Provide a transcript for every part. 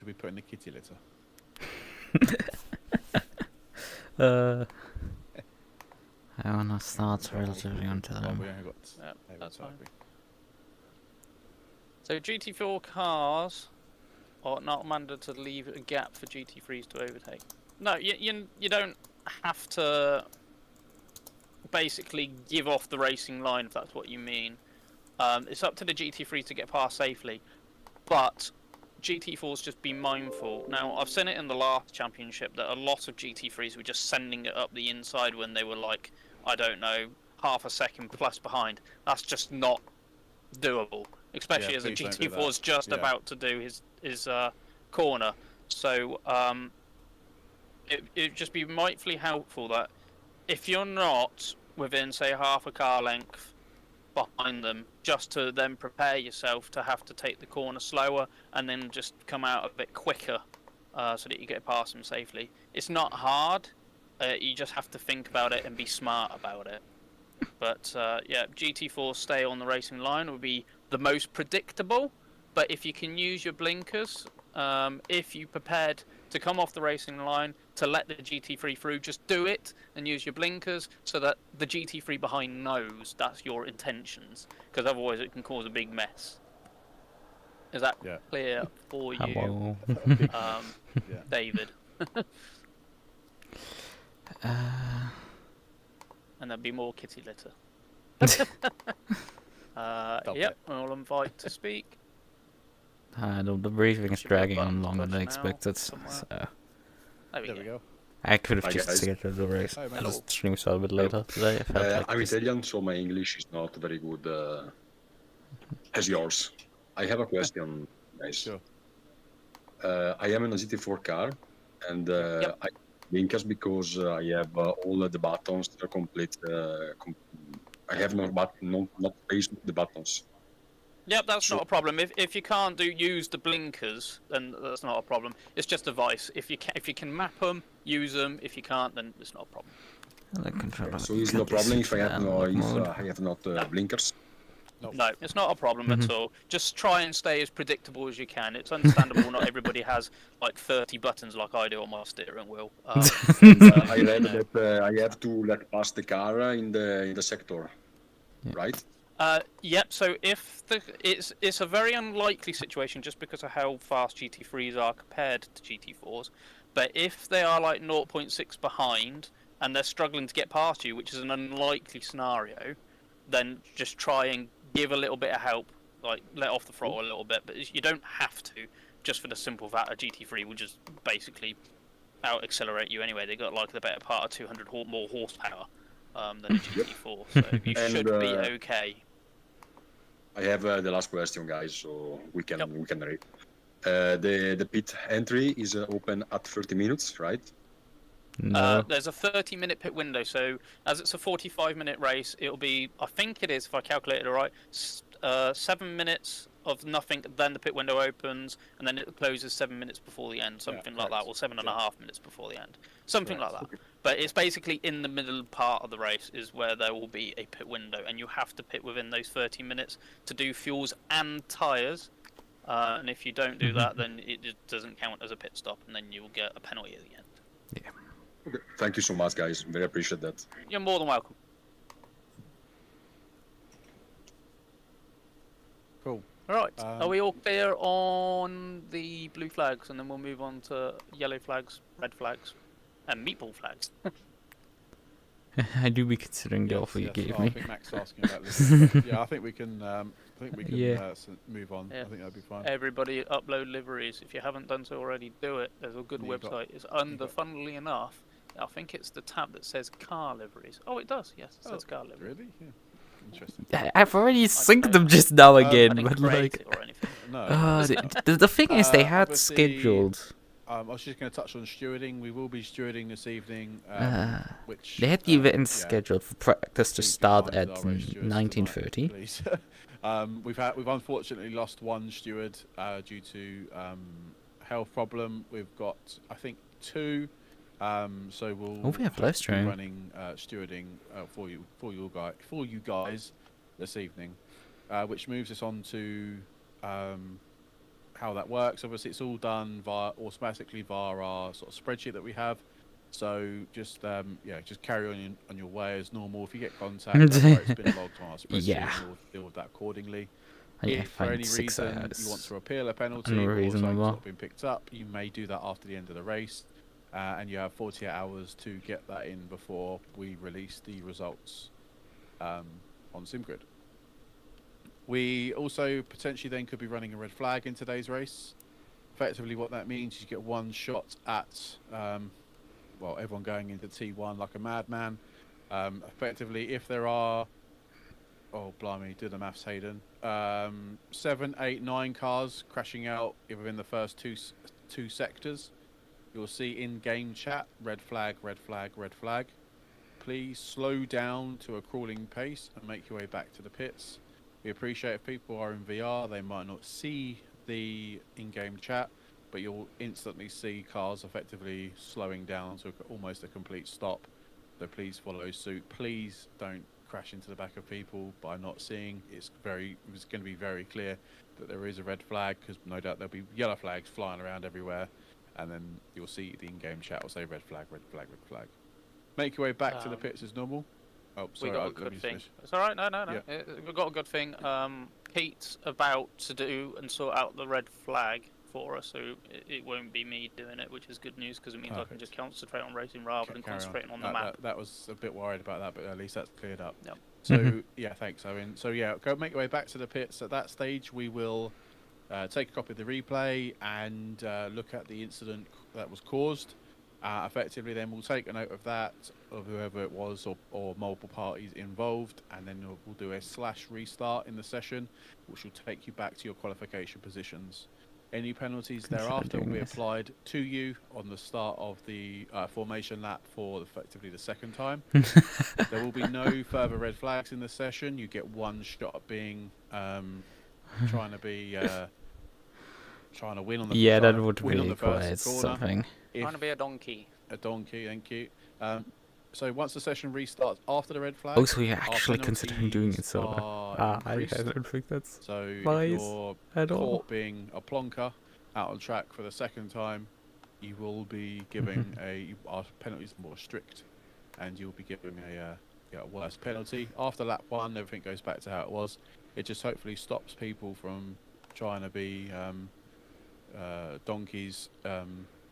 we put in the kitty litter? I wanna start relatively on Well, time. we only got that's fine. typing. So GT4 cars are not mandated to leave a gap for GT3s to overtake. No, you don't have to basically give off the racing line if that's what you mean. It's up to the GT3s to get past safely, but GT4s just be mindful. Now, I've seen it in the last championship that a lot of GT3s were just sending it up the inside when they were like, I don't know, half a second plus behind. That's just not doable, especially as a GT4 is just about to do his corner. So it'd just be mightfully helpful that if you're not within, say, half a car length behind them, just to then prepare yourself to have to take the corner slower and then just come out a bit quicker so that you get past them safely. It's not hard, you just have to think about it and be smart about it. But yeah, GT4 stay on the racing line would be the most predictable, but if you can use your blinkers, if you prepared to come off the racing line to let the GT3 through, just do it and use your blinkers so that the GT3 behind knows that's your intentions, because otherwise it can cause a big mess. Is that clear for you, Hello. David? And there'll be more kitty litter. Yep, we'll invite to speak. The briefing is dragging on longer than expected. So There we go. I could have just scheduled the race. The stream started a bit later today. I'm Italian, so my English is not very good as yours. I have a question, guys. Sure. I am in a GT4 car, and I blinkers because I have all the buttons are complete. I have not space with the buttons. Yep, that's not a problem. If you can't use the blinkers, then that's not a problem. It's just a device. If you can map them, use them. If you can't, then it's not a problem. So it's no problem if I have not blinkers. No, it's not a problem at all. Just try and stay as predictable as you can. It's understandable not everybody has like 30 buttons like I do on my steering wheel. I read that I have to let pass the car in the sector, right? Yep. So if it's a very unlikely situation just because of how fast GT3s are compared to GT4s. But if they are like 0.6 behind and they're struggling to get past you, which is an unlikely scenario, then just try and give a little bit of help, like let off the throttle a little bit. But you don't have to, just for the simple fact a GT3 will just basically out accelerate you anyway. They got like the better part of 200 more horsepower than a GT4, so you should be okay. I have the last question, guys, so we can read. The pit entry is open at 30 minutes, right? No. There's a 30-minute pit window, so as it's a 45-minute race, it'll be, I think it is, if I calculated it right, 7 minutes of nothing, then the pit window opens, and then it closes 7 minutes before the end, something like that, or 7.5 minutes before the end, something like that. Okay. But it's basically in the middle part of the race is where there will be a pit window, and you have to pit within those 30 minutes to do fuels and tyres, and if you don't do that, then it just doesn't count as a pit stop, and then you'll get a penalty at the end. Yeah. Okay. Thank you so much, guys. Very appreciate that. You're more than welcome. Cool. Right. Are we all clear on the blue flags, and then we'll move on to yellow flags, red flags, and meatball flags? I do be considering the offer you gave me. I think Max is asking about this. Yeah, I think we can. Move on. Yeah. I think that'd be fine. Everybody upload liveries. If you haven't done so already, do it. There's a good website. It's under, funnily enough, I think it's the tab that says car liveries. Oh, it does. Yes, it says car liveries. Really? Yeah. Interesting. I've already synced them just now again, but like, no. the thing is, they had scheduled. I was just going to touch on stewarding. We will be stewarding this evening. Which they had the event scheduled for practice to start at 19:30. We've unfortunately lost one steward due to health problem. We've got, I think, 2. So we'll we have live be stream running stewarding for you guys this evening, which moves us on to how that works. Obviously, it's all done automatically via our sort of spreadsheet that we have. So just just carry on your way as normal. If you get contact, where it's been logged on our spreadsheet, and we'll deal with that accordingly. Yeah, If for any reason you want to appeal a penalty or something's not been picked up, you may do that after the end of the race, and you have 48 hours to get that in before we release the results on SimGrid. We also potentially then could be running a red flag in today's race. Effectively, what that means is you get one shot at everyone going into T1 like a madman. Effectively, if there are, oh blimey, do the maths, Hayden, 7, 8, 9 cars crashing out within the first two sectors, you'll see in-game chat, red flag, red flag, red flag. Please slow down to a crawling pace and make your way back to the pits. We appreciate if people are in VR, they might not see the in-game chat, but you'll instantly see cars effectively slowing down to almost a complete stop. So please follow suit. Please don't crash into the back of people by not seeing. It's going to be very clear that there is a red flag, because no doubt there'll be yellow flags flying around everywhere, and then you'll see the in-game chat will say red flag, red flag, red flag. Make your way back to the pits as normal. Oh, sorry, we got a good thing. It's all right. No. Yeah. We've got a good thing. Pete's about to do and sort out the red flag for us, so it won't be me doing it, which is good news, because it means I can just concentrate on racing rather than concentrating on the map. That was a bit worried about that, but at least that's cleared up. Yep. So yeah, thanks, Owen. So yeah, go make your way back to the pits. At that stage, we will take a copy of the replay and look at the incident that was caused. Effectively, then we'll take a note of that, of whoever it was, or multiple parties involved, and then we'll do a /restart in the session, which will take you back to your qualification positions. Any penalties thereafter will be applied to you on the start of the formation lap for effectively the second time. There will be no further red flags in the session. You get one shot at being trying to win on the that would be quite something. Trying to be a donkey. A donkey, thank you. So once the session restarts after the red flag, so you're actually considering doing it, so I don't think that's so wise if you're at caught all. being a plonker out on track for the second time, you will be giving our penalties more strict, and you'll be given a worse penalty. After lap 1, everything goes back to how it was. It just hopefully stops people from trying to be donkeys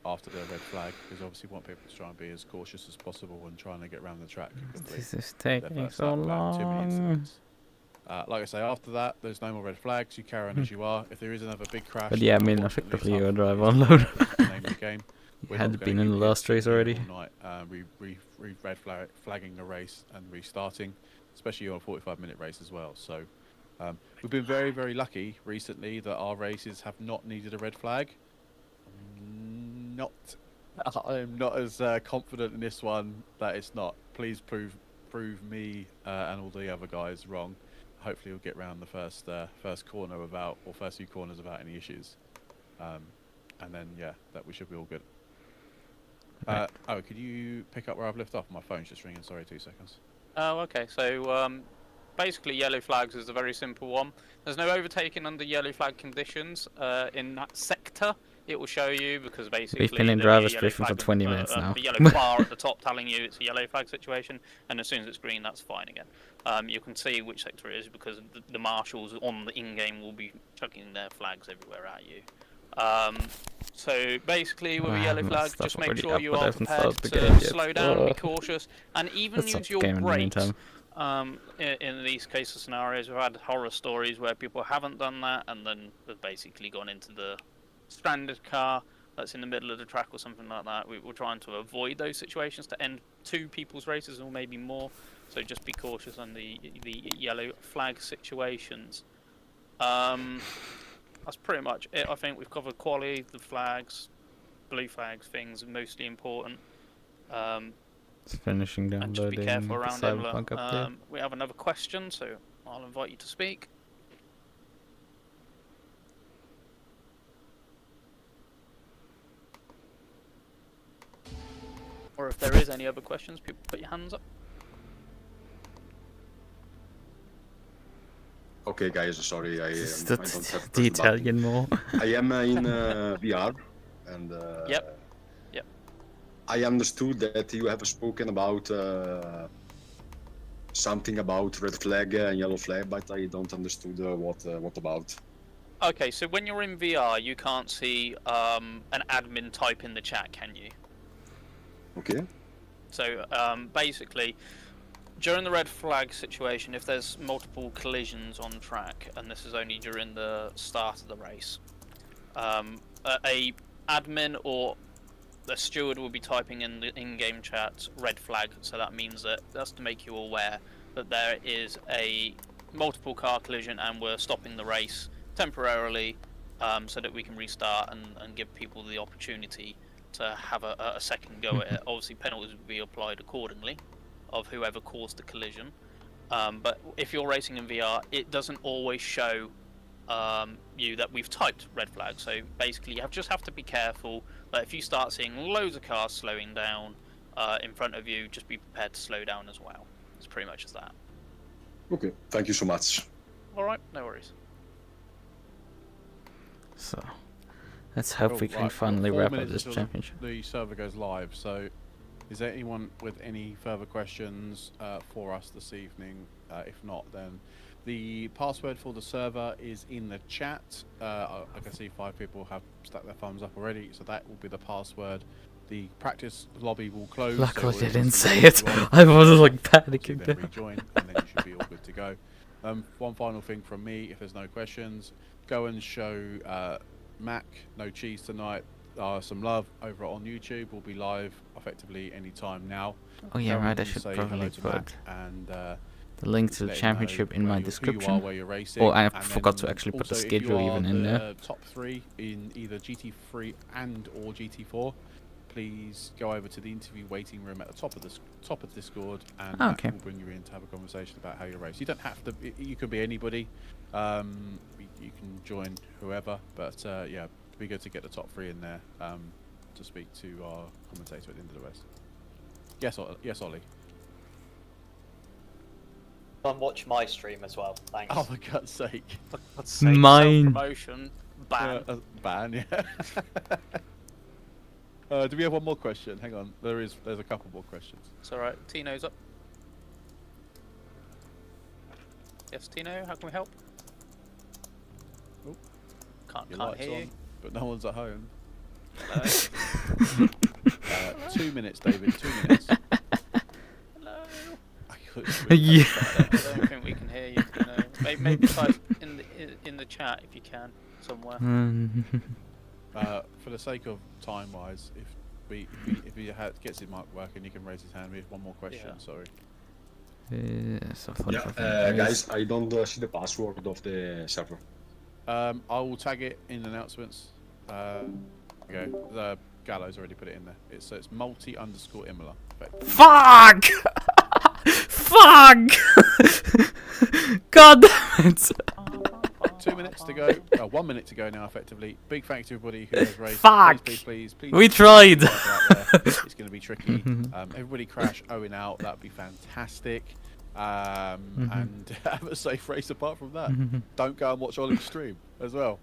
after the red flag, because obviously we want people to try and be as cautious as possible when trying to get around the track. This is taking so long. Like I say, after that, there's no more red flags. You carry on as you are. If there is another big crash, but yeah, I mean, effectively your drive on load. Had it been in the last race already? Red flagging a race and restarting, especially on a 45-minute race as well. So we've been very, very lucky recently that our races have not needed a red flag. I'm not as confident in this one that it's not. Please prove me and all the other guys wrong. Hopefully we'll get round the first corner first few corners without any issues, and then that we should be all good. Could you pick up where I've left off? My phone's just ringing. Sorry, 2 seconds. Oh, okay. So basically, yellow flags is a very simple one. There's no overtaking under yellow flag conditions in that sector. It will show you, because basically we've been in driver's briefing for 20 minutes now. The yellow bar at the top telling you it's a yellow flag situation, and as soon as it's green, that's fine again. You can see which sector it is, because the marshals on the in-game will be chucking their flags everywhere at you. So basically, with a yellow flag, just make sure you are prepared to slow down, be cautious, and even use your brakes. In these cases scenarios, we've had horror stories where people haven't done that, and then have basically gone into the stranded car that's in the middle of the track or something like that. We're trying to avoid those situations to end 2 people's races or maybe more. So just be cautious on the yellow flag situations. That's pretty much it. I think we've covered quality, the flags, blue flags, things are mostly important. It's finishing downloading. And just be careful around Imola. We have another question, so I'll invite you to speak. Or if there is any other questions, people put your hands up. Okay, guys, sorry, I don't have the Italian more. I am in VR, and Yep. I understood that you have spoken about something about red flag and yellow flag, but I don't understood what about. Okay, so when you're in VR, you can't see an admin type in the chat, can you? Okay. So basically, during the red flag situation, if there's multiple collisions on track, and this is only during the start of the race, a admin or the steward will be typing in the in-game chat red flag, so that means that that's to make you aware that there is a multiple car collision and we're stopping the race temporarily, so that we can restart and give people the opportunity to have a second go at it. Obviously penalties will be applied accordingly of whoever caused the collision, but if you're racing in VR, it doesn't always show you that we've typed red flag. So basically you just have to be careful that if you start seeing loads of cars slowing down in front of you, just be prepared to slow down as well. It's pretty much as that. Okay, thank you so much. Alright, no worries. So let's hope we can finally wrap up this championship. The server goes live, so is there anyone with any further questions for us this evening? If not, then the password for the server is in the chat. I can see 5 people have stuck their thumbs up already, so that will be the password. The practice lobby will close. Luckily so they didn't say it. I was like panicking then there. rejoin, and then you should be all good to go. One final thing from me, if there's no questions, go and show Mac No Cheese tonight some love over on YouTube. We'll be live effectively any time now. Oh yeah, right, I should probably put the link to the championship in my description. Oh, I forgot to actually put the schedule even in there. Top 3 in either GT3 and or GT4, please go over to the interview waiting room at the top of Discord, and we'll bring you in to have a conversation about how you race. You don't have to. You can be anybody. You can join whoever, but yeah, it'd be good to get the top 3 in there to speak to our commentator at the end of the race. Yes, Ollie. And watch my stream as well. Thanks. Oh, for God's sake! Mine. Promotion ban. Ban. Yeah. Do we have one more question? Hang on. There's a couple more questions. It's alright. Tino's up. Yes, Tino. How can we help? Oh, can't hear you. But no one's at home. 2 minutes, David. 2 minutes. Hello. Yeah. I don't think we can hear you. Maybe type in the chat if you can somewhere. For the sake of time-wise, if he gets his mic working, you can raise his hand. We have one more question. Yeah. Sorry. Guys, I don't see the password of the server. I will tag it in announcements. Okay, the Gallows already put it in there. It's multi_Imola. Fuck! Fuck! God damn it! 2 minutes to go. 1 minute to go now, effectively. Big thanks to everybody who has raced. Fuck! Please. We tried! It's going to be tricky. Everybody crash Owen out. That'd be fantastic. And have a safe race apart from that. Don't go and watch Ollie's stream as well.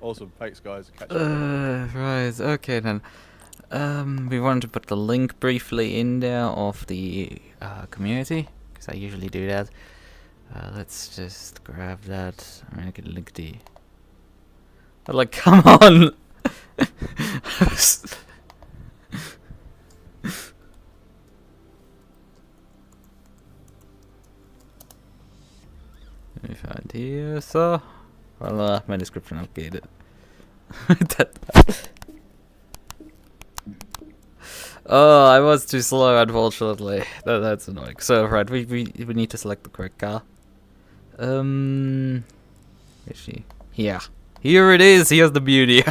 Awesome. Thanks, guys. Catch you. Right, okay then. We wanted to put the link briefly in there of the community, because I usually do that. Let's just grab that. I'm gonna get link the. But like, come on! Let me find here, so. Well, my description updated. Oh, I was too slow, unfortunately. That's annoying. So, right, we need to select the correct car. Where's she? Here. Here it is. Here's the beauty.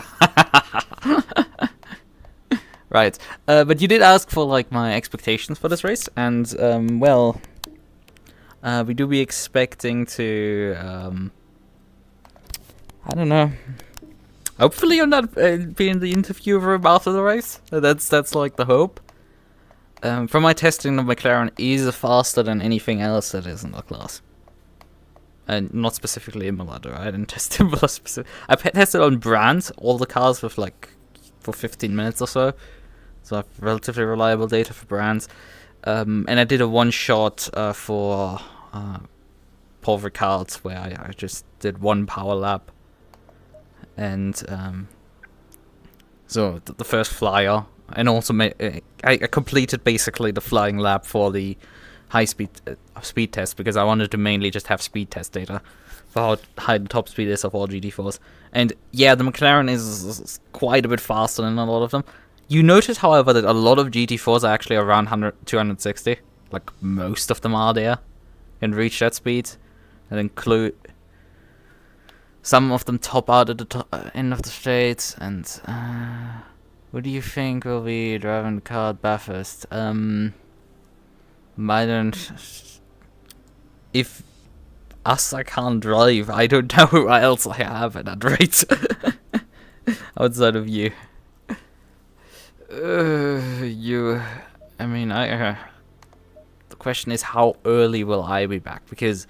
Right. But you did ask for like my expectations for this race, and well, we do be expecting to I don't know. Hopefully, I'm not being the interviewer after the race. That's like the hope. from my testing, the McLaren is faster than anything else that is in the class. And not specifically Imola, though. I didn't test Imola specific. I tested on brand, all the cars with like for 15 minutes or so. So I have relatively reliable data for brands. And I did a one-shot for Paul Ricard, where I just did one power lap. And so the first flyer. And also I completed basically the flying lap for the high-speed speed test, because I wanted to mainly just have speed test data for how high the top speed is of all GT4s. And yeah, the McLaren is quite a bit faster than a lot of them. You notice, however, that a lot of GT4s are actually around 260. Like, most of them are there. Can reach that speed. And include... Some of them top out at the end of the straight. And, who do you think will be driving the car at Bathurst? I don't... If I can't drive, I don't know who else I have at that rate. Outside of you. The question is, how early will I be back? Because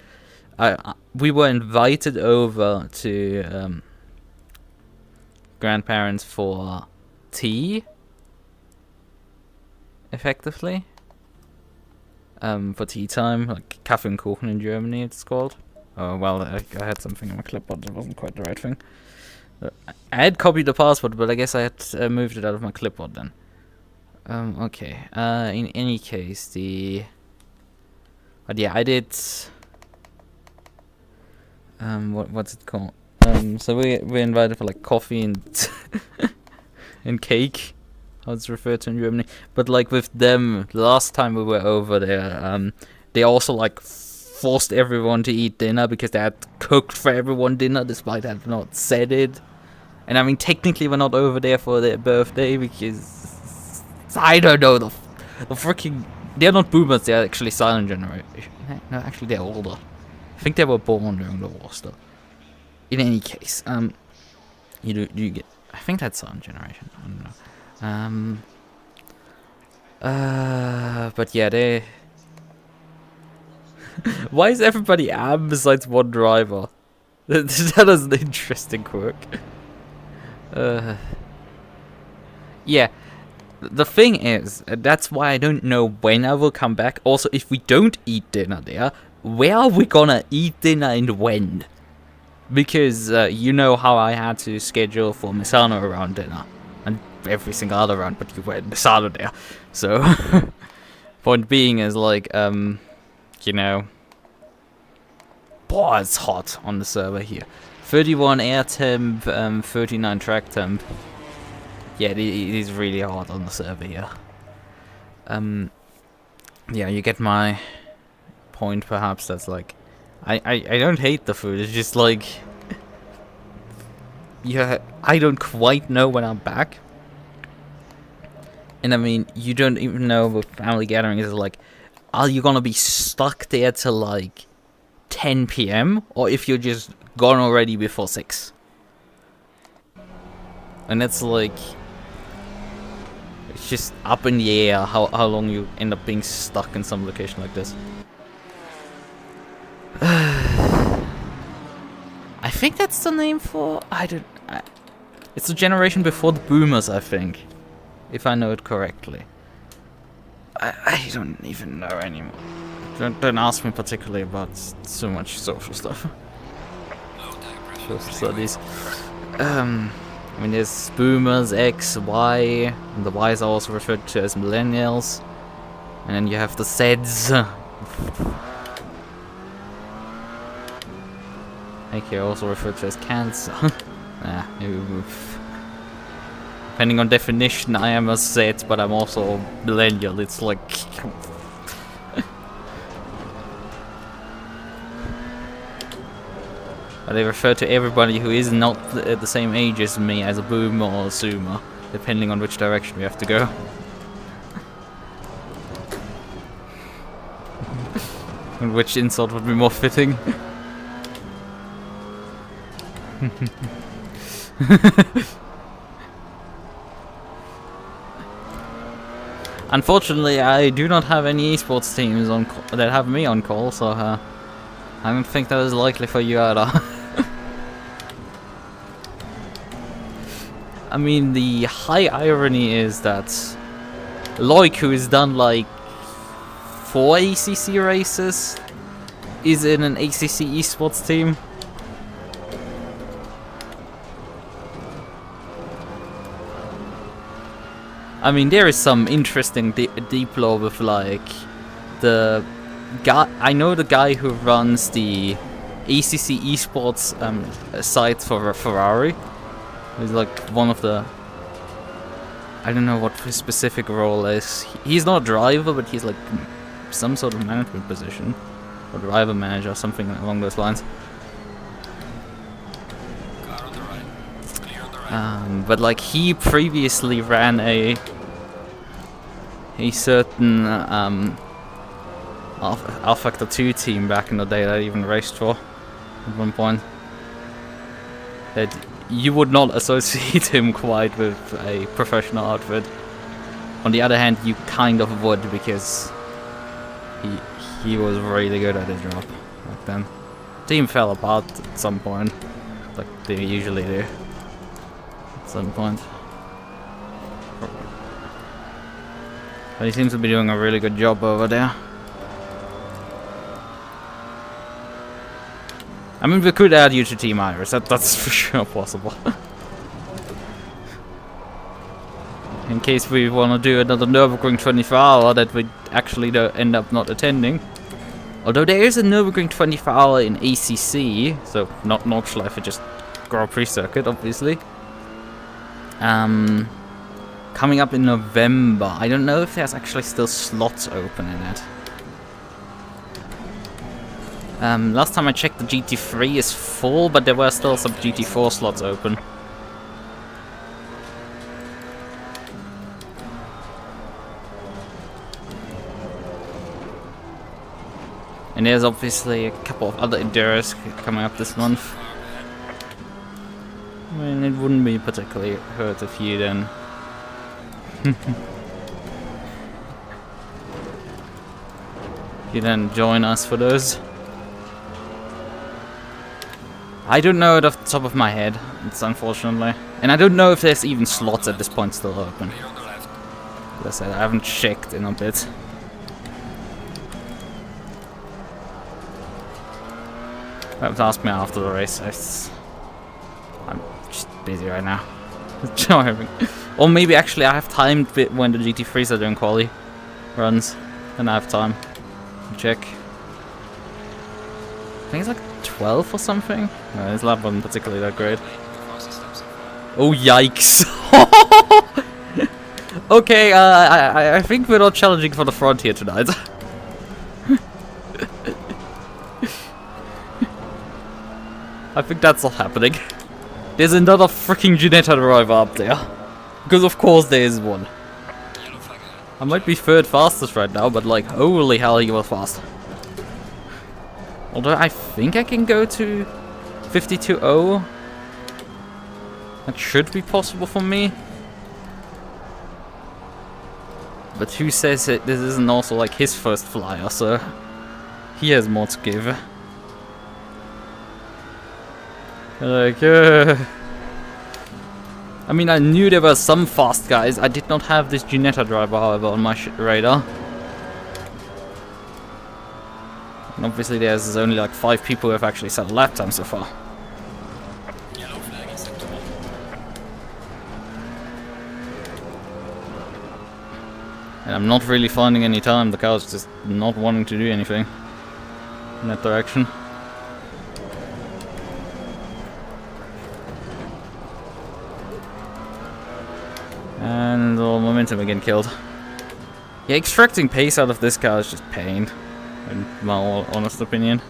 we were invited over to grandparents for tea, effectively. For tea time, like Kaffee and Kuchen in Germany, it's called. Oh, well, I had something on my clipboard that wasn't quite the right thing. I had copied the password, but I guess I had moved it out of my clipboard then. Okay. In any case, But yeah, I did... what's it called? So we invited for like coffee and... and cake, how it's referred to in Germany. But like with them, last time we were over there, they also like forced everyone to eat dinner because they had cooked for everyone dinner despite having not said it. And I mean, technically we're not over there for their birthday because I don't know, the freaking... They're not boomers, they're actually silent generation. No, actually they're older. I think they were born during the war still. In any case, you get... I think that's silent generation, I don't know. But yeah, they... Why is everybody AM besides one driver? That is an interesting quirk. Yeah, the thing is, that's why I don't know when I will come back. Also, if we don't eat dinner there, where are we gonna eat dinner and when? Because you know how I had to schedule for Misano around dinner. And every single other round, but you were in Misano there. So, point being is like, you know... Boah, it's hot on the server here. 31 air temp, 39 track temp. Yeah, it is really hot on the server here. Yeah, you get my point perhaps. That's like, I don't hate the food, it's just like, yeah, I don't quite know when I'm back. And I mean, you don't even know with family gatherings, like, are you gonna be stuck there till like 10 PM, or if you're just gone already before 6? And it's like, it's just up in the air how long you end up being stuck in some location like this. I think that's the name for... it's the generation before the boomers, I think. If I know it correctly. I don't even know anymore. Don't ask me particularly about so much social stuff. Social studies. I mean, there's boomers, X, Y, and the Ys are also referred to as millennials. And then you have the Zs. Okay, also referred to as cancer. Depending on definition, I am a Z, but I'm also a millennial. It's like... They refer to everybody who is not at the same age as me as a boomer or a zoomer, depending on which direction we have to go. And which insult would be more fitting? Unfortunately, I do not have any esports teams on that have me on call, so I don't think that is likely for you either. I mean, the high irony is that Loic, who has done like 4 ACC races, is in an ACC esports team. I mean, there is some interesting deep lore with like the guy. I know the guy who runs the ACC esports site for Ferrari. He's like one of the. I don't know what his specific role is. He's not a driver, but he's like some sort of management position, or driver manager, or something along those lines. But like he previously ran a certain Alpha 2 team back in the day that I even raced for at one point. That you would not associate him quite with a professional outfit. On the other hand, you kind of would, because he was really good at his job back then. Team fell apart at some point, like they usually do. At some point. But he seems to be doing a really good job over there. I mean, we could add you to Team Iris, that's for sure possible. In case we want to do another Nürburgring 24-hour that we actually end up not attending. Although there is a Nürburgring 24-hour in ACC, so not Nordschleife, just Grand Prix circuit, obviously. Coming up in November. I don't know if there's actually still slots open in it. Last time I checked, the GT3 is full, but there were still some GT4 slots open. And there's obviously a couple of other Enduros coming up this month. I mean, it wouldn't be particularly hurt if you then... you then join us for those. I don't know it off the top of my head, it's unfortunately. And I don't know if there's even slots at this point still open. As I said, I haven't checked in a bit. Don't ask me after the race. I'm just busy right now. Or maybe actually I have time when the GT3s are doing quali runs, and I have time to check. I think it's like 12 or something. No, his lap wasn't particularly that great. Oh yikes! Okay, I think we're not challenging for the front here tonight. I think that's not happening. There's another freaking Ginetta driver up there. Because of course there is one. I might be third fastest right now, but like, holy hell, he was fast. Although I think I can go to 52.0. That should be possible for me. But who says it? This isn't also like his first flyer, so he has more to give. Like, I mean, I knew there were some fast guys. I did not have this Ginetta driver, however, on my radar. And obviously there's only like 5 people who have actually set a lap time so far. Yellow flag acceptable. And I'm not really finding any time. The car's just not wanting to do anything in that direction. And all momentum again killed. Yeah, extracting pace out of this car is just pain, in my honest opinion.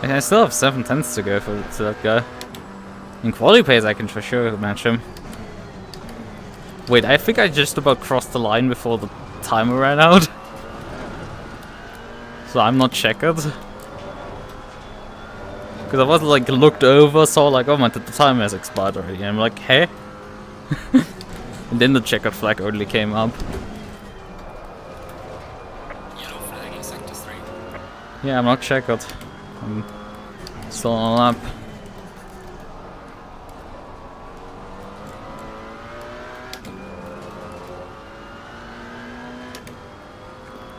I still have 7 tenths to go to that guy. In quality pace, I can for sure match him. Wait, I think I just about crossed the line before the timer ran out. So I'm not checkered. Because I was like looked over, saw like, oh my, the timer has expired already. And I'm like, hey? And then the checkered flag only came up. Yellow flag in sector 3. Yeah, I'm not checkered. I'm still on a lap.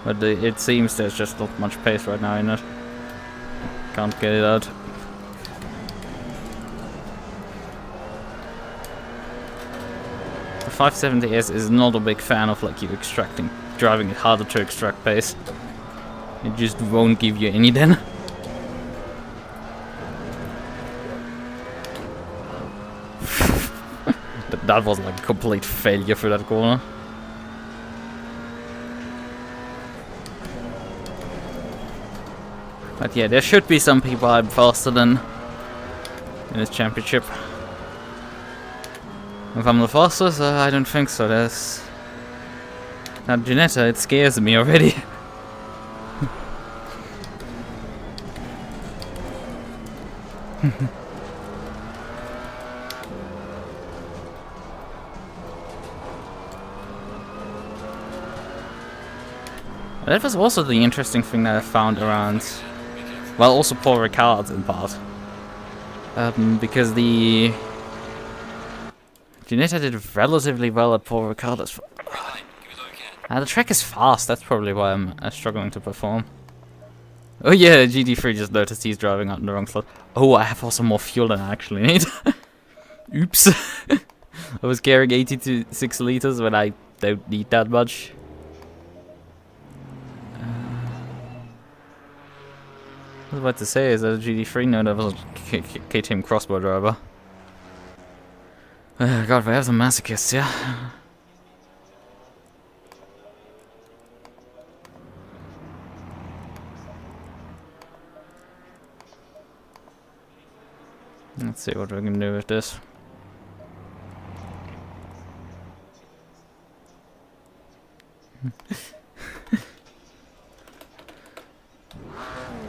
But it seems there's just not much pace right now in it. Can't get it out. The 570S is not a big fan of like you driving it harder to extract pace. It just won't give you any then. That was like a complete failure for that corner. But yeah, there should be some people I'm faster than in this championship. If I'm the fastest, I don't think so. There's that Ginetta, it scares me already. That was also the interesting thing that I found around, well, also Paul Ricard in part. Because the Ginetta did relatively well at Paul Ricard as well. The track is fast, that's probably why I'm struggling to perform. Oh yeah, GT3 just noticed he's driving out in the wrong slot. Oh, I have also more fuel than I actually need. Oops. I was carrying 86 liters when I don't need that much. I was about to say, is that a GT3? No, that was a KTM crossbow driver. God, we have some masochists, yeah? Let's see what we can do with this.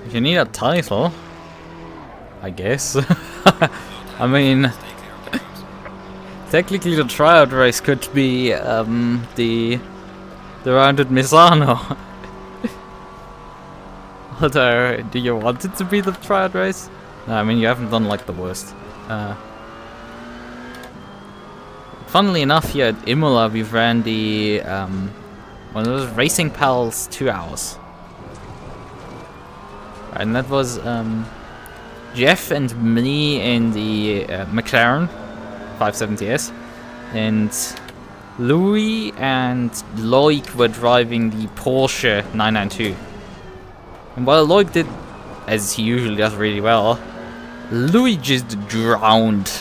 If you need a title, I guess. I mean, technically the tryout race could be the round at Misano. Although, do you want it to be the tryout race? No, I mean, you haven't done like the worst. Funnily enough, here at Imola, we ran the one of those Racing Pals 2 hours. And that was Jeff and me in the McLaren 570S, and Louis and Loic were driving the Porsche 992. And while Loic did, as he usually does, really well, Louis just drowned.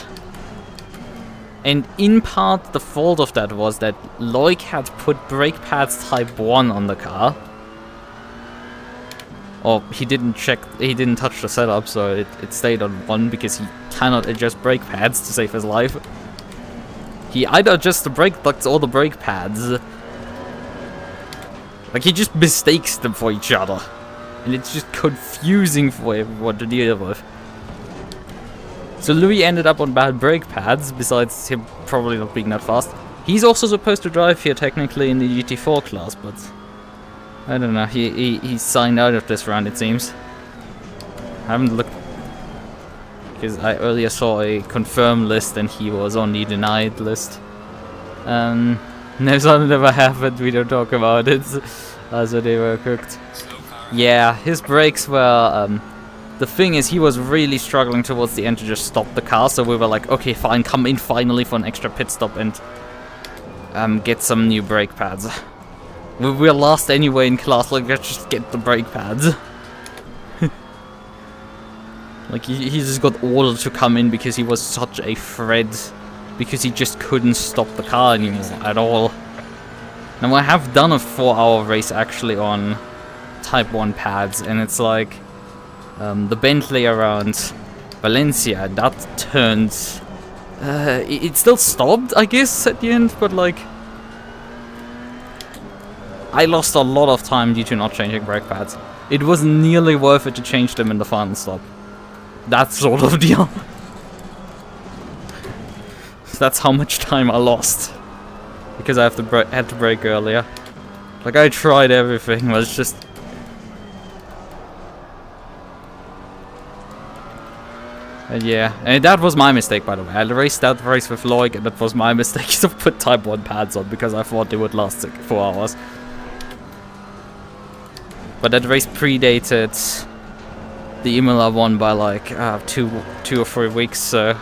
And in part, the fault of that was that Loic had put brake pads type 1 on the car. Or he didn't touch the setup, so it stayed on 1 because he cannot adjust brake pads to save his life. He either adjusts the brake ducts or the brake pads. Like, he just mistakes them for each other. And it's just confusing for everyone to deal with. So Louis ended up on bad brake pads, besides him probably not being that fast. He's also supposed to drive here technically in the GT4 class, but I don't know, he signed out of this round, it seems. I haven't looked, because I earlier saw a confirmed list and he was on the denied list. Never something ever happened, we don't talk about it. So they were cooked. Yeah, his brakes were, the thing is, he was really struggling towards the end to just stop the car, so we were like, okay, fine, come in finally for an extra pit stop and get some new brake pads. We're last anyway in class, like, let's just get the brake pads. Like, he just got ordered to come in because he was such a threat, because he just couldn't stop the car anymore at all. Now, I have done a 4-hour race actually on Type 1 pads, and it's like, the Bentley around Valencia, that turned... it still stopped, I guess, at the end, but like... I lost a lot of time due to not changing brake pads. It wasn't nearly worth it to change them in the final stop. That sort of deal. That's how much time I lost. Because I had to brake earlier. Like, I tried everything, but it's just... And yeah, and that was my mistake, by the way. I raced that race with Loic, and that was my mistake to put Type 1 pads on, because I thought they would last 4 hours. But that race predated the Imola one by like 2 or 3 weeks, so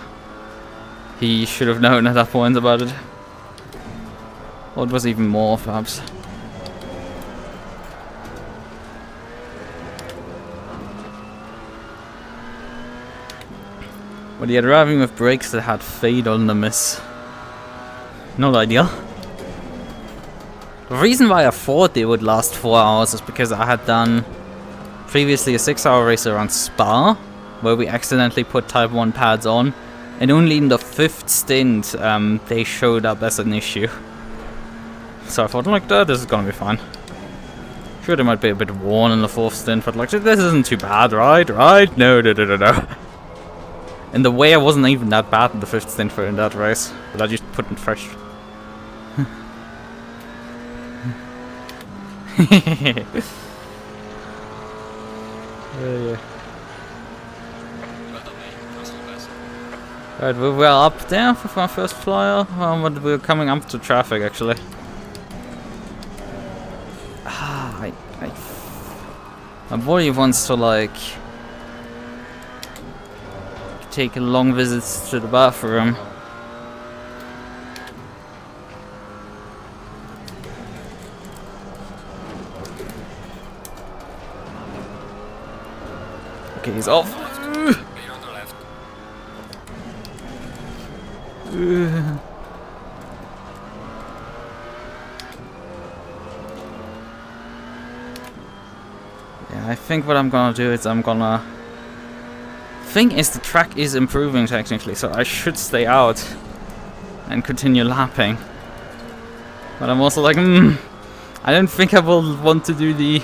he should have known at that point about it. Or it was even more, perhaps. But yeah, driving with brakes that had fade on them is not ideal. The reason why I thought they would last 4 hours is because I had done previously a 6-hour race around Spa, where we accidentally put Type 1 pads on, and only in the 5th stint they showed up as an issue. So I thought, like, this is gonna be fine. Sure, they might be a bit worn in the 4th stint, but like, this isn't too bad, right? No. And the wear wasn't even that bad in the 5th stint for in that race, but I just put it fresh. Yeah. Right, we were up there for our first flyer, but we're coming up to traffic actually. My body wants to like take long visits to the bathroom. Okay, he's off. Yeah, I think what I'm gonna do is Thing is, the track is improving technically, so I should stay out and continue lapping. But I'm also like, I don't think I will want to do the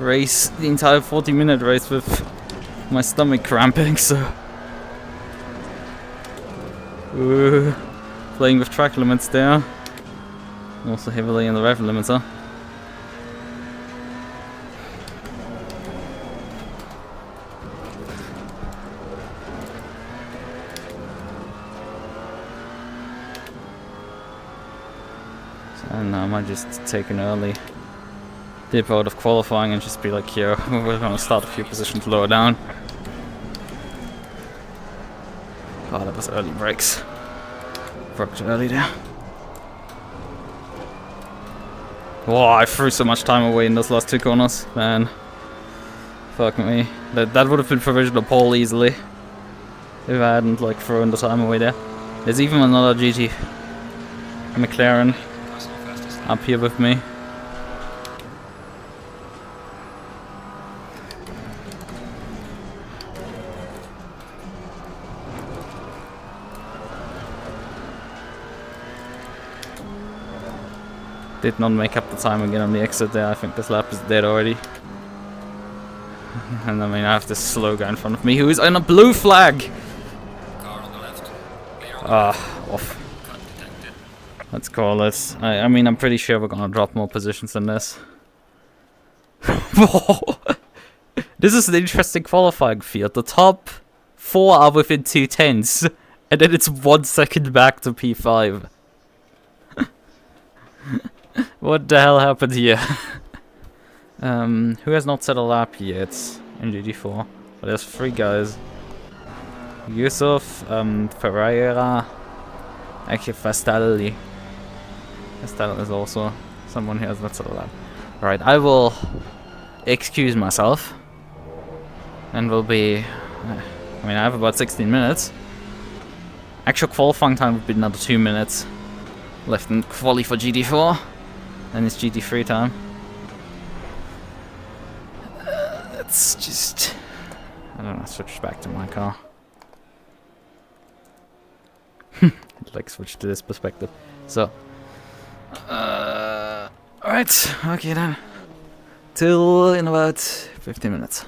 race, the entire 40-minute race with my stomach cramping, so... playing with track limits there. Also heavily in the rev limiter. And I might just take an early dip out of qualifying and just be like, yo, we're gonna start a few positions lower down. Oh, that was early brakes. Broke early there. Whoa, I threw so much time away in those last 2 corners, man. Fuck me. That would have been provisional pole easily if I hadn't like thrown the time away there. There's even another GT McLaren up here with me. Did not make up the time again on the exit there. I think this lap is dead already. And I mean, I have this slow guy in front of me who is on a blue flag! Car on the left. Off. Let's call this. I mean, I'm pretty sure we're gonna drop more positions than this. This is an interesting qualifying field. The top 4 are within 2 tenths, and then it's 1 second back to P5. What the hell happened here? Who has not set a lap yet in GT4? Well, there's 3 guys. Yusuf, Ferrari, actually Fastelli. Fastelli is also someone who has not set a lap. Right, I will excuse myself. And will be... I mean, I have about 16 minutes. Actual qualifying time would be another 2 minutes left in Qualy for GT4. Then it's GT3 time. let's just... I don't know, switch back to my car. Like, switch to this perspective. So... alright, okay then. Till in about 15 minutes.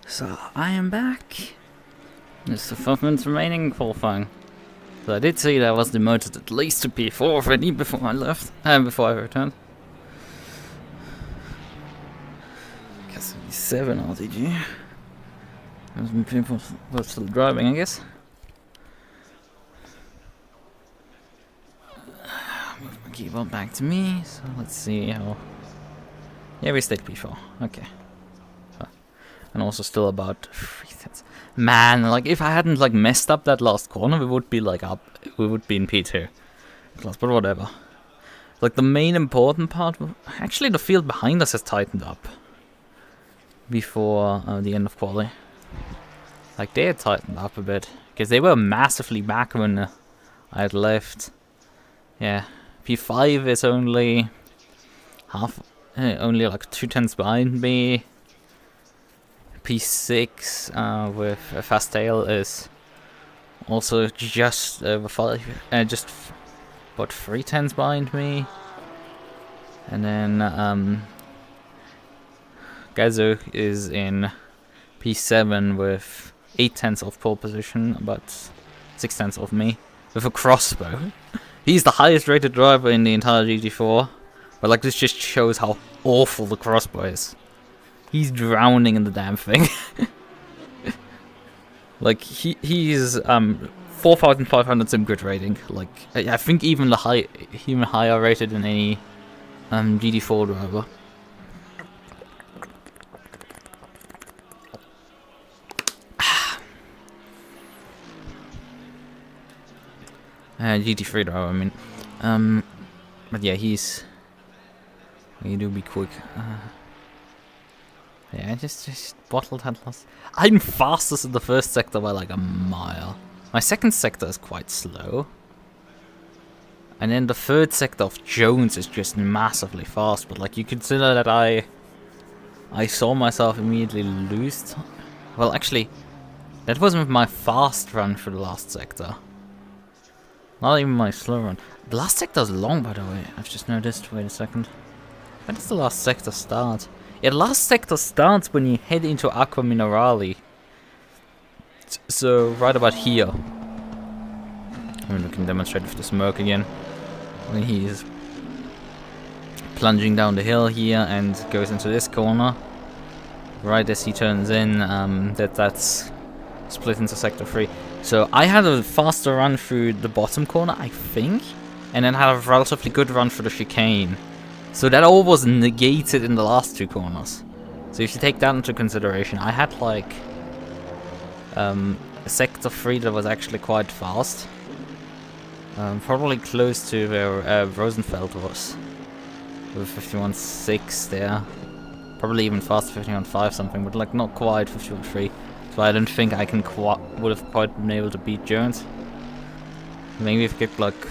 So I am back. There's 5 minutes remaining in qualifying. So I did see that I was demoted at least to P4 already before I left, before I returned. Guess 7 RTG. People were still driving, I guess. Move my keyboard back to me. So let's see how. Yeah, we stayed P4. Okay. And also still about 3/10. Man, like if I hadn't like messed up that last corner, we would be like up. We would be in P2. But whatever. Like the main important part, actually the field behind us has tightened up. Before the end of quali. Like they had tightened up a bit. Because they were massively back when I had left. Yeah. P5 is only only like 2/10 behind me. P6 with a fast tail is also just over 5, just about 3/10 behind me, and then Gazo is in P7 with 8/10 of pole position, about 6/10 of me, with a crossbow. He's the highest rated driver in the entire GT4, but like this just shows how awful the crossbow is. He's drowning in the damn thing. Like he's 4,500 sim grid rating. Like I think even higher rated than any GT4 driver. GT3 driver, I mean. But yeah, he's. You do be quick. Yeah, just bottled that loss. I'm fastest in the first sector by like a mile. My second sector is quite slow. And then the third sector of Jones is just massively fast. But like you consider that I saw myself immediately lose. Well, actually, that wasn't my fast run for the last sector. Not even my slow run. The last sector is long, by the way. I've just noticed. Wait a second. When does the last sector start? Yeah, the last sector starts when you head into Aqua Minerale. So, right about here. I mean, we can demonstrate with the smoke again. When he's plunging down the hill here and goes into this corner. Right as he turns in, that's split into Sector 3. So, I had a faster run through the bottom corner, I think. And then had a relatively good run through the chicane. So that all was negated in the last 2 corners. So if you take that into consideration, I had like a Sector 3 that was actually quite fast. Probably close to where Rosenfeld was. With 51.6 there. Probably even faster, 51.5 something, but like not quite 51.3. So I don't think I would have quite been able to beat Jones. Maybe if I get like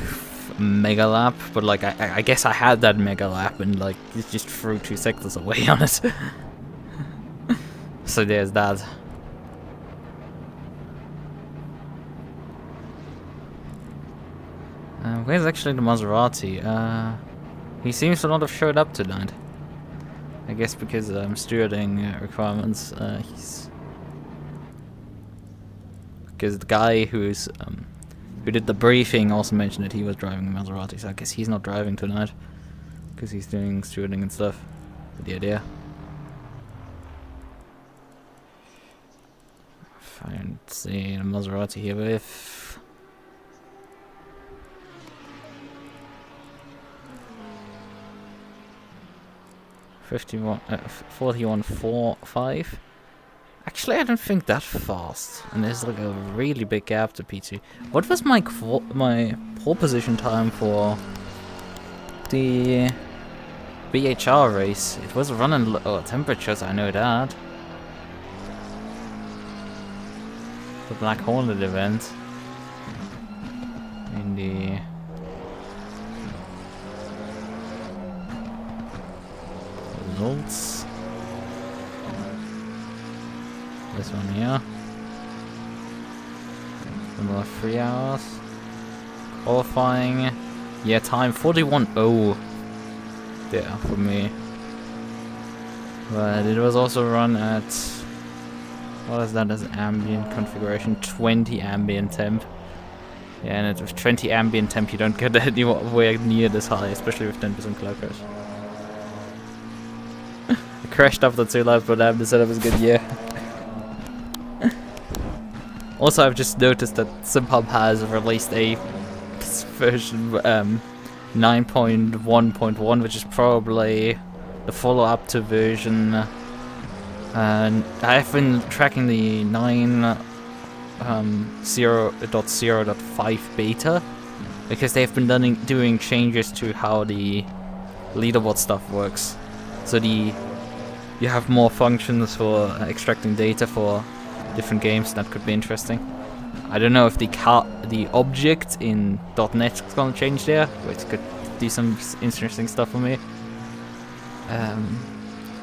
mega lap, but like I guess I had that mega lap and like it just threw 2 sectors away on it. So there's that. Where's actually the Maserati? He seems to not have showed up tonight. I guess because stewarding requirements. Because the guy who did the briefing also mentioned that he was driving a Maserati, so I guess he's not driving tonight. Because he's doing stewarding and stuff. With the idea. I don't see a Maserati here with... .41, 41.45. Actually, I don't think that fast, and there's like a really big gap to P2. What was my pole position time for the BHR race? It was running low temperatures, I know that. The Black Hornet event in the results. This one here. Another 3 hours. Qualifying. Yeah, time 41.0 there for me. But it was also run at What is that as ambient configuration? 20 ambient temp. Yeah, and with 20 ambient temp you don't get anywhere near this high, especially with 10% cloud crash. I crashed after 2 laps, but the setup is good, yeah. Also, I've just noticed that SimHub has released a version 9.1.1, which is probably the follow-up to version. And I've been tracking the 9.0.0.5 beta because they've been doing changes to how the leaderboard stuff works. So you have more functions for extracting data for different games. That could be interesting. I don't know if the object in .NET is gonna change there, which could do some interesting stuff for me.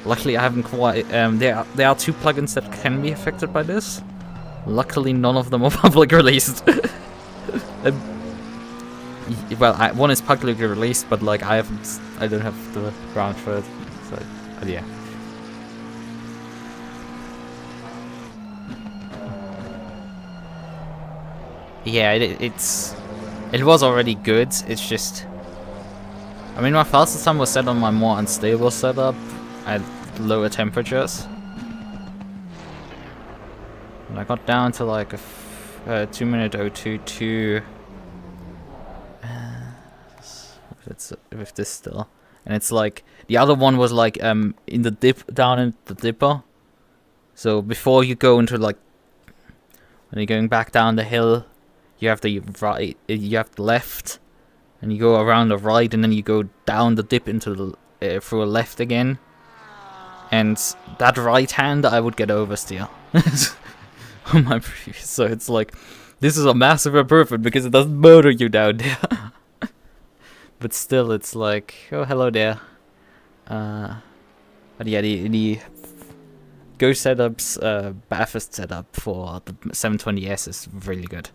Luckily, I haven't quite. There are 2 plugins that can be affected by this. Luckily, none of them are public released. Well, one is publicly released, but like I don't have the ground for it. So, yeah. Yeah, it was already good. It's just, I mean, my fastest time was set on my more unstable setup at lower temperatures. And I got down to like a 2:02.2 with this still, and it's like the other one was like in the dip down in the dipper. So before you go into like when you're going back down the hill, you have the right, you have the left, and you go around the right, and then you go down the dip into the through a left again. And that right hand I would get oversteer on my previous, so it's like this is a massive improvement because it doesn't motor you down there. But still, it's like, oh hello there. But yeah, the Go Setup's Bathurst setup for the 720S is really good.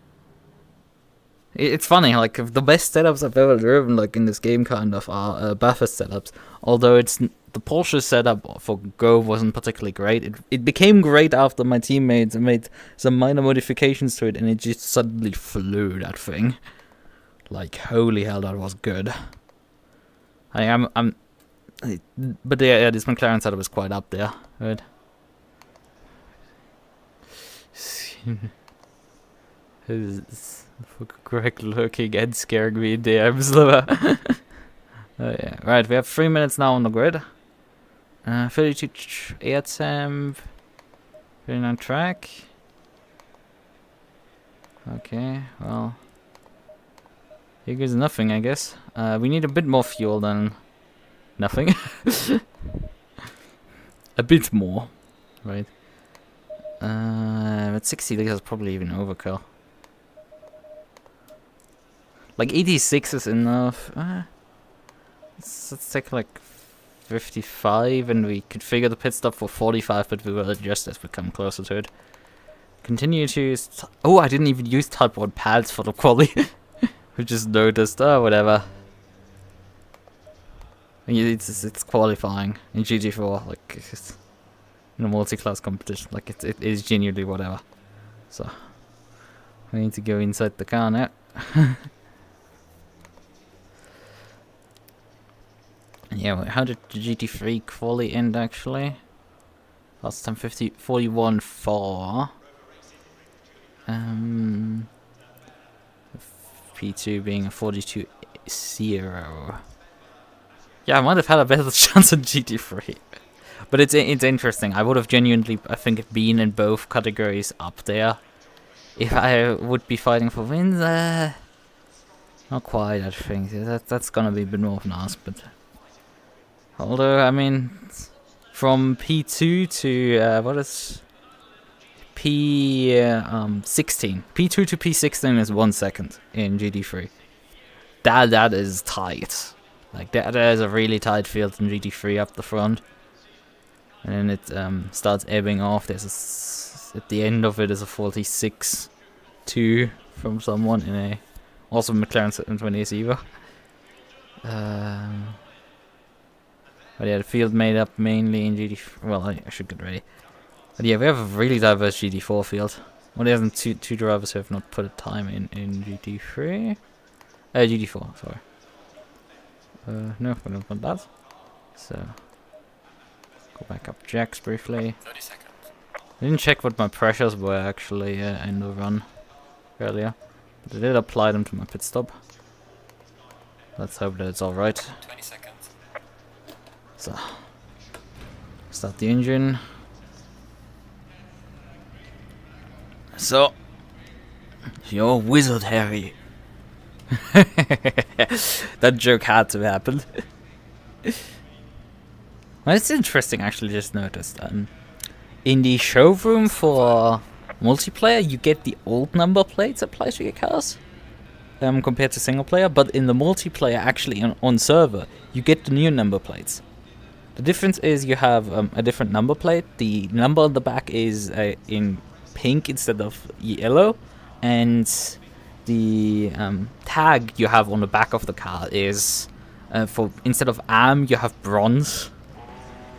It's funny, like the best setups I've ever driven, like in this game, kind of are Bathurst setups. Although the Porsche setup for Go wasn't particularly great. It became great after my teammates made some minor modifications to it, and it just suddenly flew, that thing. Like holy hell, that was good. But yeah, this McLaren setup is quite up there, right? Who's correct looking and scaring me in the arms. Oh yeah, right, we have 3 minutes now on the grid. 32 air temp, 39 track. Okay, well, here goes nothing, I guess. We need a bit more fuel than nothing. A bit more, right? But 60 liters is probably even overkill. Like 86 is enough. Let's take like 55, and we could figure the pit stop for 45, but we will adjust as we come closer to it. Continue to use. Oh, I didn't even use Type 1 pads for the Qualy. We just noticed. Oh, whatever. It's qualifying in GT4, like in a multi-class competition. Like it is genuinely whatever. So we need to go inside the car now. Yeah, how did the GT3 Qualy end actually? Last time 41.4. P2 being a 42.0. Yeah, I might have had a better chance on GT3. But it's interesting. I would have genuinely, I think, been in both categories up there if I would be fighting for wins. Not quite, I think. That's gonna be a bit more of an ask, but although, I mean, from P2 to, what is P16. P2 to P16 is 1 second in GT3. That is tight. Like, that is a really tight field in GT3 up the front. And then it starts ebbing off. There's at the end of it is a 46.2 from someone in a, also McLaren 720S Evo. But yeah, the field made up mainly in GT3. Well, I should get ready. But yeah, we have a really diverse GT4 field. Well, there hasn't two drivers who have not put a time in GT3. GT4, sorry. No, we don't want that. So, go back up jacks briefly. 30 seconds. I didn't check what my pressures were actually in the run earlier. But I did apply them to my pit stop. Let's hope that it's alright. 20 seconds. So, start the engine. So, you're a wizard, Harry. That joke had to happen. Well, it's interesting, actually, just noticed. In the showroom for multiplayer, you get the old number plates applied to your cars. Compared to single player, but in the multiplayer, actually on server, you get the new number plates. The difference is you have a different number plate. The number on the back is in pink instead of yellow, and the tag you have on the back of the car is for instead of AM you have bronze,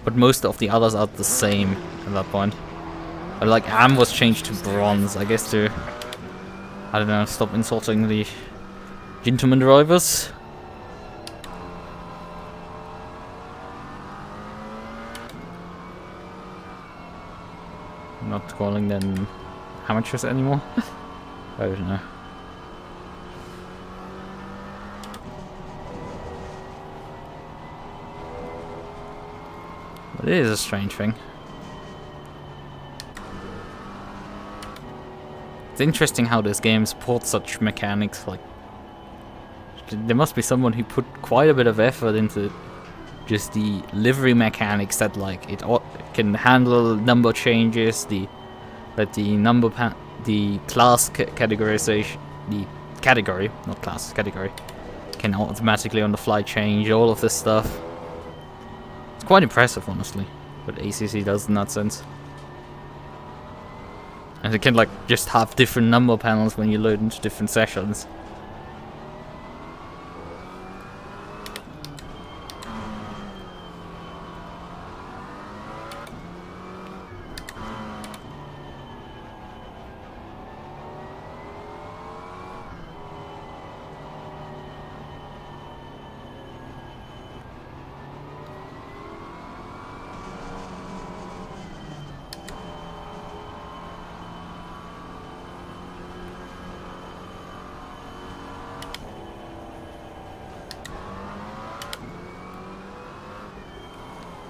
but most of the others are the same at that point. But like AM was changed to bronze, I guess, to, I don't know, stop insulting the gentleman drivers. I'm not calling them amateurs anymore. I don't know. But it is a strange thing. It's interesting how this game supports such mechanics. Like, there must be someone who put quite a bit of effort into just the livery mechanics, that like it can handle number changes, the class categorization, the category, not class, category, can automatically on the fly change all of this stuff. It's quite impressive, honestly, what ACC does in that sense. And it can like just have different number panels when you load into different sessions.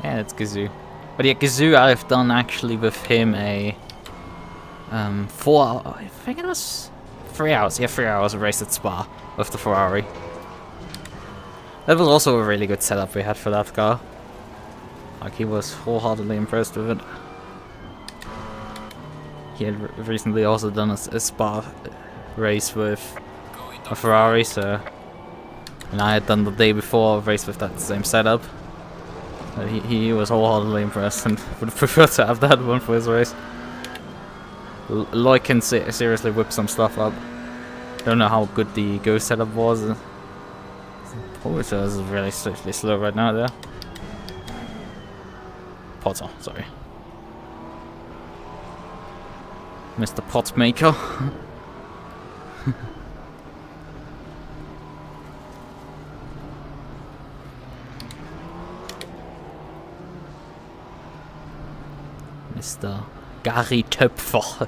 Yeah, that's Gazoo. But yeah, Gazoo, I've done actually with him a 4 hour, I think it was 3 hours. Yeah, 3 hours of race at Spa with the Ferrari. That was also a really good setup we had for that car. Like, he was wholeheartedly impressed with it. He had recently also done a Spa race with a Ferrari, so, and I had done the day before a race with that same setup. He was wholeheartedly impressed and would prefer to have that one for his race. Lichten seriously whipped some stuff up. Don't know how good the Go setup was. Porsche is really slow right now there. Potter, sorry. Mr. Potmaker. Mr. Gary Töpfer.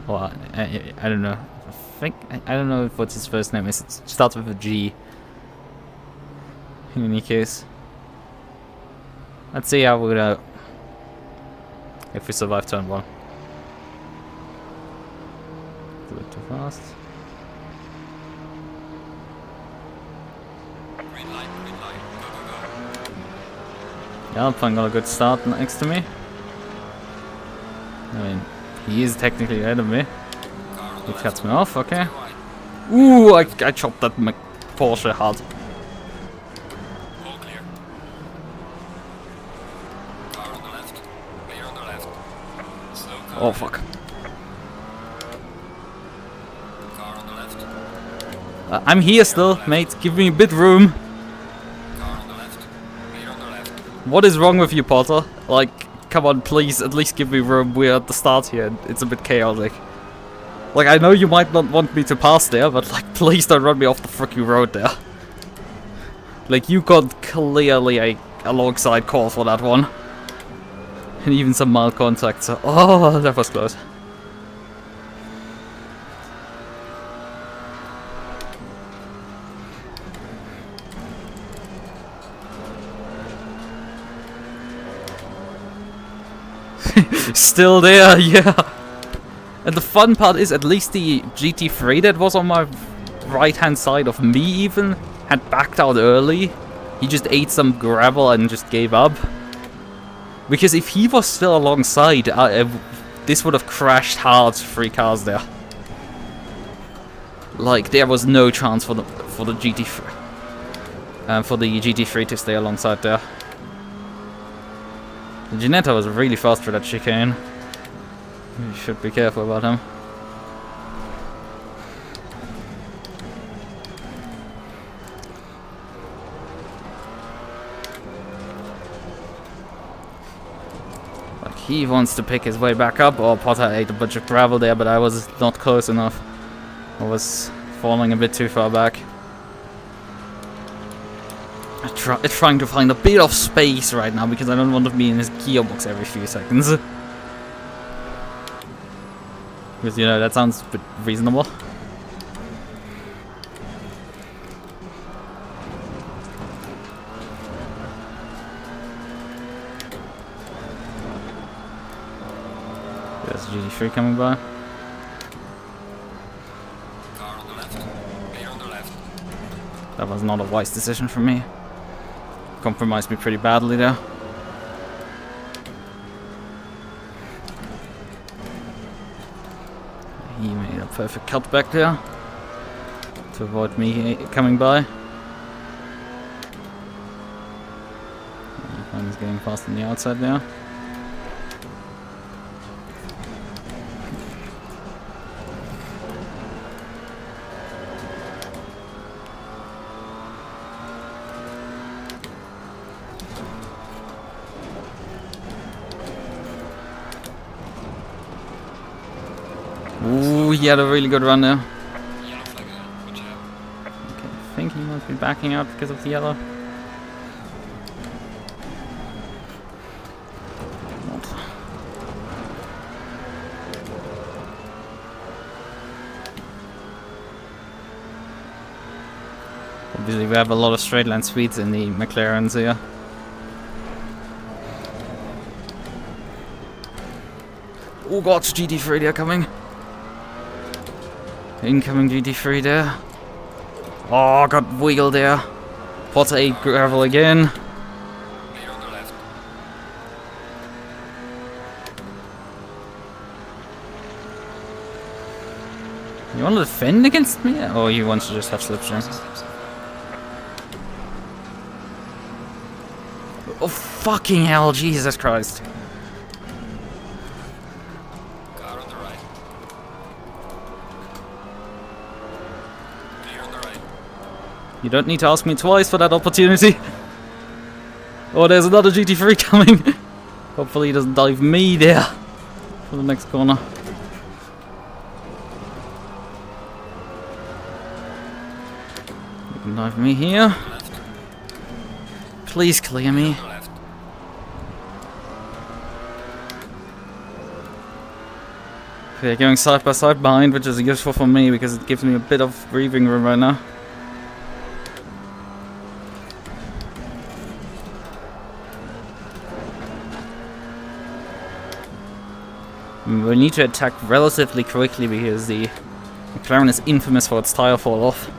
Well, I don't know. I don't know what his first name is. It starts with a G. In any case, let's see how we're gonna, if we survive turn 1. A bit too fast. Green light, go, go, go. Yeah, Alpine got a good start next to me. I mean, he is technically ahead of me. He cuts me off, okay. Ooh, I chopped that Porsche hard. All clear. Car on the left. Clear on the left. Slow car. Oh, fuck. Car on the left. I'm here still, mate. Give me a bit room. Car on the left. Clear on the left. What is wrong with you, Potter? Like, come on, please, at least give me room. We're at the start here. It's a bit chaotic. Like, I know you might not want me to pass there, but, like, please don't run me off the freaking road there. Like, you got clearly a alongside call for that one. And even some mild contact, so... Oh, that was close. Still there, yeah. And the fun part is, at least the GT3 that was on my right-hand side of me even had backed out early. He just ate some gravel and just gave up. Because if he was still alongside, this would have crashed hard 3 cars there. Like, there was no chance for the GT3 for the GT3 to stay alongside there. Ginetta was really fast for that chicane. You should be careful about him. Like, he wants to pick his way back up. Oh, Potter ate a bunch of gravel there, but I was not close enough. I was falling a bit too far back. I'm trying to find a bit of space right now because I don't want to be in his gearbox every few seconds. Because, you know, that sounds a bit reasonable. There's GT3 coming by. Car on the left. Clear on the left. That was not a wise decision for me. Compromised me pretty badly there. He made a perfect cut back there to avoid me coming by. He's getting fast on the outside there. Ooh, he had a really good run there. Yellow flag again. Good job. Okay, I think he might be backing out because of the yellow. Not. Obviously, we have a lot of straight line speeds in the McLarens here. Oh god, GT3 there coming. Incoming GT3 there. Oh, got wiggled there. Potter 8 gravel again. Clear on the left. You want to defend against me? Or you want to just have slipstream? Oh, fucking hell, Jesus Christ. Car on the right. Clear on the right. You don't need to ask me twice for that opportunity. Oh, there's another GT3 coming. Hopefully he doesn't dive me there for the next corner. You can dive me here. Left. Please clear me. On the left. They're going side by side behind, which is useful for me because it gives me a bit of breathing room right now. We need to attack relatively quickly because the McLaren is infamous for its tire fall off.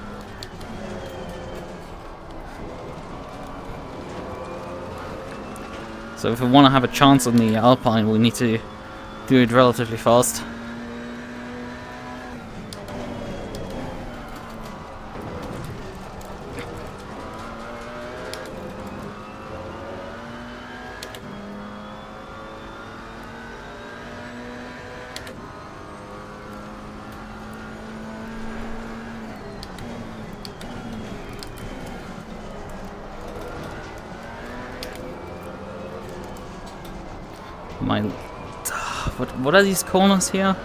So if we want to have a chance on the Alpine, we need to do it relatively fast. What are these corners here?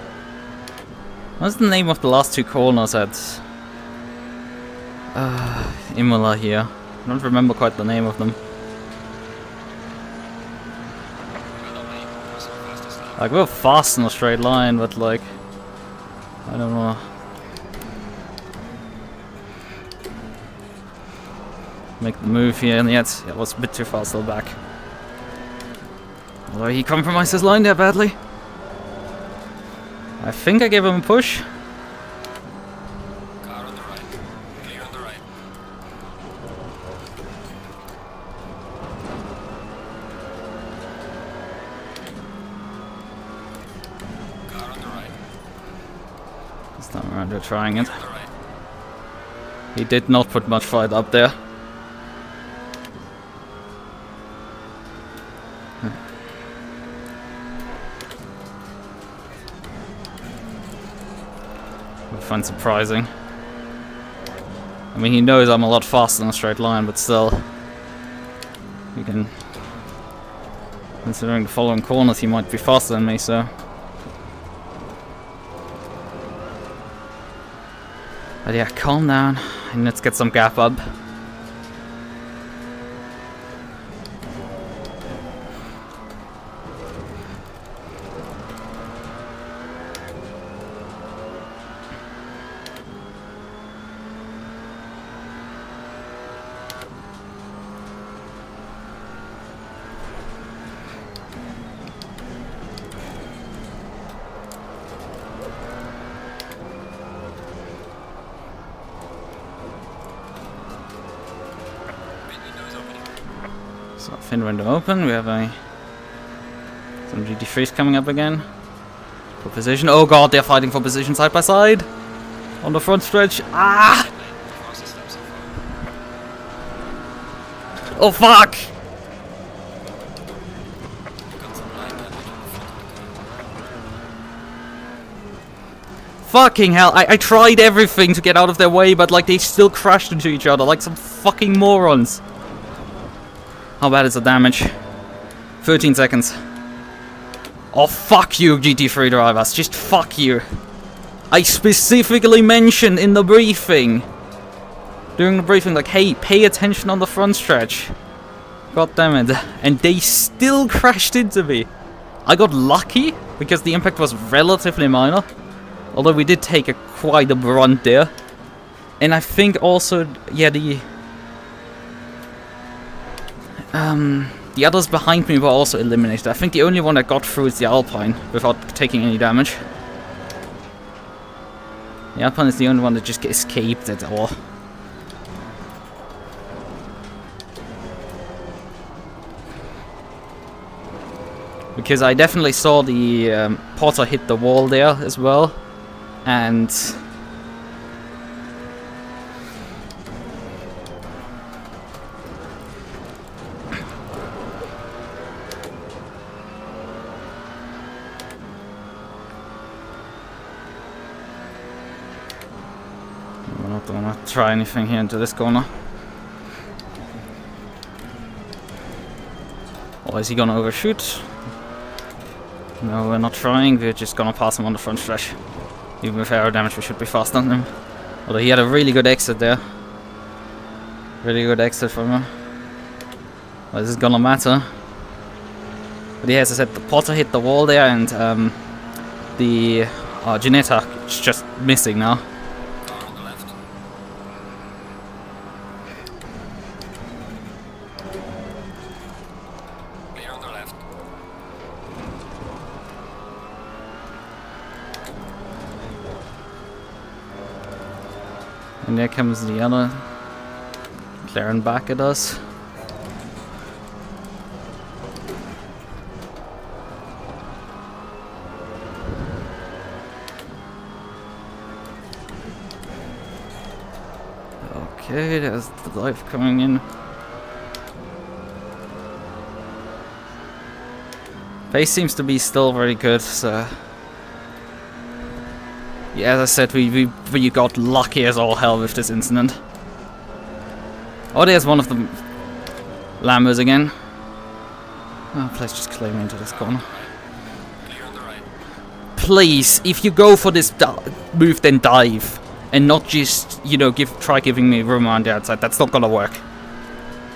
What's the name of the last two corners at Imola here? I don't remember quite the name of them. Like, we're fast in a straight line, but like, I don't know. Make the move here, and yet it was a bit too far still back. Although he compromised his line there badly. I think I gave him a push. Car on the right. Clear on the right. Car on the right. This time around we're trying it. On the right. He did not put much fight up there. I find surprising. I mean, he knows I'm a lot faster in a straight line, but still, you can. Considering the following corners, he might be faster than me, so. But yeah, calm down, and let's get some gap up. So fin window open, we have some GT3s coming up again. For position, oh god, they're fighting for position side by side. On the front stretch, ah! Oh fuck! Fucking hell, I tried everything to get out of their way, but like they still crashed into each other like some fucking morons. How bad is the damage? 13 seconds. Oh, fuck you, GT3 drivers. Just fuck you. I specifically mentioned in the briefing. During the briefing, like, hey, pay attention on the front stretch. God damn it. And they still crashed into me. I got lucky, because the impact was relatively minor. Although we did take quite a brunt there. And I think also, yeah, the others behind me were also eliminated. I think the only one that got through is the Alpine without taking any damage. The Alpine is the only one that just escaped at all. Because I definitely saw the Potter hit the wall there as well. And we're not gonna try anything here into this corner. Or is he gonna overshoot? No, we're not trying, we're just gonna pass him on the front stretch. Even with aero damage, we should be faster than him. Although he had a really good exit there. Really good exit from him. Well, this is gonna matter. But yeah, as I said, the Potter hit the wall there, and the Ginetta is just missing now. Car on the left. Clear on the left. And there comes the other McLaren back at us. Okay, there's the dive coming in. Pace seems to be still very good, so yeah, as I said, we got lucky as all hell with this incident. Oh, there's one of the Lambos again. Oh, please just clear me into this corner. please, if you go for this move, then dive. And not just, you know, try giving me room on the outside. That's not gonna work.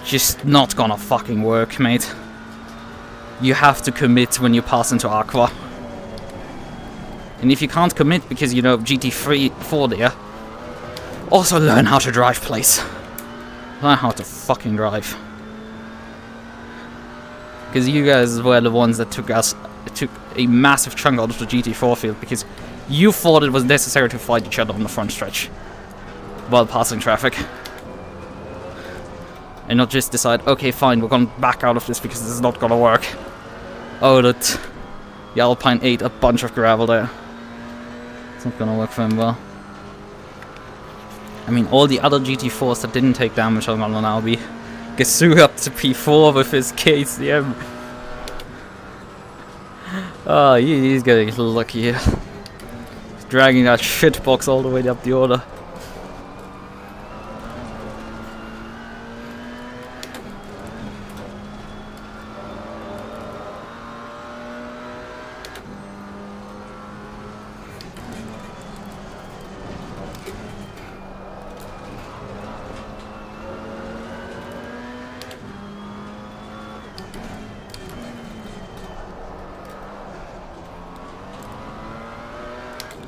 Just not gonna fucking work, mate. You have to commit when you pass into Aqua. And if you can't commit because, you know, GT3 Qualy there, also learn how to drive, please. Learn how to fucking drive. Because you guys were the ones that took a massive chunk out of the GT4 field because you thought it was necessary to fight each other on the front stretch while passing traffic. And not just decide, okay, fine, we're gonna back out of this because this is not gonna work. Oh, the Alpine ate a bunch of gravel there. It's not gonna work for him well. I mean, all the other GT4s that didn't take damage are gonna now be Gazoo up to P4 with his KCM. Oh, he's getting a little lucky here. He's dragging that shitbox all the way up the order.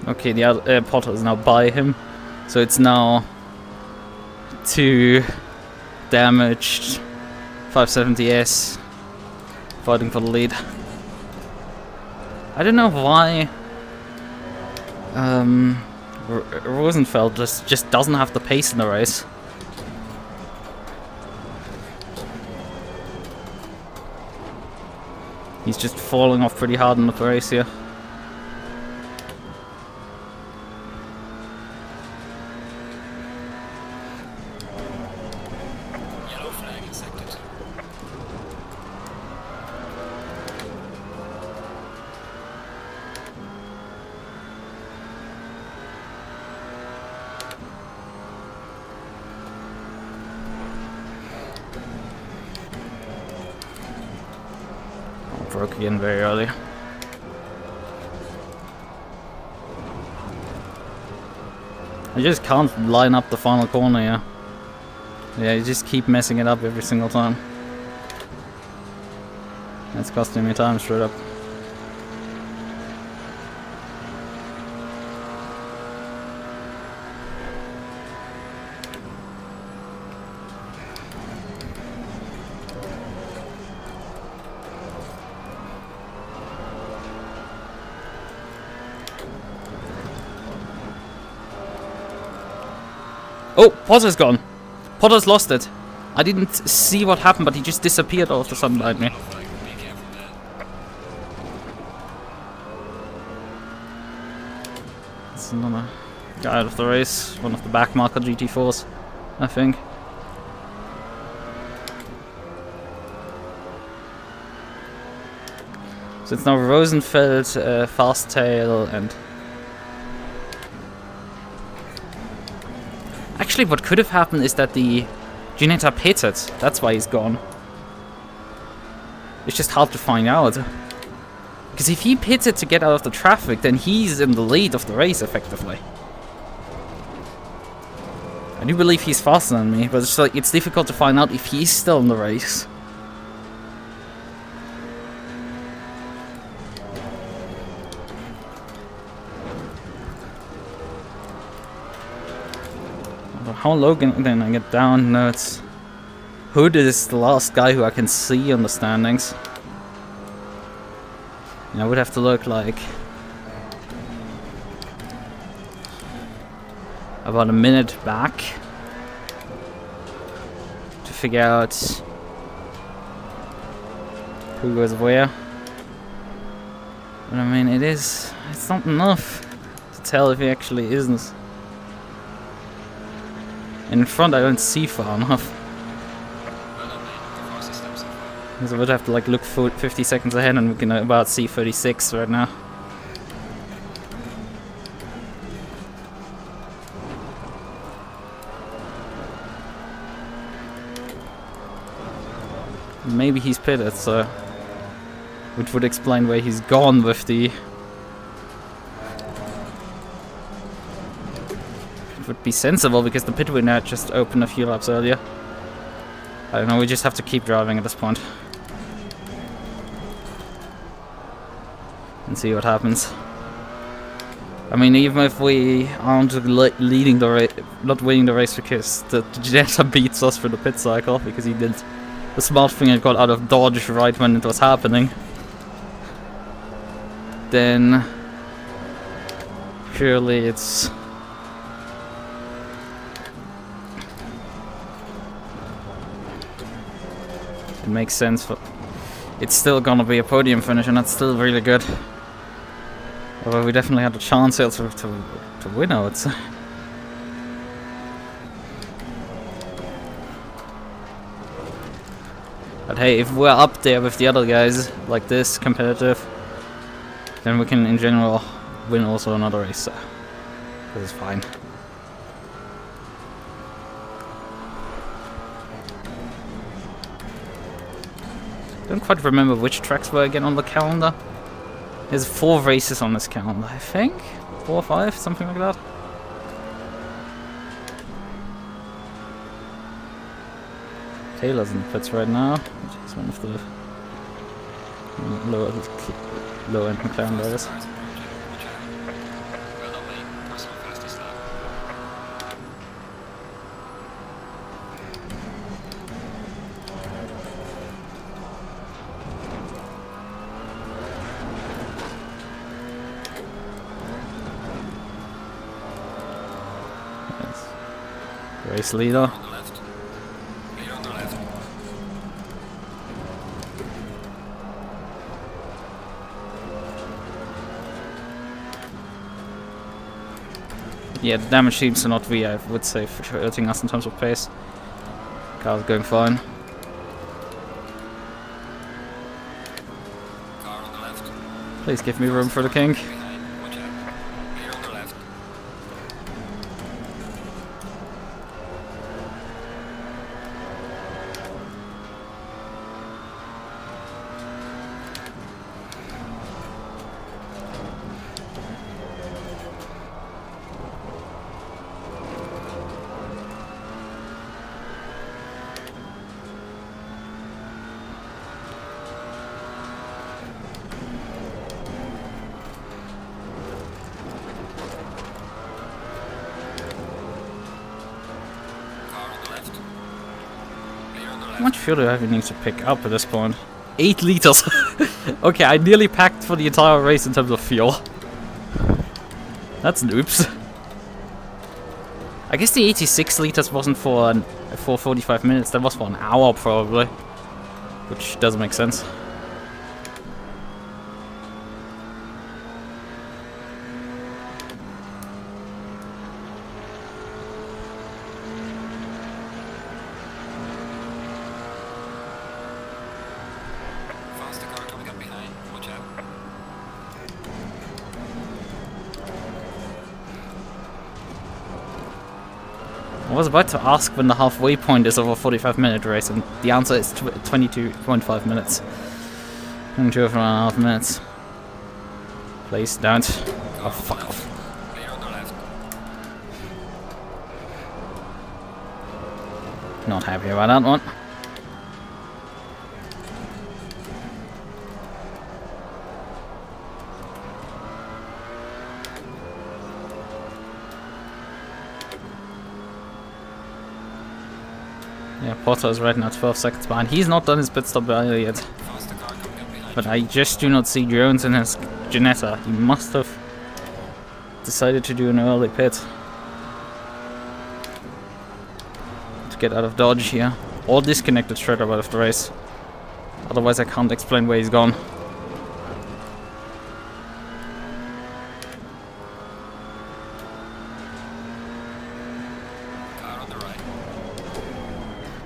Okay, the other Potter is now by him, so it's now 2 damaged 570S fighting for the lead. I don't know why Rosenfeld just doesn't have the pace in the race. He's just falling off pretty hard in the race here. Broke again very early. I just can't line up the final corner here. Yeah, you just keep messing it up every single time. That's costing me time straight up. Oh, Potter's gone. Potter's lost it. I didn't see what happened, but he just disappeared all of a sudden behind me. That's another guy out of the race. One of the backmarker GT4s, I think. So it's now Rosenfeld, Fasttail, and... Actually, what could have happened is that the Ginetta pitted. That's why he's gone. It's just hard to find out. Because if he pitted to get out of the traffic, then he's in the lead of the race, effectively. I do believe he's faster than me, but it's like it's difficult to find out if he's still in the race. How low can I get down? No, it's... Hood is the last guy who I can see on the standings. And I would have to look like... about a minute back to figure out who goes where. But I mean, it's not enough to tell if he actually isn't. In front I don't see far enough. So I would have to like look 50 seconds ahead and we can about see 36 right now. Maybe he's pitted, so which would explain where he's gone with the would be sensible because the pit window just opened a few laps earlier. I don't know, we just have to keep driving at this point. And see what happens. I mean, even if we aren't leading the race, not winning the race because the Jetta beats us for the pit cycle, because he did the smart thing and got out of dodge right when it was happening, then surely it makes sense for it's still gonna be a podium finish, and that's still really good. Although we definitely had a chance here to win, I would say. But hey, if we're up there with the other guys, like this, competitive, then we can, in general, win also another race. So this is fine. Don't quite remember which tracks were again on the calendar. There's 4 races on this calendar, I think? 4 or 5, something like that. Taylor's in the pits right now. He's one of the low-end McLaren drivers. Race leader. Yeah, the damage seems to not be, I would say, hurting us in terms of pace. Car's going fine. Please give me room for the king. How much fuel do I need to pick up at this point? 8 liters! Okay, I nearly packed for the entire race in terms of fuel. That's noobs. I guess the 86 liters wasn't for 45 minutes, that was for an hour probably. Which doesn't make sense. I was about to ask when the halfway point is of a 45-minute race, and the answer is 22.5 minutes. 22.5 minutes. Please don't. Oh, fuck off. Not happy about that one. Yeah, Potter is right now 12 seconds behind. He's not done his pit stop either yet. But I just do not see Jones in his Ginetta. He must have decided to do an early pit. To get out of dodge here. Or disconnected straight up out of the race. Otherwise I can't explain where he's gone.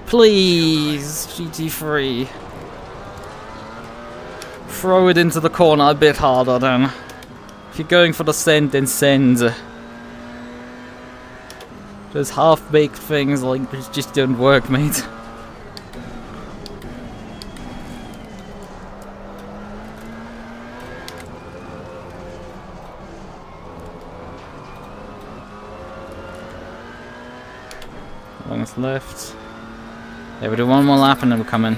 Please, GT3. Throw it into the corner a bit harder then. If you're going for the send, then send. Those half-baked things like this just don't work, mate. left. Yeah, we do one more lap and then we come in.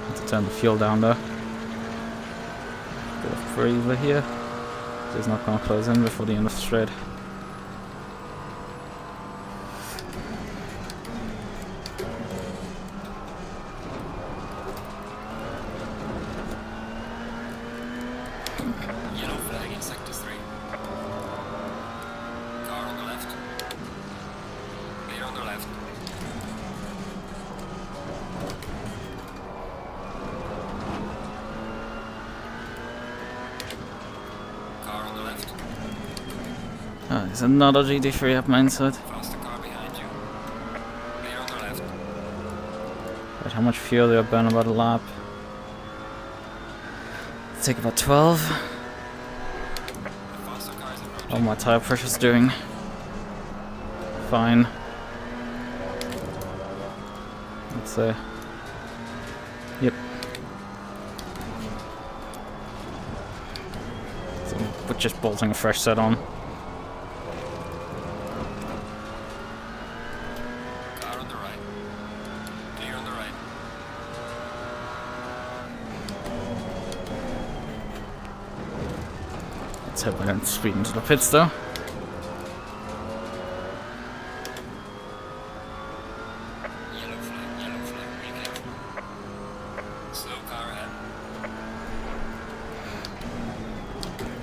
Have to turn the fuel down though. Bit of breather here. He's not gonna close in before the end of the straight. Yellow flag in sector 3. Car on the left. Clear on the left. Car on the left. Oh, there's another GT3 up my inside. Faster car behind you. Clear on the left. Right, how much fuel do I burn about a lap? Take about 12. The faster car is approaching. Oh, my tire pressure's doing fine. Let's say. Yep. So we're just bolting a fresh set on. Car on the right. Clear on the right. Let's hope I don't speed into the pits though. Yellow flag, be careful. Slow car ahead.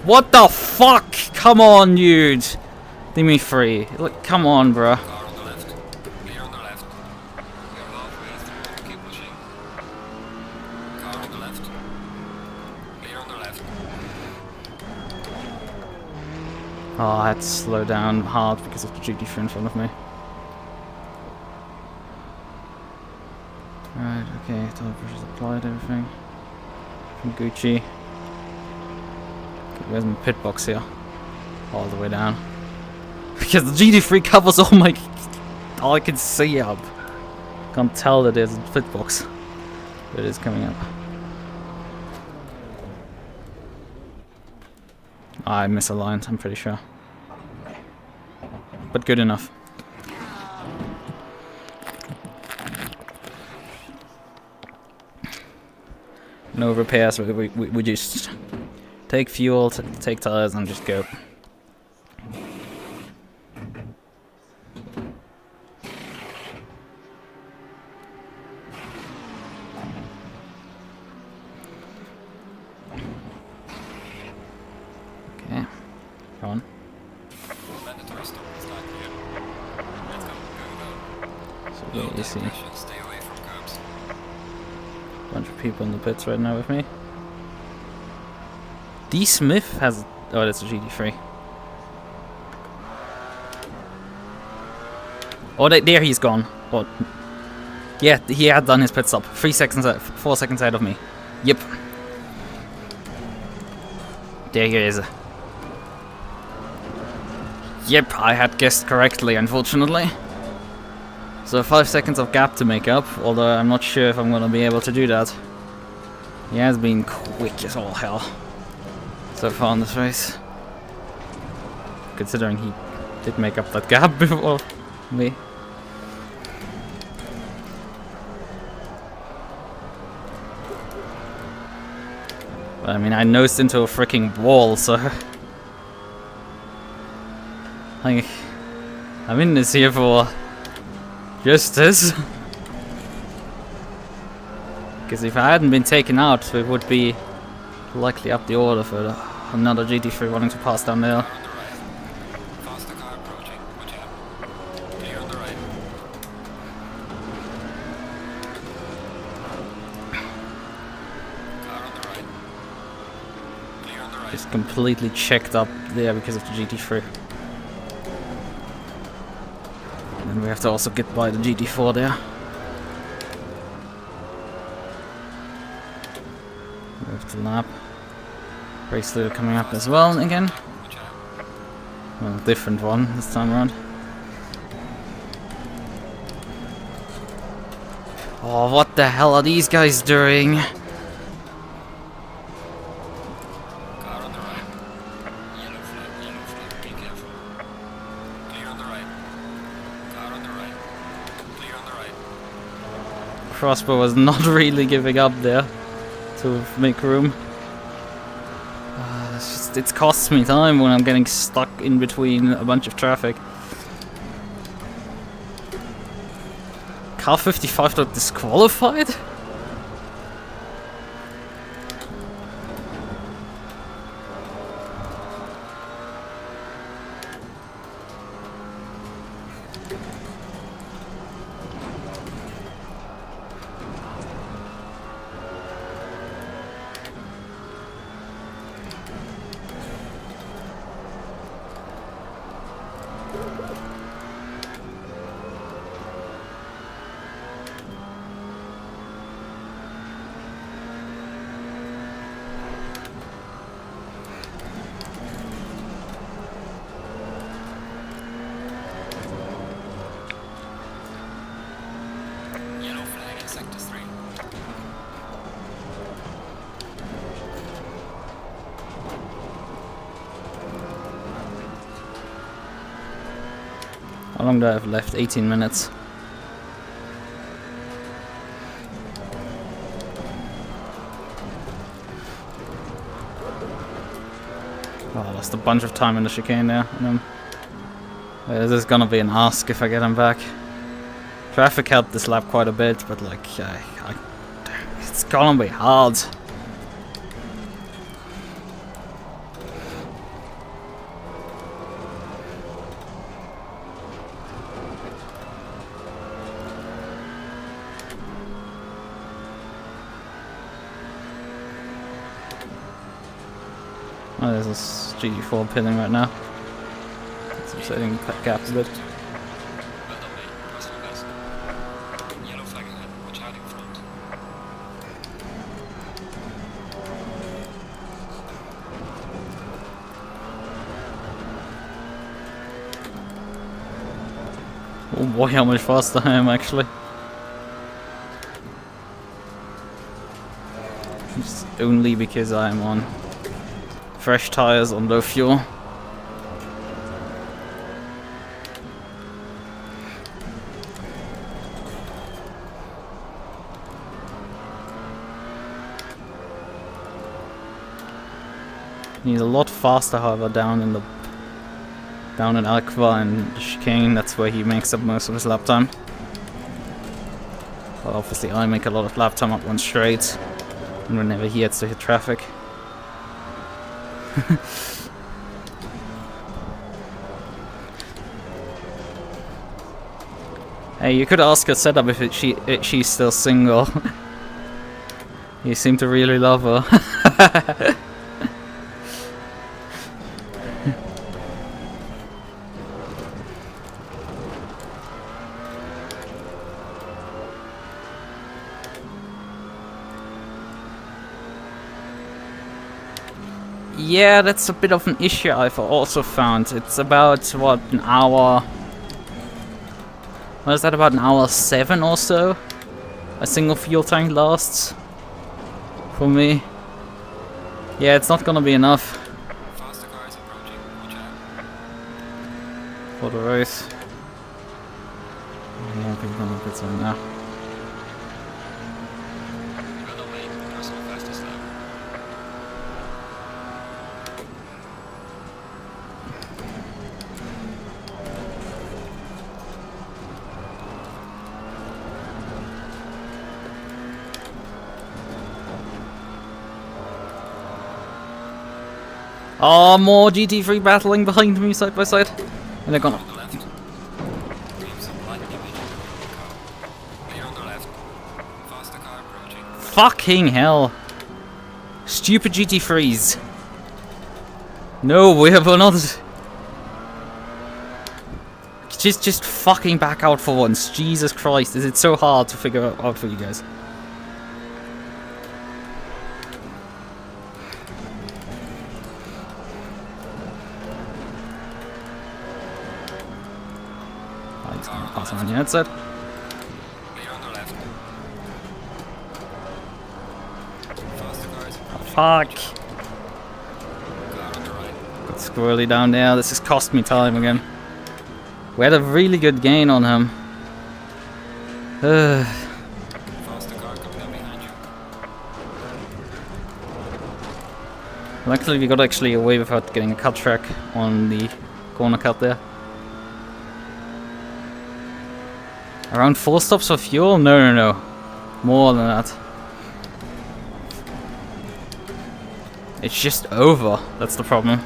What the fuck? Come on, dude. Leave me free. Look, come on, bruh. Car on the left. Clear on the left. You're halfway through. Keep pushing. Car on the left. Clear on the left. Oh, I had to slow down hard because of the GT3 in front of me. Right, okay, tire pressure's applied, everything. From Gucci. Okay, where's my pit box here? All the way down. Because the GT3 covers all I can see up. Can't tell that there's a pit box. But it is coming up. I misaligned, I'm pretty sure. But good enough. No repairs, we just take fuel, take tires and just go. Okay, come on. Mandatory stop. Start here. Let's go. Go. So Low you see temperature. Stay away from curbs. a bunch of people in the pits right now with me. D. Smith has... Oh, that's a GT3. Oh, there he's gone. Oh. Yeah, he had done his pit stop. 4 seconds ahead of me. Yep. There he is. Yep, I had guessed correctly, unfortunately. So 5 seconds of gap to make up, although I'm not sure if I'm gonna be able to do that. He has been quick as all hell so far in this race. Considering he did make up that gap before me. But I mean, I nosed into a freaking wall, so... I'm in this here for justice. Because if I hadn't been taken out, it would be likely up the order for another GT3 wanting to pass down there. Faster car approaching. Watch out. Clear on the right. Car on the right. Clear on the right. Just completely checked up there because of the GT3. And we have to also get by the GT4 there. Move to lap. Race leader coming up as well again. Watch out. Well, different one this time around. Oh, what the hell are these guys doing? Car on the right. Yellow flag, be careful. Clear on the right. crossbow was not really giving up there to make room. It costs me time when I'm getting stuck in between a bunch of traffic. Car 55 got disqualified? Yellow flag in sector 3. How long do I have left? 18 minutes. Oh, I lost a bunch of time in the chicane there. This is gonna be an ask if I get him back. Traffic helped this lap quite a bit, but like, it's gonna be hard. Oh, there's this GT4 pinning right now. So I'm setting that gap a bit. Well done, mate. Personal best. Yellow flag ahead. Watch out in front. Oh boy, how much faster I am actually. It's only because I'm on fresh tires on low fuel. He's a lot faster, however, down in Aqua and the chicane. That's where he makes up most of his lap time. Well, obviously I make a lot of lap time up one straight, and whenever he gets to hit traffic. Hey, you could ask her Sata if she's still single. You seem to really love her. Yeah, that's a bit of an issue I've also found. It's about, what, an hour... What is that, about an hour 7 or so? A single fuel tank lasts. For me. Yeah, it's not gonna be enough. Faster cars approaching. Watch out. For the race. I don't think I'm gonna get some now. Well done, mate. Personal fastest lap. Oh, more GT3 battling behind me side by side. And they're gonna... On the left. Leave some light image on the car. Clear on the left. Faster car approaching. Fucking hell. Stupid GT3s. No, we have another... Just fucking back out for once. Jesus Christ, is it so hard to figure out for you guys? Pass on the outside. Clear on the left. Faster cars approaching. Fuck. Car on the right. Got squirrely down there. This has cost me time again. We had a really good gain on him. Faster coming up behind you. Luckily, we got actually away without getting a cut track on the corner cut there. Around 4 stops for fuel? No. More than that. It's just over. That's the problem.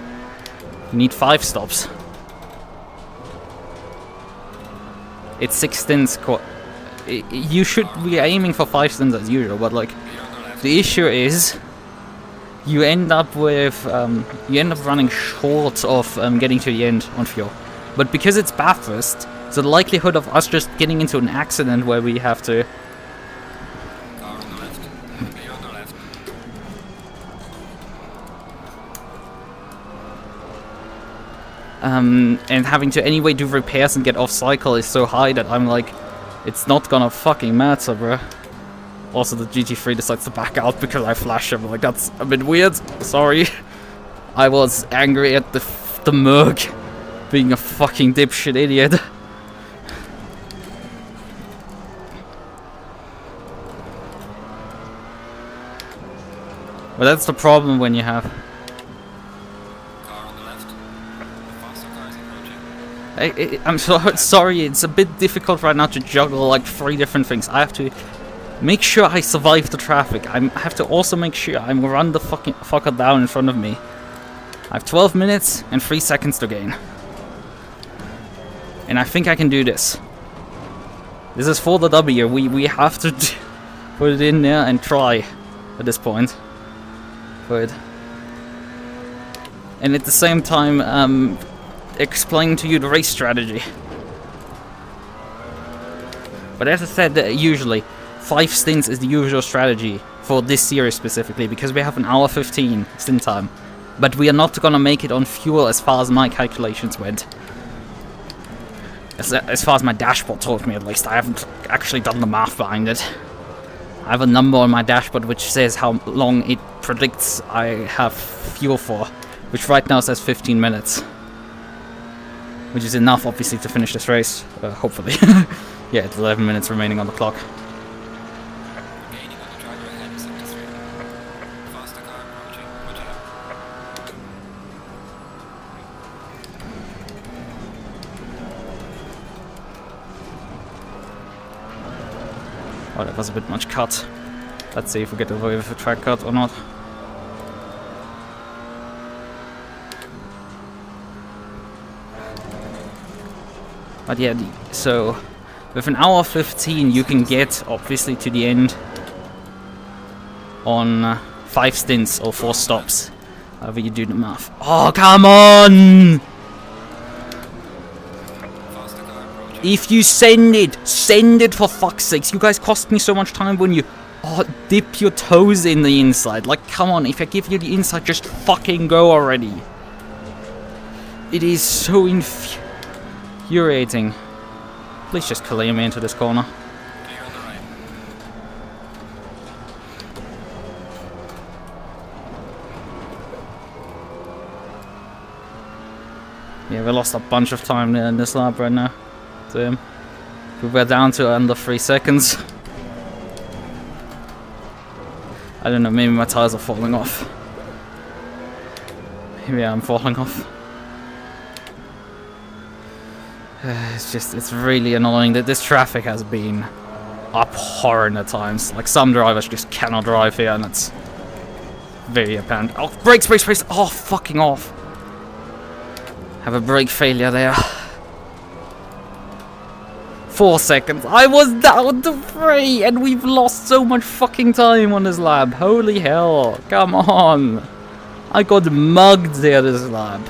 You need 5 stops. It's 6 stints. You should be aiming for 5 stints as usual, but like, the issue is you end up with running short of getting to the end on fuel. But because it's Bathurst, so the likelihood of us just getting into an accident where we have to Car on the left. Be on the left. and having to anyway do repairs and get off cycle is so high that I'm like, it's not gonna fucking matter, bro. Also, the GT3 decides to back out because I flashed him. Like, that's a bit weird. Sorry. I was angry at the Merc being a fucking dipshit idiot. But that's the problem when you have... Car on the left. Faster cars approaching. I'm sorry, it's a bit difficult right now to juggle like 3 different things. I have to make sure I survive the traffic. I have to also make sure I run the fucking fucker down in front of me. I have 12 minutes and 3 seconds to gain. And I think I can do this. This is for the W. We have to put it in there and try at this point. For it. And at the same time, explain to you the race strategy. But as I said, usually 5 stints is the usual strategy for this series specifically, because we have an hour 15 stint time. But we are not gonna make it on fuel as far as my calculations went. As far as my dashboard told me, at least. I haven't actually done the math behind it. I have a number on my dashboard which says how long it predicts I have fuel for, which right now says 15 minutes. Which is enough, obviously, to finish this race, hopefully. Yeah, it's 11 minutes remaining on the clock. Gaining on the driver ahead, sector 3. Faster car approaching. Watch out. Oh, that was a bit much cut. Let's see if we get away with a track cut or not. But yeah, so with an hour 15 you can get obviously to the end on 5 stints or 4 stops. However you do the math. Oh, come on! Faster car approaching. If you send it for fuck's sakes. You guys cost me so much time when you dip your toes in the inside. Like, come on, if I give you the inside, just fucking go already. It is so infuriating. Please just clear me into this corner. Clear on the right. Yeah, we lost a bunch of time there in this lap right now. To him. We were down to under 3 seconds. I don't know, maybe my tires are falling off. Maybe I'm falling off. It's really annoying that this traffic has been abhorrent at times. Like, some drivers just cannot drive here, and it's very apparent. Oh, brakes! Oh, fucking off! Have a brake failure there. 4 seconds. I was down to 3, and we've lost so much fucking time on this lap. Holy hell! Come on! I got mugged there this lap.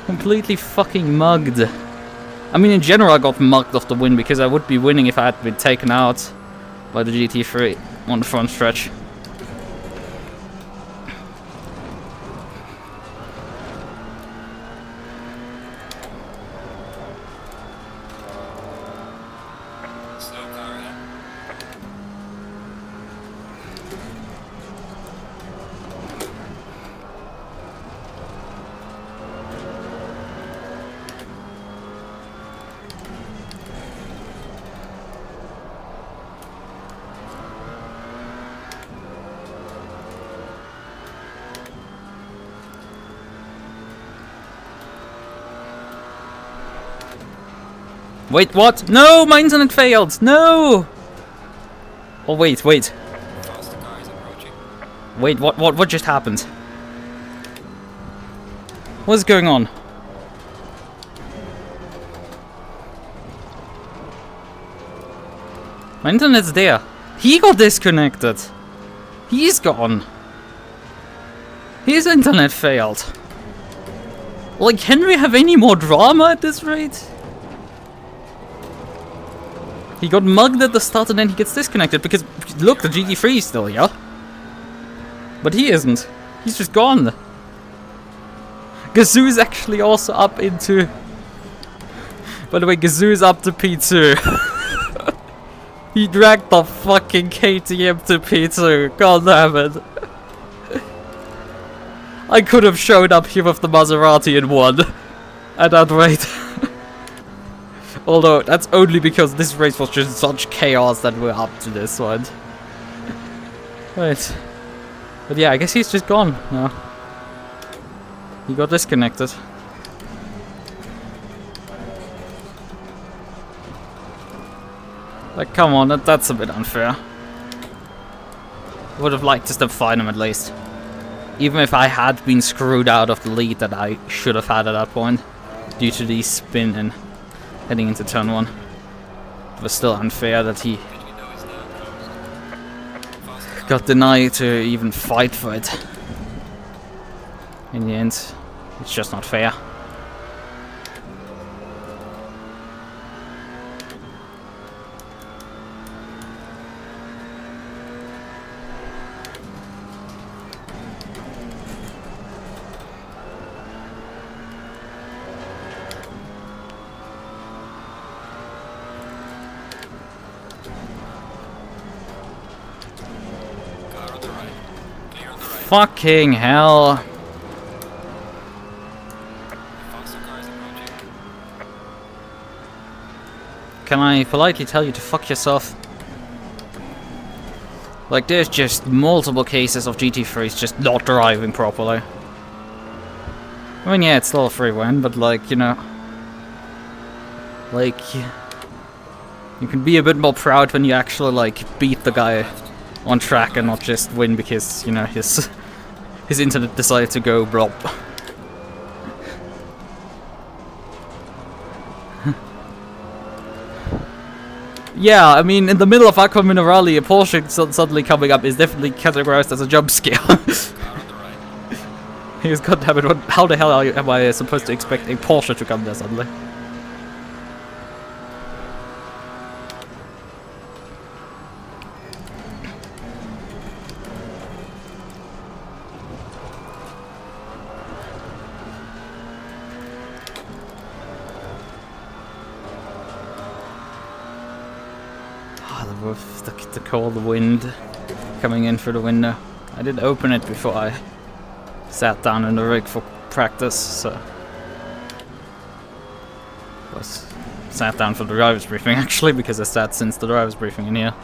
Completely fucking mugged. I mean, in general, I got mugged off the win because I would be winning if I had been taken out by the GT3 on the front stretch. Slow car ahead. Wait, what? No, my internet failed. No. Oh wait. Faster car is approaching. Wait, what just happened? What's going on? My internet's there. He got disconnected. He's gone. His internet failed. Like, can we have any more drama at this rate? He got mugged at the start and then he gets disconnected because, look, the GT3 is still here. But he isn't. He's just gone. Gazoo is actually also up into... By the way, Gazoo is up to P2. He dragged the fucking KTM to P2. God damn it. I could have showed up here with the Maserati and won. At that rate. Although, that's only because this race was just such chaos that we're up to this one. Right. But yeah, I guess he's just gone now. He got disconnected. Like, come on, that's a bit unfair. Would have liked to find him at least. Even if I had been screwed out of the lead that I should have had at that point. Due to the spin and heading into turn 1. It was still unfair that he got denied to even fight for it. In the end, it's just not fair. Fucking hell. Faster car is approaching. Can I politely tell you to fuck yourself? Like, there's just multiple cases of GT3s just not driving properly. I mean, yeah, it's still a free win, but like, you know... Like... You can be a bit more proud when you actually, like, beat the guy on track and not just win because, you know, his internet decided to go blop. Yeah, I mean, in the middle of Aqua Minerali, a Porsche suddenly coming up is definitely categorized as a jump scare. He's goddammit, how the hell am I supposed to expect a Porsche to come there suddenly? The cold wind coming in through the window. I did open it before I sat down in the rig for practice, so I was sat down for the driver's briefing actually, because I sat since the driver's briefing in here.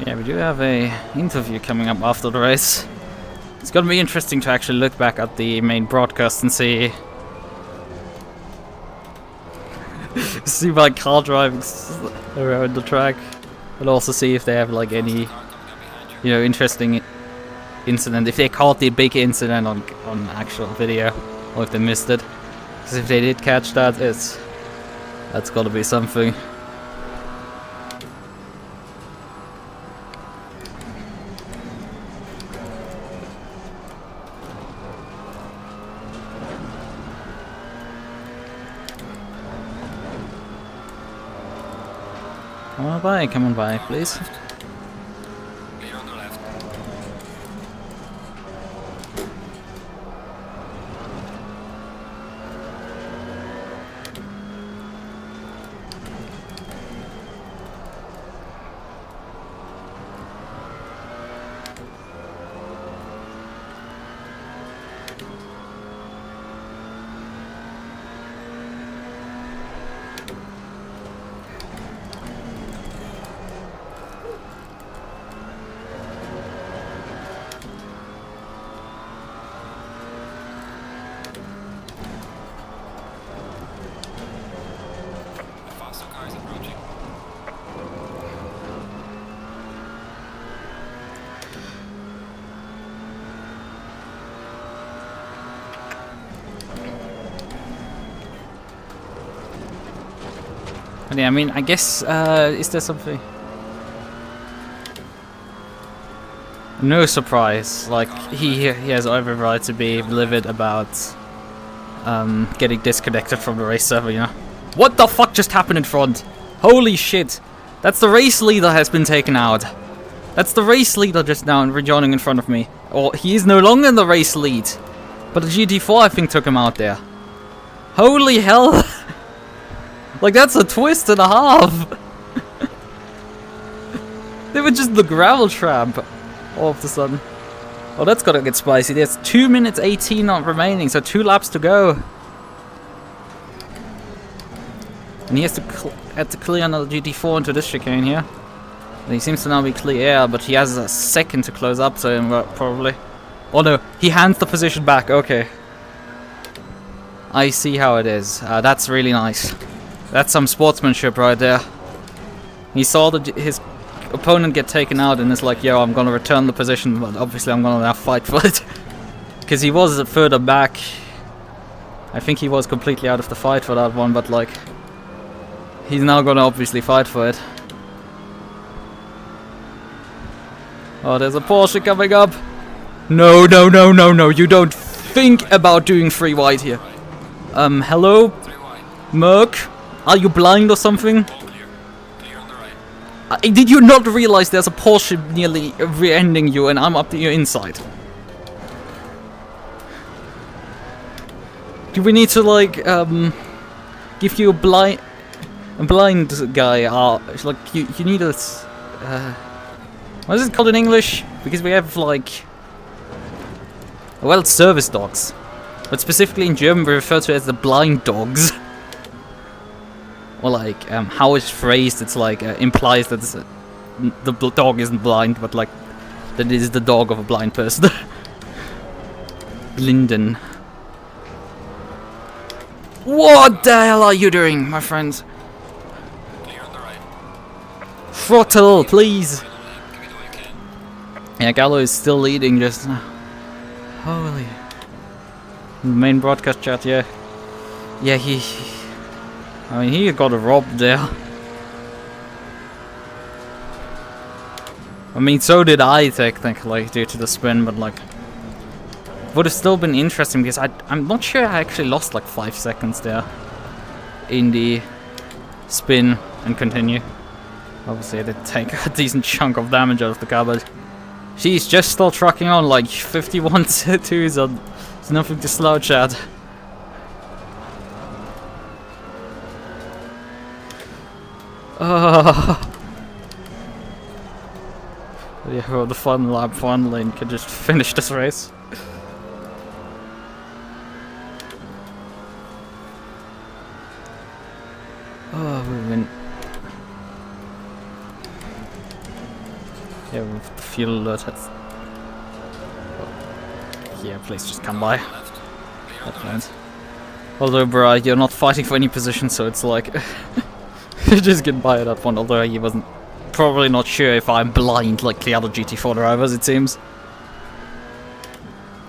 Yeah, we do have a interview coming up after the race. It's gonna be interesting to actually look back at the main broadcast and see my car driving around the track, and also see if they have like any, you know, interesting incident. If they caught the big incident on actual video, or if they missed it. Because if they did catch that, that's gotta be something. Come on by, please. Clear on the left. The faster car is approaching. But yeah, I mean, I guess, is there something? No surprise, like, he has every right to be livid about, getting disconnected from the race server, you know? What the fuck just happened in front? Holy shit! That's the race leader has been taken out. That's the race leader just now rejoining in front of me. Or, he is no longer in the race lead. But the GT4, I think, took him out there. Holy hell! Like, that's a twist and a half! They were just the gravel trap all of a sudden. Oh, that's gotta get spicy. There's 2 minutes 18 not remaining, so 2 laps to go. And he has to clear another GT4 into this chicane here. And he seems to now be clear, but he has a second to close up to him, probably. Oh no, he hands the position back, okay. I see how it is. That's really nice. That's some sportsmanship right there. He saw his opponent get taken out and is like, yo, I'm gonna return the position, but obviously I'm gonna now fight for it. Because he was further back. I think he was completely out of the fight for that one, but like, he's now gonna obviously fight for it. Oh, there's a Porsche coming up. No, no, no, no, no, you don't think about doing 3 wide here. Hello? 3 wide. Merc? Are you blind or something? All clear. Clear on the right. Did you not realize there's a Porsche nearly rear-ending you and I'm up to your inside? Do we need to like give you a blind guy? Like you need a what is it called in English? Because we have like, well, it's service dogs, but specifically in German we refer to it as the blind dogs. Or like, how it's phrased, it's like, implies that the dog isn't blind, but like, that it is the dog of a blind person. Linden. What the hell are you doing, my friends? Clear on the right. Throttle, please! Give it all you can. Yeah, Gallo is still leading just now. Holy. Main broadcast chat, yeah. Yeah, I mean, he got robbed there. I mean, so did I, technically, due to the spin, but like, would have still been interesting because I'm not sure I actually lost like 5 seconds there in the spin and continue. Obviously, I did take a decent chunk of damage out of the car, but she's just still trucking on like 51-2, so there's nothing to slouch at. Yeah, well, the fun lap finally and can just finish this race. Oh, we win. Yeah, with the fuel alert, that's... Yeah, please just come by. Left. Clear on That the plans. left. Although, bruh, you're not fighting for any position, so it's like... just get by at that point, although he wasn't... Probably not sure if I'm blind like the other GT4 drivers, it seems.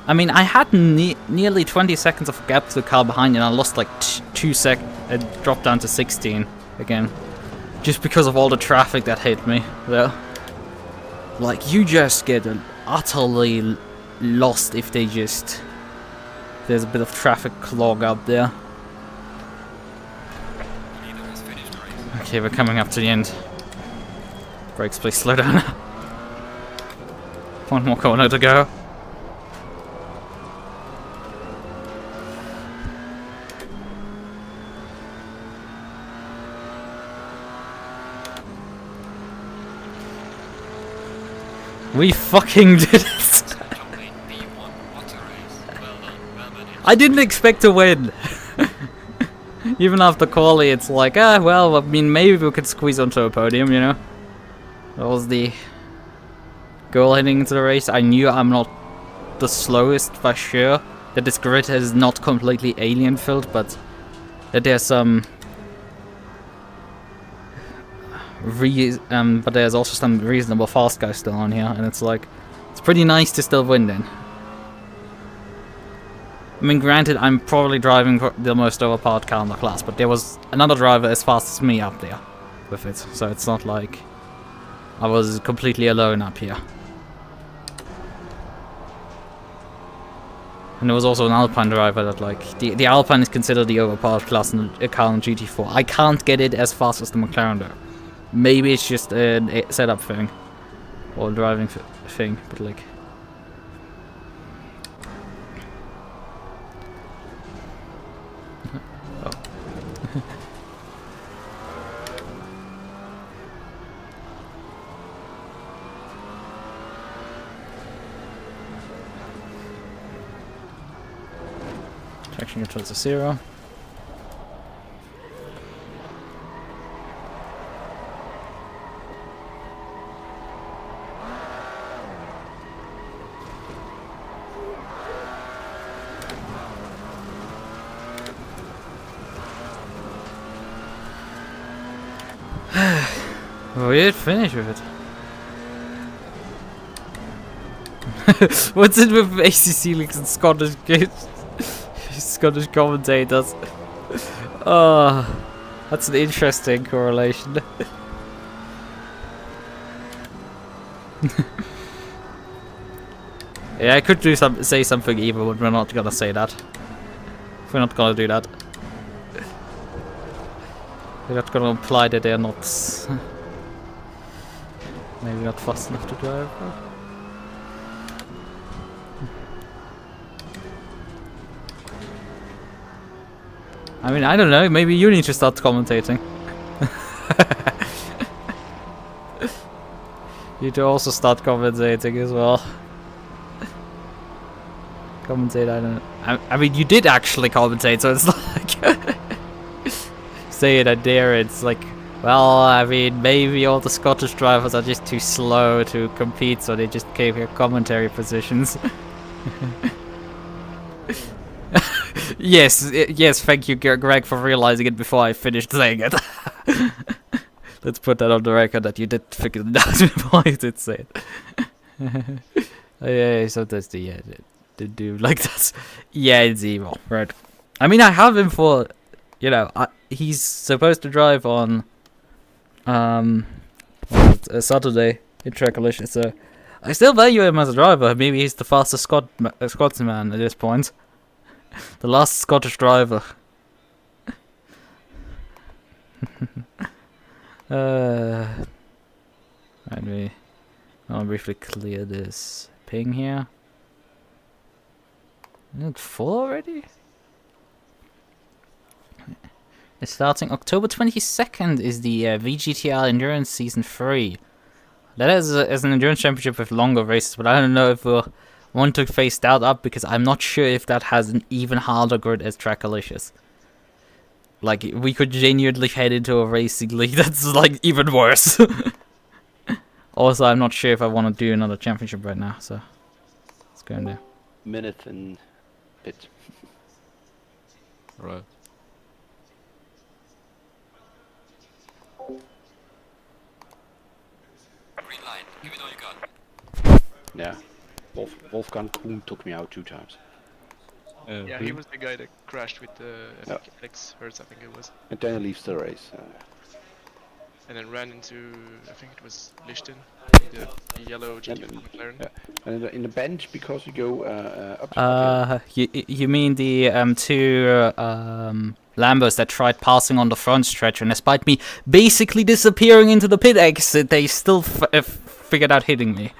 I mean, I had nearly 20 seconds of gap to the car behind and I lost like 2 seconds. It dropped down to 16 again. Just because of all the traffic that hit me there. Like, you just get utterly lost if they just... There's a bit of traffic clog up there. Leader has finished the race. Okay, we're coming up to the end. Brakes, please slow down. One more corner to go. We fucking did it! I didn't expect to win! Even after Qualy, it's like, well, I mean, maybe we could squeeze onto a podium, you know? That was the goal heading into the race. I knew I'm not the slowest for sure, that this grid is not completely alien filled, but that there's some but there's also some reasonable fast guys still on here, and it's like, it's pretty nice to still win then. I mean, granted, I'm probably driving the most overpowered car in the class, but there was another driver as fast as me up there with it, so it's not like I was completely alone up here. And there was also an Alpine driver that, like, the Alpine is considered the overpowered class in a car in GT4. I can't get it as fast as the McLaren though. Maybe it's just a setup thing, or a driving thing, but like... Oh. Traction control to 0. We did finish with it. What's it with ACC leaks and Scottish Scottish commentators? Oh, that's an interesting correlation. Yeah, I could say something evil, but we're not gonna say that. We're not gonna do that. We're not gonna imply that they're not maybe not fast enough to drive. I mean, I don't know, maybe you need to start commentating. You need to also start commentating as well. Commentate, I don't know. I mean, you did actually commentate, so it's like... say it, I dare it. It's like, well, I mean, maybe all the Scottish drivers are just too slow to compete, so they just gave your commentary positions. Yes, thank you, Greg, for realizing it before I finished saying it. Let's put that on the record that you did figure it out before I did say it. Yeah, sometimes the dude like that. Yeah, it's evil, right? I mean, I have him for, you know, he's supposed to drive on a Saturday in Track Collision, so I still value him as a driver. Maybe he's the fastest Scotsman at this point. The last Scottish driver. I'll briefly clear this ping here. Is it full already? It's starting October 22nd is the VGTR Endurance Season 3. That is an endurance championship with longer races, but I don't know if we'll want to face that up, because I'm not sure if that has an even harder grid as Track Collisions. Like, we could genuinely head into a racing league that's like even worse. Also, I'm not sure if I want to do another championship right now, so let's go in there. Minute and bit. Right. Green line, give it all you got. Yeah. Wolfgang Kuhn took me out 2 times. Yeah, he was the guy that crashed with Alex Hertz, I think it was. And then he leaves the race. And then ran into, I think it was Lichten, the yellow GT4 McLaren. Yeah. And in the bench, because you go up. You mean the two Lambos that tried passing on the front stretch, and despite me basically disappearing into the pit exit, they still figured out hitting me.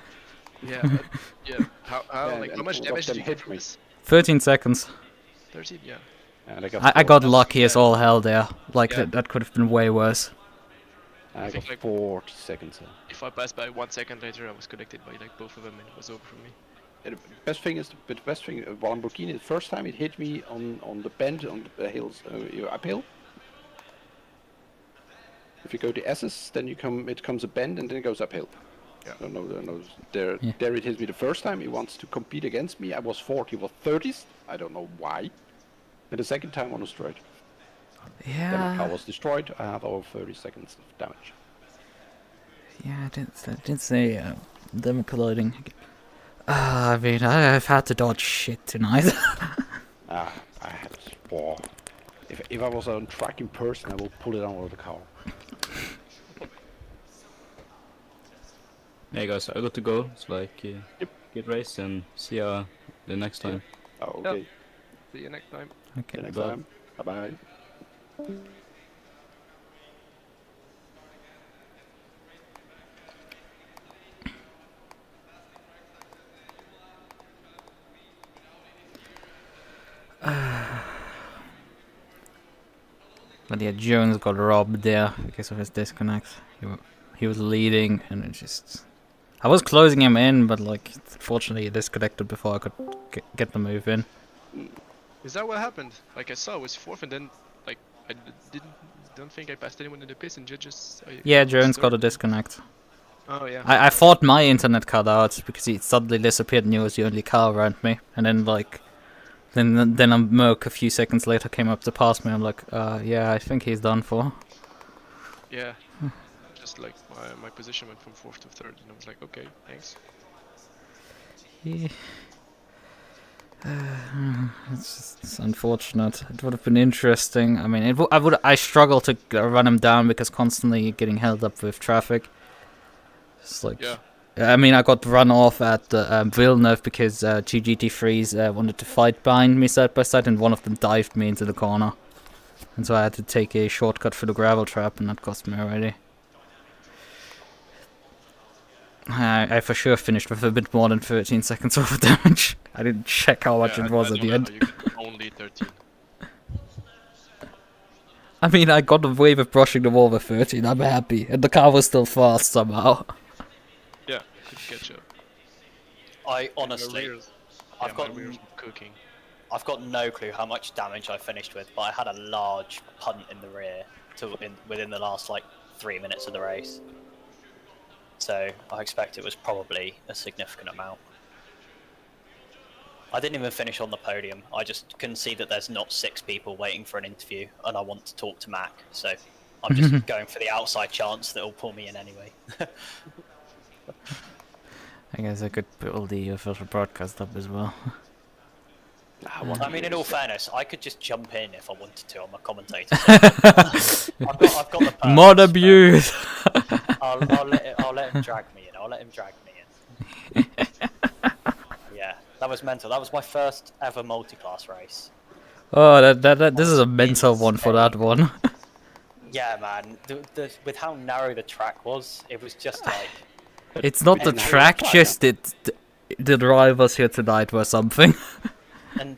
Yeah, yeah. How much damage did you get from this? 13 seconds. 13, yeah. And I got lucky as all hell there. Like, that could have been way worse. I got like 40 seconds. If I passed by 1 second later, I was connected by like both of them, and it was over for me. The best thing is, while Lamborghini, the first time it hit me on the bend, on the hills, uphill. If you go to S's, then it comes a bend and then it goes uphill. Yeah. There it hit me the first time. He wants to compete against me. I was 40, he was 30th. I don't know why. And the second time on a straight. Yeah. Then the car was destroyed. I have over 30 seconds of damage. Yeah, I did say them colliding. I mean, I've had to dodge shit tonight. I had. Oh, if I was on track in person, I will pull it out of the car. Hey guys, I got to go. It's like get race and see you the next time. Oh, okay. Yep. See you next time. Okay. See you next time. Bye bye. But yeah, Jones got robbed there because of his disconnect. He was leading, and it just... I was closing him in, but like, fortunately he disconnected before I could get the move in. Is that what happened? Like I saw it was fourth, and then like I don't think I passed anyone in the pits, and just yeah, Jones got a disconnect. Oh yeah. I thought my internet cut out because he suddenly disappeared and he was the only car around me, and then like, then a Merc a few seconds later came up to pass me. I'm like, yeah, I think he's done for. Yeah. Just like my position went from fourth to third, and I was like, okay, thanks. Yeah. It's unfortunate. It would have been interesting. I mean, I struggle to run him down because constantly getting held up with traffic. It's like, yeah. I mean, I got run off at Villeneuve because two GT3s wanted to fight behind me side by side, and one of them dived me into the corner, and so I had to take a shortcut through the gravel trap, and that cost me already. I for sure finished with a bit more than 13 seconds worth of damage. I didn't check how much it was at the end. You get only 13. I mean, I got away with brushing the wall with 13. I'm happy, and the car was still fast somehow. Yeah, good catch up. I honestly, I've got cooking. I've got no clue how much damage I finished with, but I had a large punt in the rear within the last like 3 minutes of the race. So I expect it was probably a significant amount. I didn't even finish on the podium. I just can see that there's not 6 people waiting for an interview, and I want to talk to Mac. So I'm just going for the outside chance that will pull me in anyway. I guess I could pull the official broadcast up as well. I mean, in all fairness, I could just jump in if I wanted to. I'm a commentator. So I've got the perks, Mod abuse. I'll let him drag me in. I'll let him drag me in. Yeah, that was mental. That was my first ever multi-class race. Oh, this is a mental one for that one. Yeah, man. With how narrow the track was, it was just like... It's not the track, just the drivers here tonight were something. And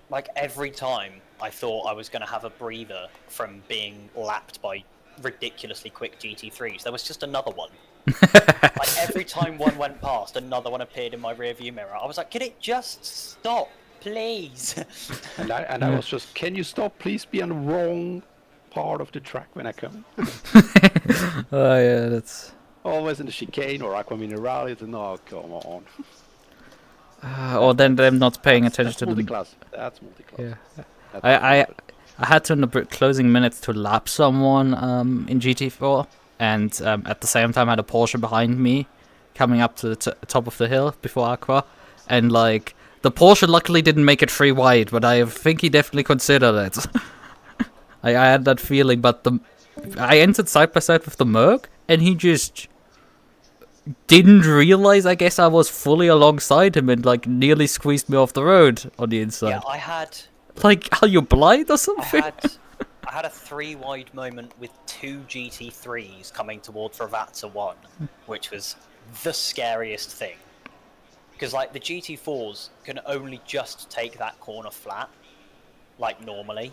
like every time I thought I was going to have a breather from being lapped by ridiculously quick GT3s, there was just another one. Like every time one went past, another one appeared in my rear view mirror. I was like, can it just stop, please? And I was just, can you stop? Please be on the wrong part of the track when I come. Oh yeah, that's... Always in the chicane or Aqua Minerale, no, come on. or then them not paying attention That's to the... multiclass. That's multiclass. Yeah. That's I had to in the closing minutes to lap someone in GT4, and at the same time I had a Porsche behind me coming up to the top of the hill before Aqua, and like the Porsche luckily didn't make it 3 wide, but I think he definitely considered it. I had that feeling, but I entered side by side with the Merc, and he just didn't realize, I guess, I was fully alongside him and like nearly squeezed me off the road on the inside. Yeah, I had Like, are you blind or something? I had a 3-wide moment with 2 GT3s coming towards Ravazza 1, which was the scariest thing. Because, like, the GT4s can only just take that corner flat, like, normally.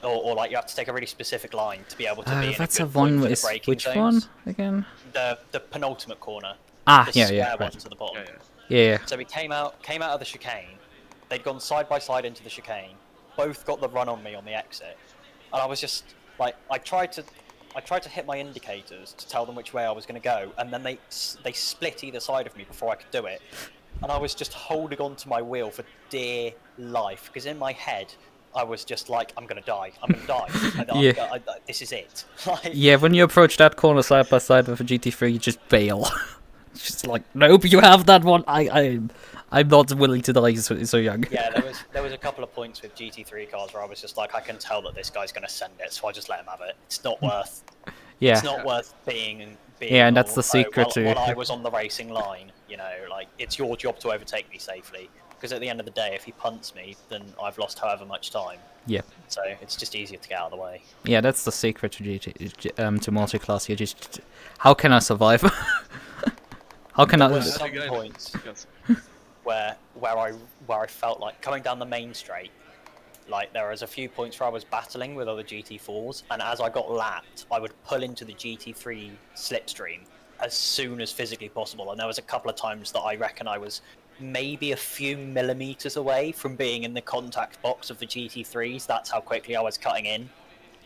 Or like, you have to take a really specific line to be able to be in a good point for the braking which zones. one, again? The penultimate corner. Ah, the yeah, one to the bottom. Yeah. So we came out of the chicane. They'd gone side by side into the chicane. Both got the run on me on the exit, and I was just like, I tried to hit my indicators to tell them which way I was going to go, and then they split either side of me before I could do it, and I was just holding on to my wheel for dear life, because in my head I was just like, I'm going to die. This is it. Like, yeah, when you approach that corner side by side with a GT3, you just bail. It's just like, nope, you have that one. I'm not willing to die so young. Yeah, there was a couple of points with GT3 cars where I was just like, I can tell that this guy's going to send it, so I just let him have it. It's not worth. Yeah. It's not worth being. Yeah, and that's the secret while I was on the racing line, you know, like, it's your job to overtake me safely. Because at the end of the day, if he punts me, then I've lost however much time. Yeah. So it's just easier to get out of the way. Yeah, that's the secret to to multiclass. You just, how can I survive? How can There were some points where I felt like coming down the main straight, like, there was a few points where I was battling with other GT4s, and as I got lapped, I would pull into the GT3 slipstream as soon as physically possible. And there was a couple of times that I reckon I was maybe a few millimeters away from being in the contact box of the GT3s. That's how quickly I was cutting in.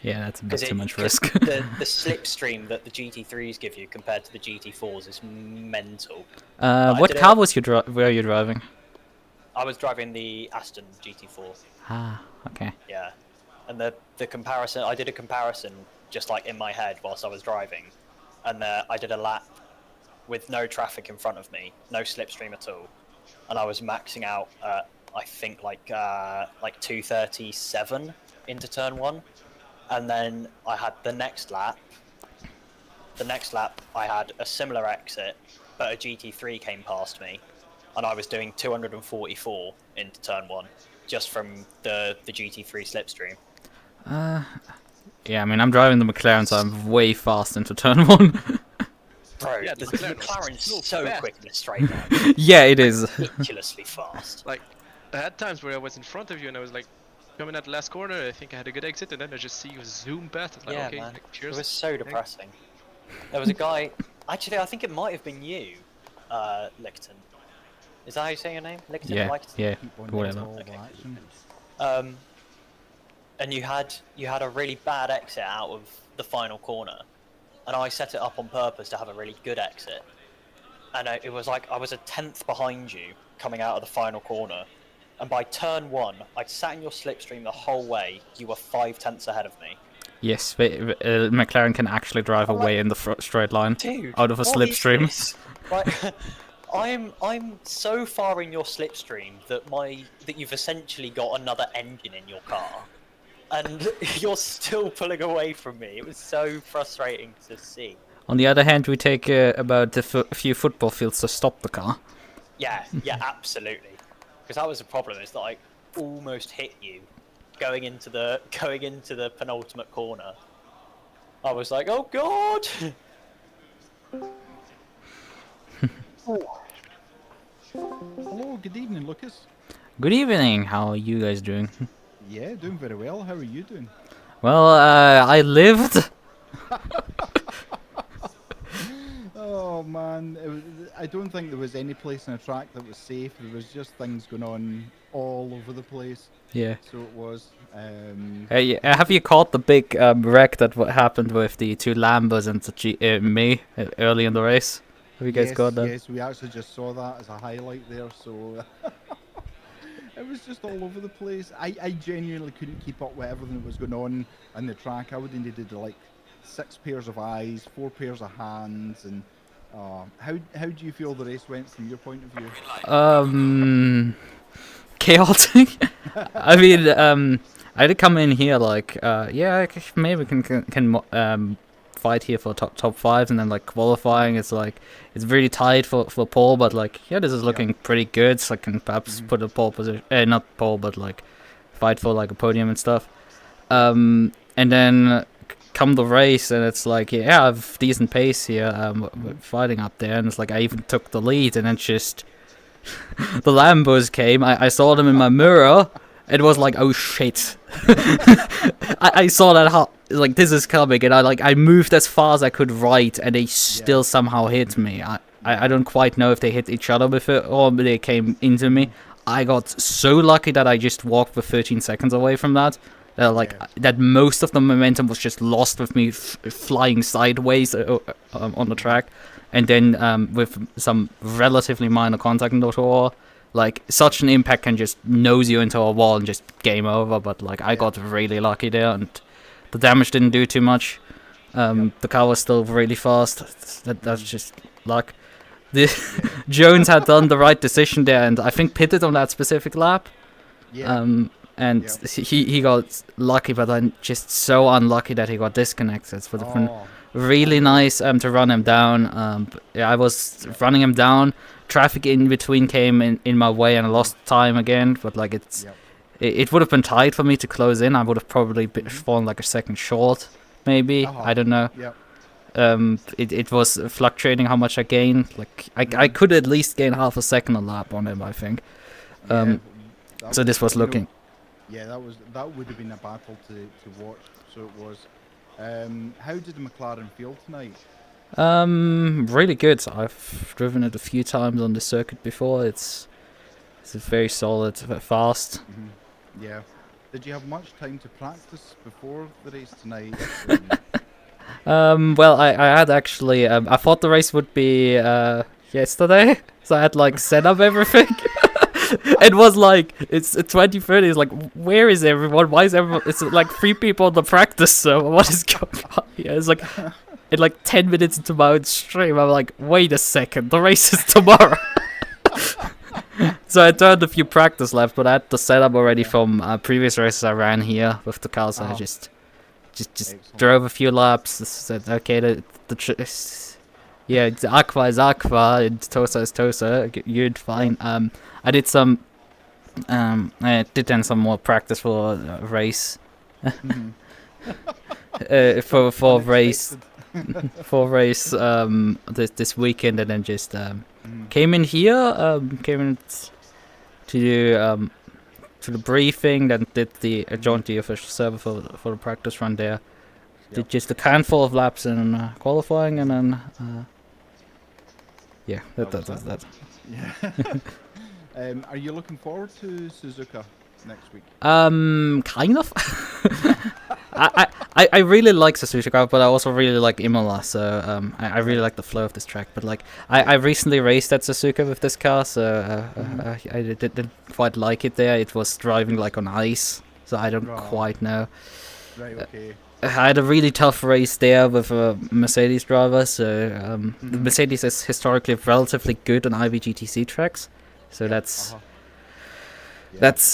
Yeah, that's a bit too much risk. the slipstream that the GT3s give you compared to the GT4s is mental. What car were you driving? I was driving the Aston GT4. Ah, okay. Yeah, and the comparison, I did a comparison just like in my head whilst I was driving, and I did a lap with no traffic in front of me, no slipstream at all, and I was maxing out at, I think, like 237 into turn 1, and then I had the next lap I had a similar exit, but a GT3 came past me, and I was doing 244 into turn 1 just from the GT3 slipstream. Yeah, I mean, I'm driving the McLaren, so I'm way fast into turn 1. Bro, Yeah, the McLaren McLaren's so quick in a straight line. Yeah, it is. Ridiculously fast. Like, I had times where I was in front of you and I was like, coming at the last corner, I think I had a good exit, and then I just see you zoom past. It's like, Yeah, okay, man. like, cheers. It was so depressing. There was a guy, actually, I think it might have been you, Lichten. Is that how you say your name? Lichten? Yeah, Lichten? yeah, whatever. Okay. And you had a really bad exit out of the final corner, and I set it up on purpose to have a really good exit. And it was like I was a 10th behind you coming out of the final corner, and by turn 1, I'd sat in your slipstream the whole way. You were 5/10 ahead of me. Yes, McLaren can actually drive away in the straight line. Dude, out of a slipstream. Like, I'm so far in your slipstream that you've essentially got another engine in your car, and you're still pulling away from me. It was so frustrating to see. On the other hand, we take about a few football fields to stop the car. Yeah, absolutely. Because that was the problem, is that I almost hit you going into the penultimate corner. I was like, oh god! Hello, good evening, Lucas. Good evening. How are you guys doing? Yeah, doing very well. How are you doing? Well, I lived. Oh man, I don't think there was any place in a track that was safe. There was just things going on all over the place. Yeah. So it was. Hey, have you caught the big wreck that happened with the 2 Lambos and the me early in the race? Have you guys caught that? Yes, we actually just saw that as a highlight there. So it was just all over the place. I genuinely couldn't keep up with everything that was going on the track. I would have needed like 6 pairs of eyes, 4 pairs of hands, and how do you feel the race went from your point of view? Chaotic. I mean, I did come in here like, yeah, maybe we can fight here for top 5, and then like qualifying, it's like it's really tight for pole, but like, yeah, this is looking pretty good. So I can perhaps put a pole position, not pole, but like fight for like a podium and stuff. And then come the race, and it's like, yeah, I have decent pace here. We're fighting up there, and it's like I even took the lead, and then just the Lambos came. I saw them in my mirror. It was like, oh shit. I saw that, how like this is coming, and I moved as far as I could right, and they still somehow hit me. I don't quite know if they hit each other with it or they came into me. I got so lucky that I just walked for 13 seconds away from that. That most of the momentum was just lost with me flying sideways on the track, and then with some relatively minor contact in the wall. Like, such an impact can just nose you into a wall and just game over, but, like, I got really lucky there, and the damage didn't do too much. The car was still really fast. That's just luck. Jones had done the right decision there, and I think pitted on that specific lap. And he got lucky, but I'm just so unlucky that he got disconnected. It would have been really nice to run him down. I was running him down. Traffic in between came in my way, and I lost time again. But like it would have been tight for me to close in. I would have probably fallen like a second short, maybe. I don't know. It was fluctuating how much I gained. Like I could at least gain half a second a lap on him, I think. So this was looking. Yeah, that would have been a battle to watch. So it was. How did the McLaren feel tonight? Really good. I've driven it a few times on the circuit before. It's very solid, fast. Yeah. Did you have much time to practice before the race tonight? Well, I had actually. I thought the race would be yesterday, so I had like set up everything. It was like it's 20:30. It's like, where is everyone? Why is everyone? It's like 3 people on the practice. So what is going on? Yeah, it's like. In like 10 minutes into my own stream, I'm like, wait a second, the race is tomorrow. So I turned a few practice laps, but I had the setup already from previous races I ran here with the car, so I just drove a few laps. Said, okay, it's Aqua is Aqua, and Tosa is Tosa. You're fine. I did some, I did then some more practice for a race. For race. For race this weekend, and then just came in here, came in to do to the briefing, then did joined the official server for the practice run there. Did just a handful of laps in qualifying, and then that's that. Yeah. Are you looking forward to Suzuka next week? Kind of. I really like Suzuka, but I also really like Imola, so I really like the flow of this track. But like I recently raced at Suzuka with this car, so I didn't quite like it there. It was driving like on ice, so I don't quite know. Right, okay. I had a really tough race there with a Mercedes driver, so the Mercedes is historically relatively good on IVGTC tracks, so that's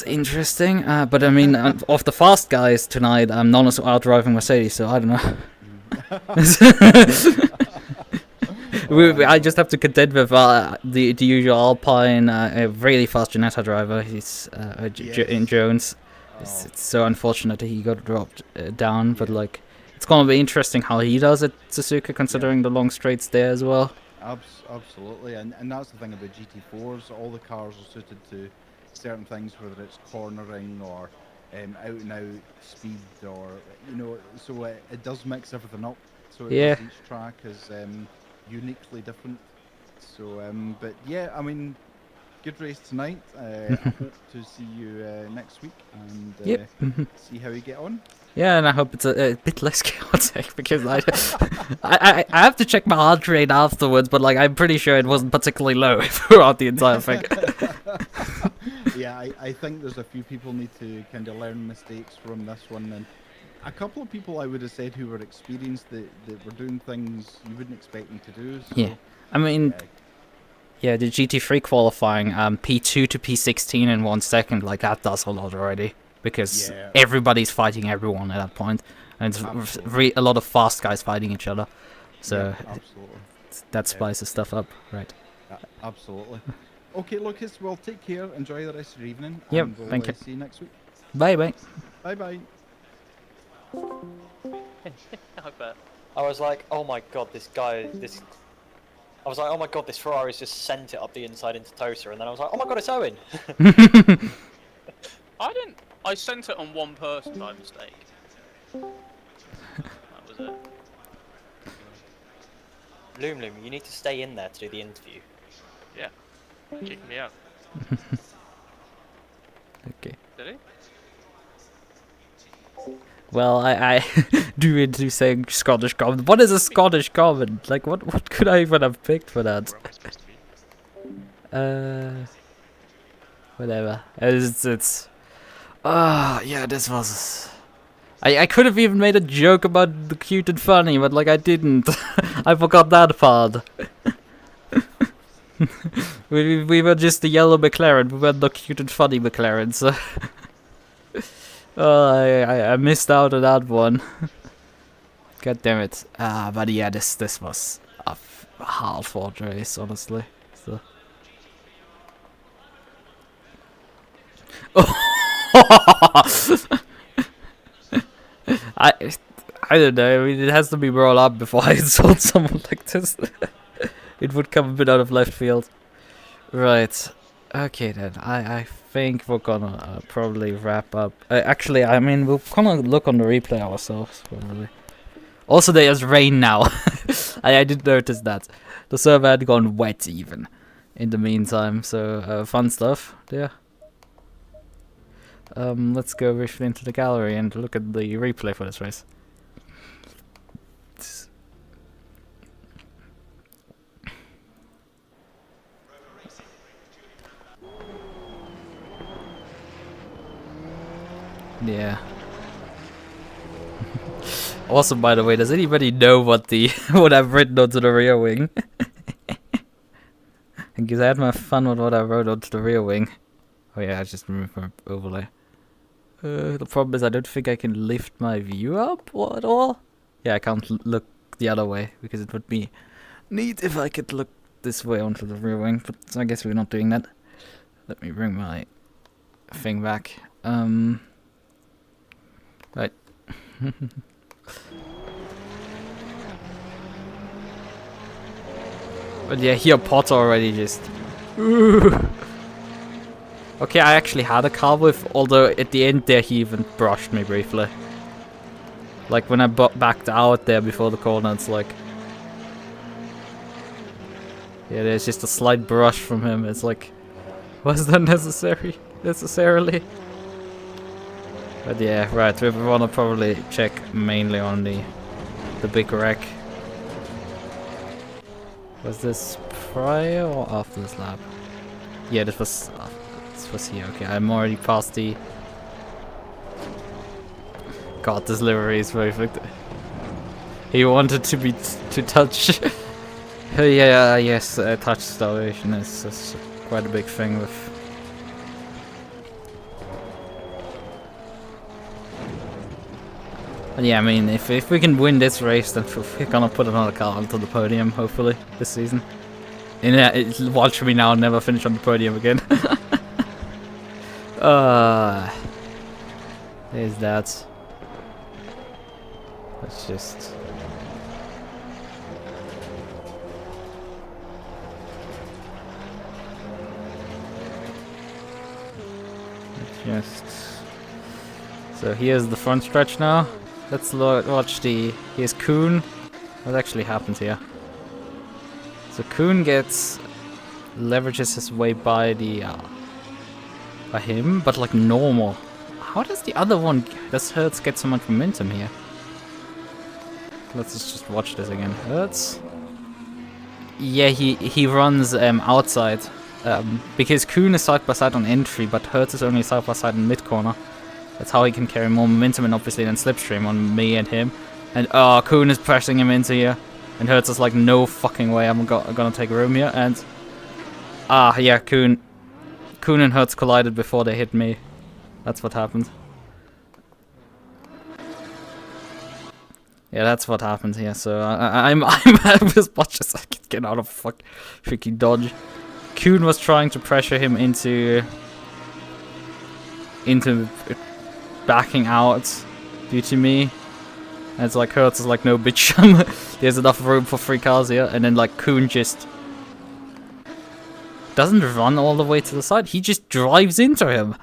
interesting. But I mean, of the fast guys tonight, none is out driving Mercedes, so I don't know. I just have to contend with the usual Alpine, a really fast Ginetta driver. He's in Jones. It's so unfortunate that he got dropped down, but like, it's gonna be interesting how he does at Suzuka, considering the long straights there as well. Absolutely, and that's the thing about GT4s. All the cars are suited to certain things, whether it's cornering or out and out speed, or so it does mix everything up. So each track is uniquely different. So, but yeah, I mean, good race tonight. I hope to see you next week and see how you get on. Yeah, and I hope it's a bit less chaotic, because I have to check my heart rate afterwards, but like I'm pretty sure it wasn't particularly low throughout the entire thing. Yeah, I think there's a few people need to kind of learn mistakes from this one, and a couple of people I would have said who were experienced that were doing things you wouldn't expect them to do. So, yeah, I mean, the GT3 qualifying, P2 to P16 in 1 second, like that does a lot already, because everybody's fighting everyone at that point, and it's a lot of fast guys fighting each other, so that spices stuff up, right? Absolutely. Okay, Lucas, well, take care, enjoy the rest of your evening, yep, and we'll thank you. see you next week. Bye bye. Bye bye. I bet. I was like, oh my god, this guy, I was like, oh my god, this Ferrari's just sent it up the inside into Toaster, and then I was like, oh my god, it's Owen! I sent it on one person by mistake. That was it. Loom, you need to stay in there to do the interview. Yeah. Kick me out. Okay. Did he? Well, I do into saying Scottish comment. What is a Scottish comment? Like, what could I even have picked for that? Where am I supposed to be? Whatever. It's. Yeah, this was. I could have even made a joke about the cute and funny, but like I didn't. I forgot that part. we were just the yellow McLaren. We weren't the cute and funny McLaren, so. I missed out on that one. God damn it. But yeah, this was a hard-fought race, honestly. So. I don't know. I mean, it has to be rolled up before I insult someone like this. It would come a bit out of left field. Right. Okay then. I think we're gonna probably wrap up. Actually, I mean, we're gonna look on the replay ourselves probably. Also, there's rain now. I did notice that the server had gone wet even in the meantime. So fun stuff there. Let's go briefly into the gallery and look at the replay for this race. Yeah. Also, by the way, does anybody know what what I've written onto the rear wing? Because I had my fun with what I wrote onto the rear wing. Oh yeah, I just removed my overlay. The problem is I don't think I can lift my view up at all. Yeah, I can't look the other way because it would be neat if I could look this way onto the rear wing, but I guess we're not doing that. Let me bring my thing back. Right. But yeah, here Potter already just... Okay, I actually had a car with, although at the end there he even brushed me briefly. Like when I backed out there before the corner, it's like... Yeah, there's just a slight brush from him. It's like, was that necessarily? But yeah, right, we want to probably check mainly on the big wreck. Was this prior or after this lap? Yeah, this was here. Okay, I'm already past the... God, this livery is perfect. He wanted to touch... Yeah, yes, touch starvation is quite a big thing with... And yeah, I mean, if we can win this race, then we're gonna put another car onto the podium, hopefully, this season. And yeah, watch me now never finish on the podium again. There's that. Let's just... So here's the front stretch now. Let's watch here's Kuhn. What actually happens here? So Kuhn leverages his way by him, but like normal. How does the other one, does Hertz get so much momentum here? Let's just watch this again. Hertz? Yeah, he runs outside. Because Kuhn is side by side on entry, but Hertz is only side by side in mid corner. That's how he can carry more momentum and obviously then slipstream on me and him. And Kuhn is pressing him into here. And Hertz is like, no fucking way, I'm gonna take room here. And yeah, Kuhn and Hertz collided before they hit me. That's what happened. Yeah, that's what happened here. So I'm as much as I can get out of freaking dodge. Kuhn was trying to pressure him into backing out due to me. And it's like, Hertz is like, no bitch, there's enough room for 3 cars here. And then like Kuhn just doesn't run all the way to the side, he just drives into him.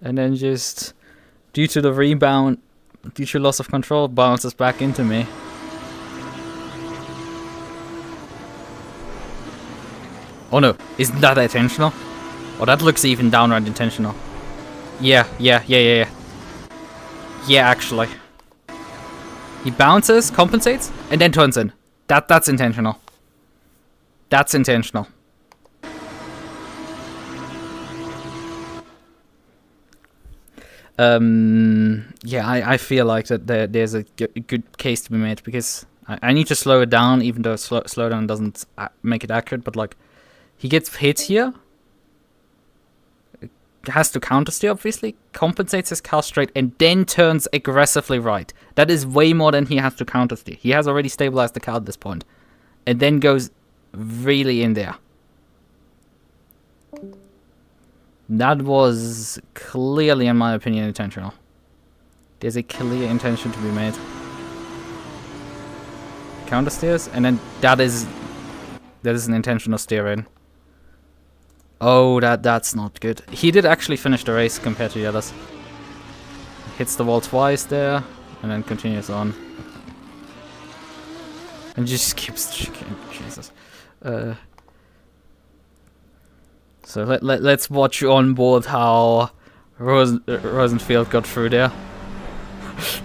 And then just, due to the rebound, due to loss of control, bounces back into me. Oh no, isn't that intentional? Oh, that looks even downright intentional. Yeah, actually. He bounces, compensates, and then turns in. That's intentional. That's intentional. Yeah, I feel like that there's a good case to be made, because I need to slow it down, even though slow down doesn't make it accurate, but like, he gets hit here, has to countersteer obviously, compensates his car straight, and then turns aggressively right. That is way more than he has to countersteer. He has already stabilized the car at this point, and then goes really in there. That was clearly, in my opinion, intentional. There's a clear intention to be made. Countersteers, and then that is an intentional steer in. Oh, that's not good. He did actually finish the race compared to the others. Hits the wall twice there, and then continues on. And just keeps chicken. Jesus. So let's watch on board how Rosenfield got through there.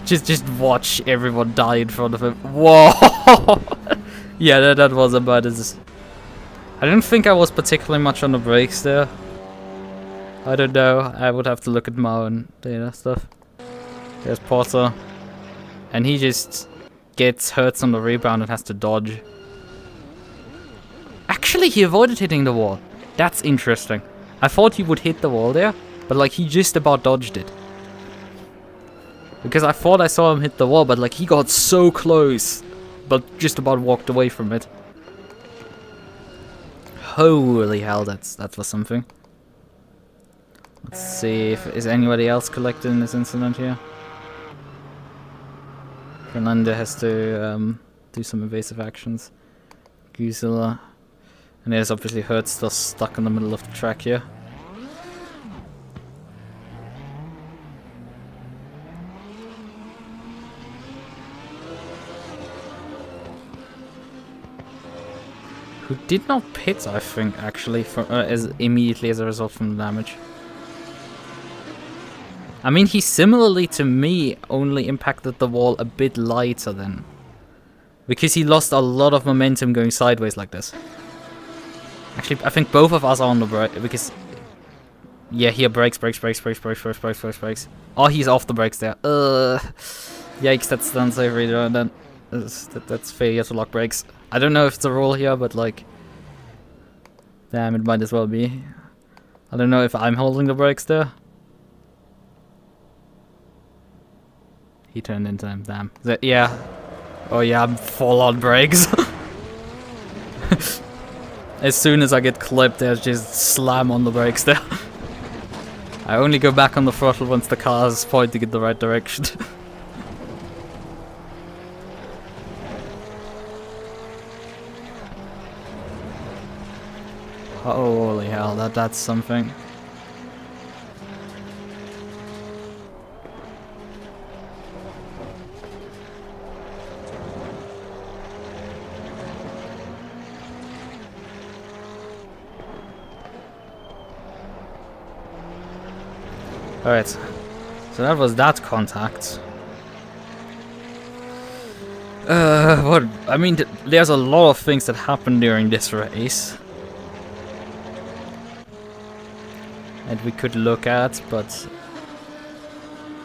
just watch everyone die in front of him. Whoa! Yeah, that was about as... I don't think I was particularly much on the brakes there. I don't know. I would have to look at my own data stuff. There's Potter. And he just gets hurt on the rebound and has to dodge. Actually, he avoided hitting the wall. That's interesting. I thought he would hit the wall there, but like he just about dodged it. Because I thought I saw him hit the wall, but like he got so close, but just about walked away from it. Holy hell, that was something. Let's see if is anybody else collected in this incident here. Fernando has to do some evasive actions. Gisela. And there's obviously Hertz still stuck in the middle of the track here. Who did not pit, I think, actually, for, immediately as a result from the damage. I mean, he similarly to me only impacted the wall a bit lighter then. Because he lost a lot of momentum going sideways like this. Actually, I think both of us are on the brake, because... Yeah, here, brakes. Oh, he's off the brakes there. Yikes, that's unsavory then. That's failure to lock brakes. I don't know if it's a rule here, but like... Damn, it might as well be. I don't know if I'm holding the brakes there. He turned into him, damn. Yeah. Oh yeah, I'm full on brakes. As soon as I get clipped, there's just slam on the brakes there. I only go back on the throttle once the car is pointing in the right direction. Holy hell, that's something. Alright, so that was that contact. What? I mean, there's a lot of things that happened during this race that we could look at, but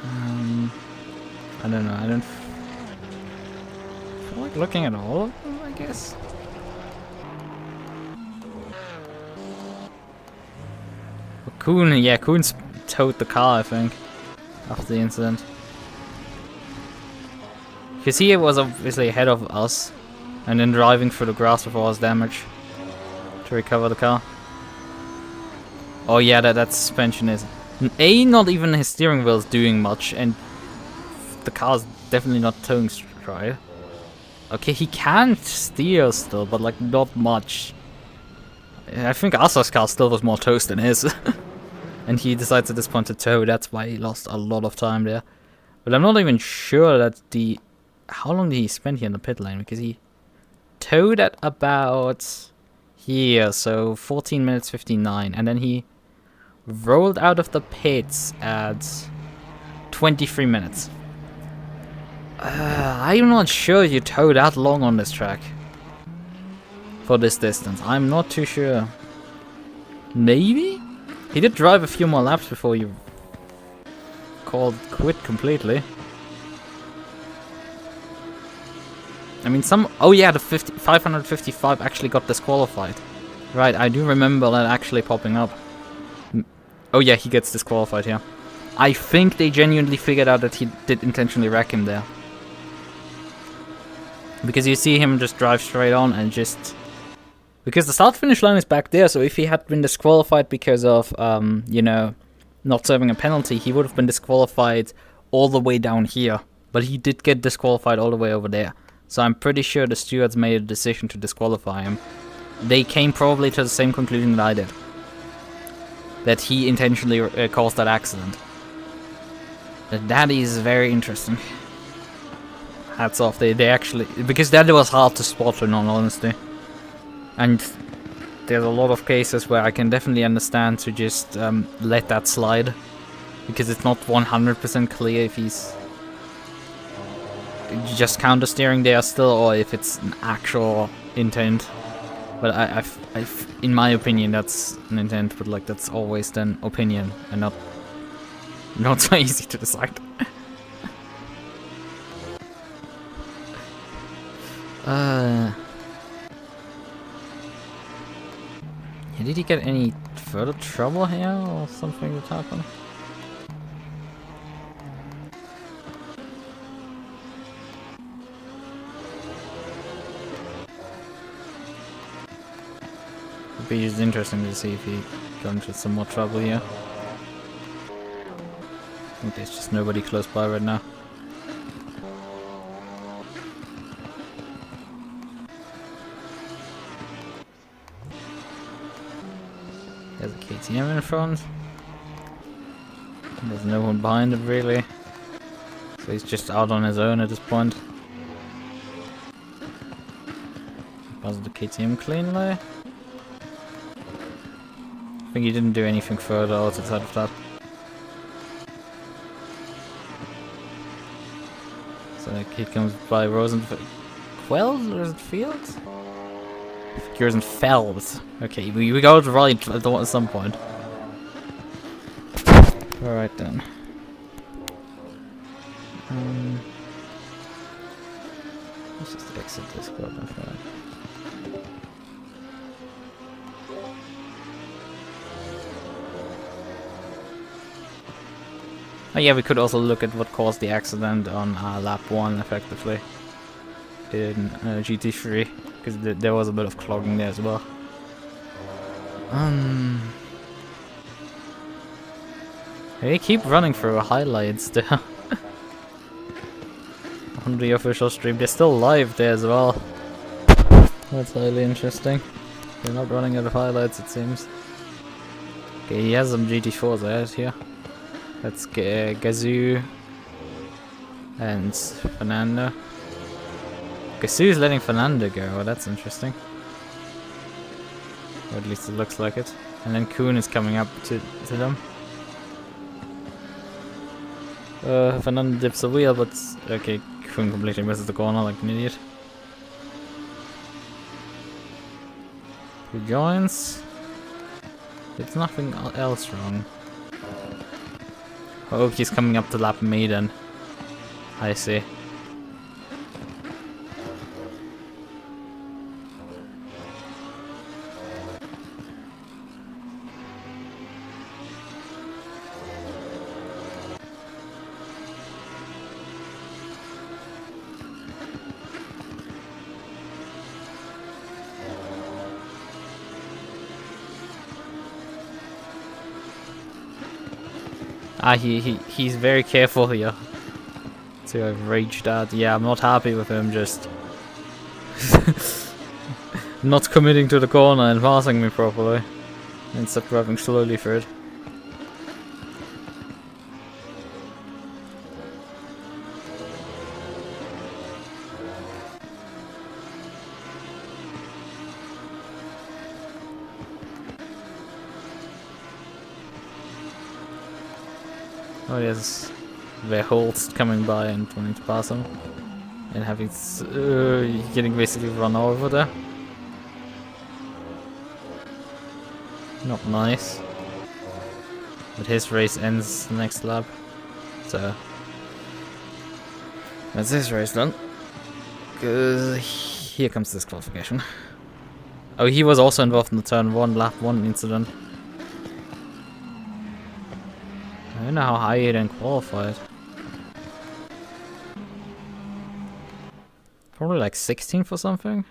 I don't know. I don't feel like looking at all of them, I guess. Well, Kuhn, yeah, Kuhn's towed the car, I think, after the incident. Because he was obviously ahead of us, and then driving through the grass before us damage to recover the car. Oh yeah, that suspension is... not even his steering wheel is doing much, and the car's definitely not towing right. Okay, he can steer still, but like not much. I think Asa's car still was more toast than his. And he decides at this point to tow, that's why he lost a lot of time there. But I'm not even sure that the... How long did he spend here in the pit lane? Because he towed at about here, so 14 minutes 59. And then he rolled out of the pits at 23 minutes. I'm not sure you tow that long on this track. For this distance. I'm not too sure. Maybe? He did drive a few more laps before you called quit completely. I mean, oh yeah, the 555 actually got disqualified. Right, I do remember that actually popping up. Oh yeah, he gets disqualified here. I think they genuinely figured out that he did intentionally wreck him there. Because you see him just drive straight on and just... Because the start-finish line is back there, so if he had been disqualified because of, you know, not serving a penalty, he would have been disqualified all the way down here. But he did get disqualified all the way over there. So I'm pretty sure the stewards made a decision to disqualify him. They came probably to the same conclusion that I did. That he intentionally caused that accident. That is very interesting. Hats off, they actually... Because that was hard to spot in all honesty. And there's a lot of cases where I can definitely understand to just let that slide. Because it's not 100% clear if he's just counter steering there still or if it's an actual intent. But in my opinion, that's an intent, but like that's always then opinion and not so easy to decide. Did he get any further trouble here or something that happened? It'd be just interesting to see if he got into some more trouble here. I think there's just nobody close by right now. There's a KTM in front. And there's no one behind him really. So he's just out on his own at this point. Was the KTM cleanly? I think he didn't do anything further outside of that. So he comes by Rosenfeld. Fields? Rosenfeld. Okay, we got it right at some point. Alright then. Let's just exit this club. Oh yeah, we could also look at what caused the accident on lap 1 effectively in GT3, because there was a bit of clogging there as well. They keep running through highlights there. On the official stream, they're still live there as well. That's highly interesting. They're not running out of highlights, it seems. Okay, he has some GT4s ahead here. That's Gazoo and Fernando. Gazoo's letting Fernando go, well, that's interesting. Or at least it looks like it. And then Kuhn is coming up to them. Fernando dips a wheel, but okay, Kuhn completely misses the corner like an idiot. Who joins? It's nothing else wrong. Oh, he's coming up to lap me then. I see. He's very careful here. So I've reached out. Yeah, I'm not happy with him just not committing to the corner and passing me properly. Instead of driving slowly through it. Oh yes, the Holst coming by and wanting to pass him. And having getting basically run over there. Not nice. But his race ends the next lap. So that's his race done. Cause here comes disqualification. Oh, he was also involved in the turn 1, lap 1 incident. I don't know how high he then qualified. Probably like 16th or something.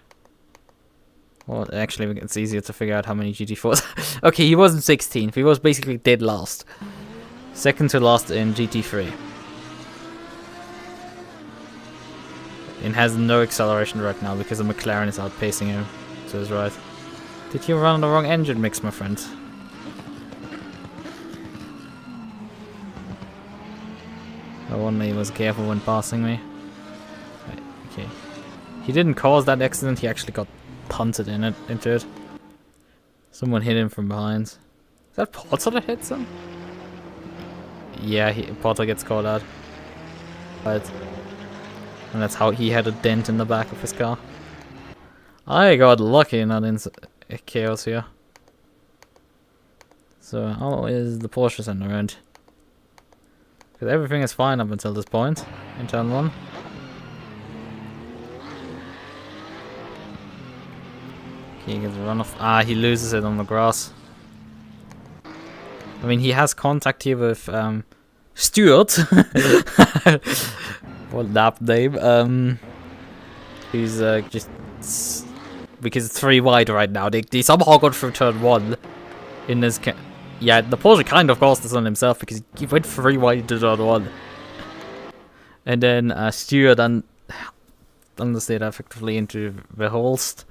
Well, actually, it's easier to figure out how many GT4s. Okay, he wasn't 16th. He was basically dead last. Second to last in GT3. And has no acceleration right now because the McLaren is outpacing him to his right. Did you run the wrong engine mix, my friend? I wonder he was careful when passing me. Right, okay. He didn't cause that accident, he actually got punted into it. Someone hit him from behind. Is that Porter that hits him? Yeah, Porter gets caught out. Right. And that's how he had a dent in the back of his car. I got lucky not in chaos here. So how is the Porsche center around? Because everything is fine up until this point in turn 1. He gets run off. Ah, he loses it on the grass. I mean, he has contact here with Stuart. What lap name? Who's just because it's 3 wide right now. They somehow got through turn 1 in this. Yeah, the Porsche kind of caused this on himself because he went 3 wide into turn 1, and then Stuart understeered effectively into the Holst.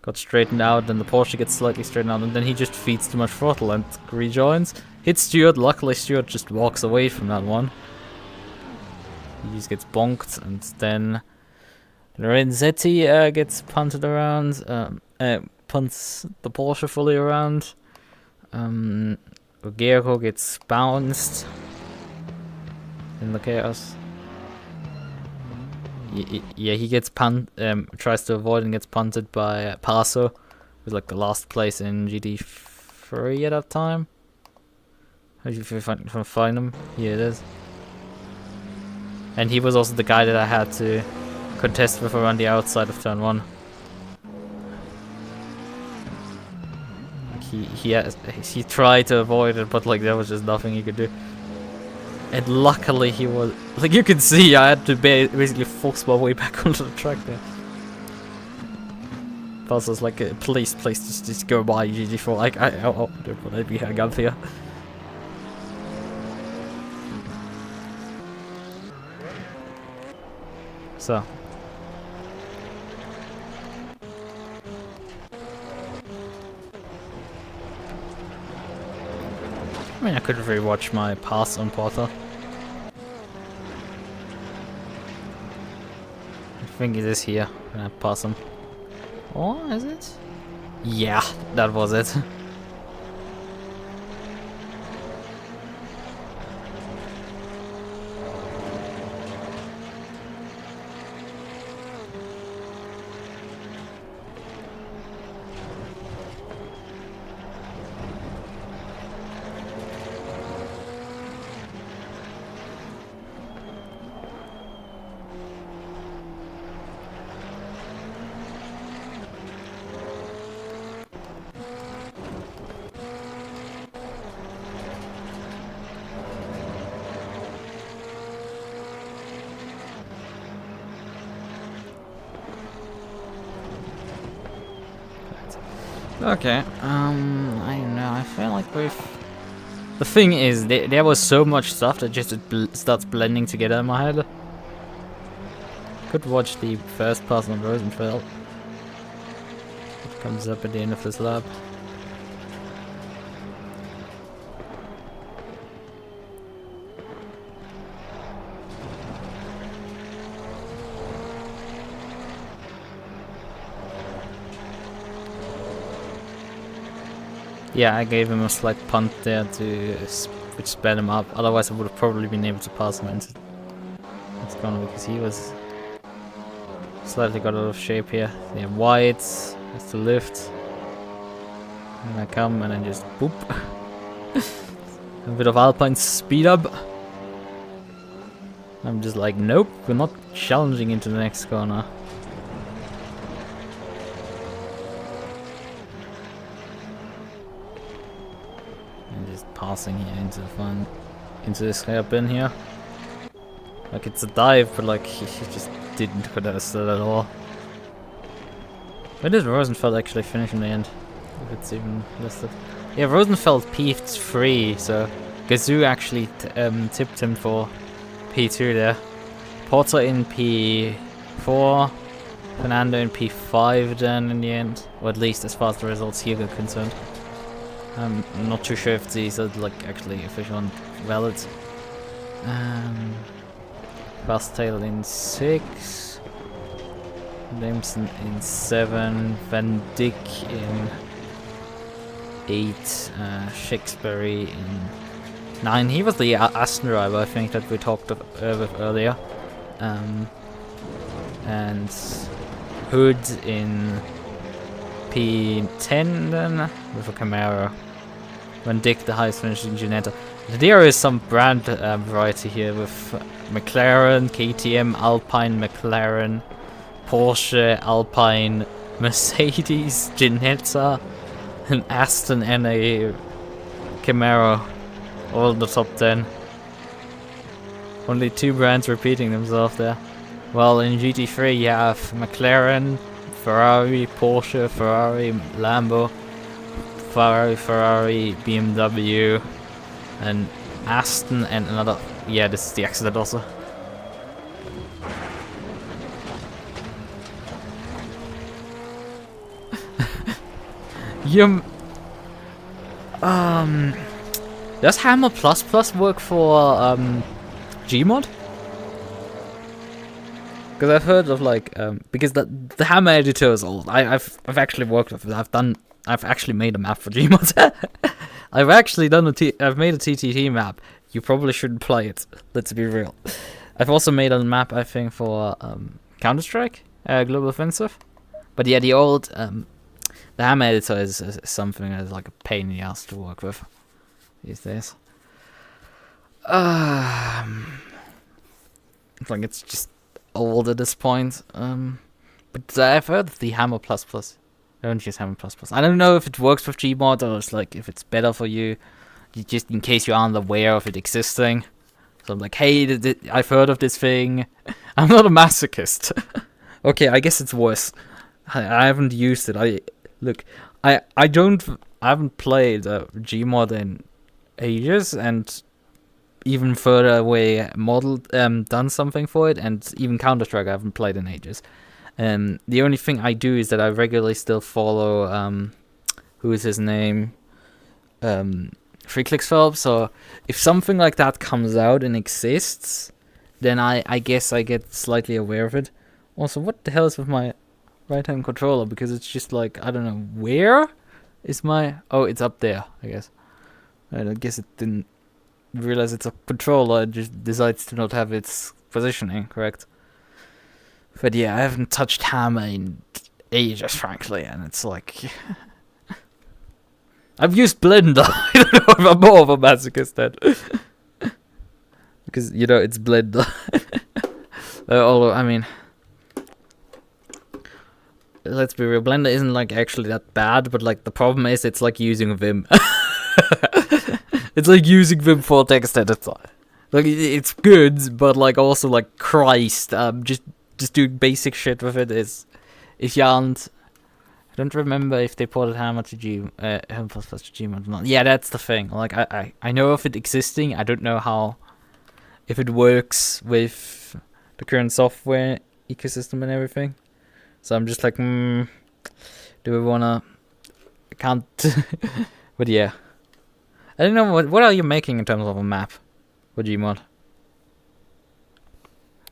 Got straightened out, then the Porsche gets slightly straightened out, and then he just feeds too much throttle and rejoins. Hits Stuart, luckily Stuart just walks away from that one. He just gets bonked, and then Lorenzetti gets punted around, punts the Porsche fully around. Gero gets bounced in the chaos. Yeah, he gets tries to avoid and gets punted by Paso, who's like the last place in GT3 at that time. How do you find him? Here it is. And he was also the guy that I had to contest with around the outside of turn 1. He tried to avoid it, but like there was just nothing he could do. And luckily he was, like you can see, I had to basically force my way back onto the track there. Plus, was like, please, just go by GT4. Like, don't want to be hung up here. So. I mean, I could rewatch my pass on Porter. I think it is here when I pass him. Oh, is it? Yeah, that was it. Okay, I don't know, I feel like we've The thing is, there was so much stuff that just starts blending together in my head. Could watch the first pass on Rosenfeld. It comes up at the end of this lap. Yeah, I gave him a slight punt there which sped him up. Otherwise, I would have probably been able to pass him into corner because he was slightly got out of shape here. Yeah, whites has to lift, and I come and then just boop. A bit of Alpine speed up. I'm just like, nope, we're not challenging into the next corner. Passing here into the fun, into this hairpin here. Like it's a dive, but like he just didn't contest it at all. Where did Rosenfeld actually finish in the end? If it's even listed. Yeah, Rosenfeld P3, so Gazoo actually tipped him for P2 there. Porter in P4, Fernando in P5 then in the end, or at least as far as the results here are concerned. I'm not too sure if these are like actually official and valid. Bastel in 6, Williamson in 7, Van Dyck in 8, Shakespeare in 9. He was the Aston driver, I think, that we talked with earlier. And Hood in P10 then, with a Camaro. Van Dyck, the highest finishing Ginetta. There is some brand variety here with McLaren, KTM, Alpine, McLaren, Porsche, Alpine, Mercedes, Ginetta, an Aston and a Camaro. All the top 10. Only 2 brands repeating themselves there. Well, in GT3 you have McLaren, Ferrari, Porsche, Ferrari, Lambo, Ferrari, BMW, and Aston, and another. Yeah, this is the accident also. Does Hammer ++ work for Gmod? Because I've heard of like because the Hammer editor is old. I've actually worked with it. I've actually made a map for Gmod. I've actually done I've made a TTT map. You probably shouldn't play it. Let's be real. I've also made a map, I think, for Counter-Strike, Global Offensive. But yeah, the old the Hammer editor is something that's like a pain in the ass to work with these days. It's like it's just old at this point. But I've heard of the Hammer ++. I don't use Hammer ++. I don't know if it works with Gmod or it's like if it's better for you, just in case you aren't aware of it existing. So I'm like, hey, I've heard of this thing. I'm not a masochist. Okay, I guess it's worse. I haven't used it. I haven't played Gmod in ages, and even further away modeled done something for it, and even Counter-Strike I haven't played in ages. The only thing I do is that I regularly still follow who is his name? FreeClicksPhelps. So if something like that comes out and exists, then I guess I get slightly aware of it. Also, what the hell is with my right hand controller? Because it's just like, I don't know, where is my... Oh, it's up there, I guess. I guess it didn't realize it's a controller. It just decides to not have its positioning correct. But yeah, I haven't touched Hammer in ages, frankly, and it's like... I've used Blender. I don't know if I'm more of a masochist then. Because, you know, it's Blender. Although, I mean... Let's be real, Blender isn't like actually that bad, but like the problem is it's like using Vim. It's like using Vim for text editor. Like it's good, but like also like Christ, just doing basic shit with it is, if you aren't I don't remember if they ported Hammer to Gmod or not. Yeah, that's the thing. Like, I know of it existing. I don't know how, if it works with the current software ecosystem and everything. So I'm just like, do we wanna? I can't. But yeah, I don't know what are you making in terms of a map for Gmod.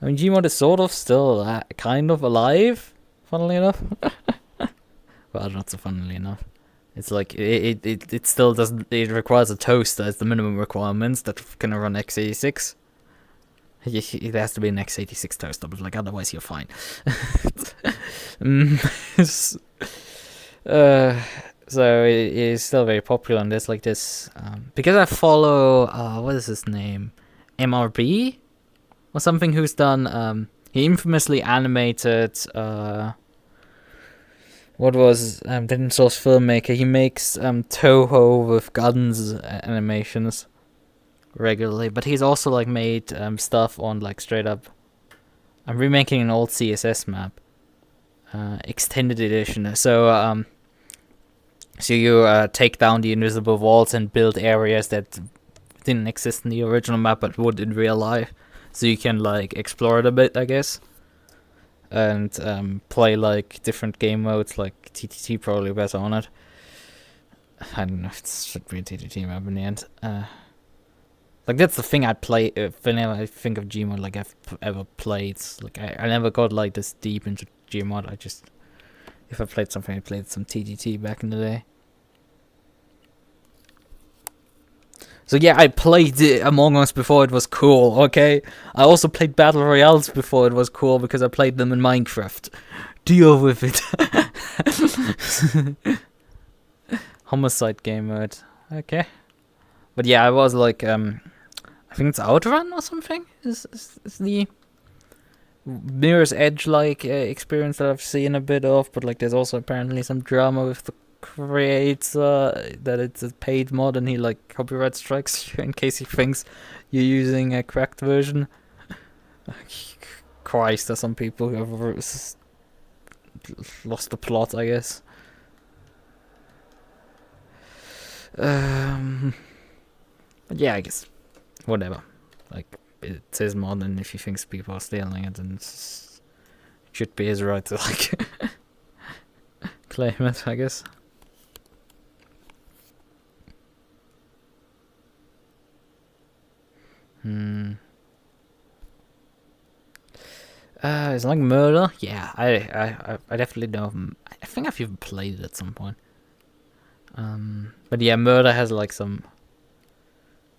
I mean, Gmod is sort of still kind of alive, funnily enough. Well, not so funnily enough. It's like, it still doesn't, it requires a toaster as the minimum requirements that can run x86. It has to be an x86 toaster, but like, otherwise you're fine. So it is still very popular, and there's like this, because I follow, what is his name? MRB? Or something, who's done, he infamously animated, what was Didn't Source filmmaker. He makes Toho with guns animations regularly, but he's also like made stuff on like straight up. I'm remaking an old CSS map, extended edition. So you take down the invisible walls and build areas that didn't exist in the original map but would in real life. So you can like explore it a bit, I guess. And play like different game modes, like TTT probably better on it. I don't know if it should be a TTT map in the end. Like that's the thing I play whenever I think of Gmod, like I've ever played. Like I never got like this deep into Gmod. I just, if I played something, I played some TTT back in the day. So yeah, I played Among Us before it was cool, okay? I also played Battle Royales before it was cool because I played them in Minecraft. Deal with it. Homicide game mode. Okay. But yeah, I was like, I think it's Outrun or something? Is the Mirror's Edge-like experience that I've seen a bit of, but like there's also apparently some drama with the creator that it's a paid mod and he like copyright strikes you in case he thinks you're using a cracked version. Christ, there's some people who have lost the plot, I guess. But yeah, I guess whatever. Like, it's his mod, and if he thinks people are stealing it, then it should be his right to like claim it, I guess. It's like Murder. Yeah, I definitely know. I think I've even played it at some point. But yeah, Murder has like some.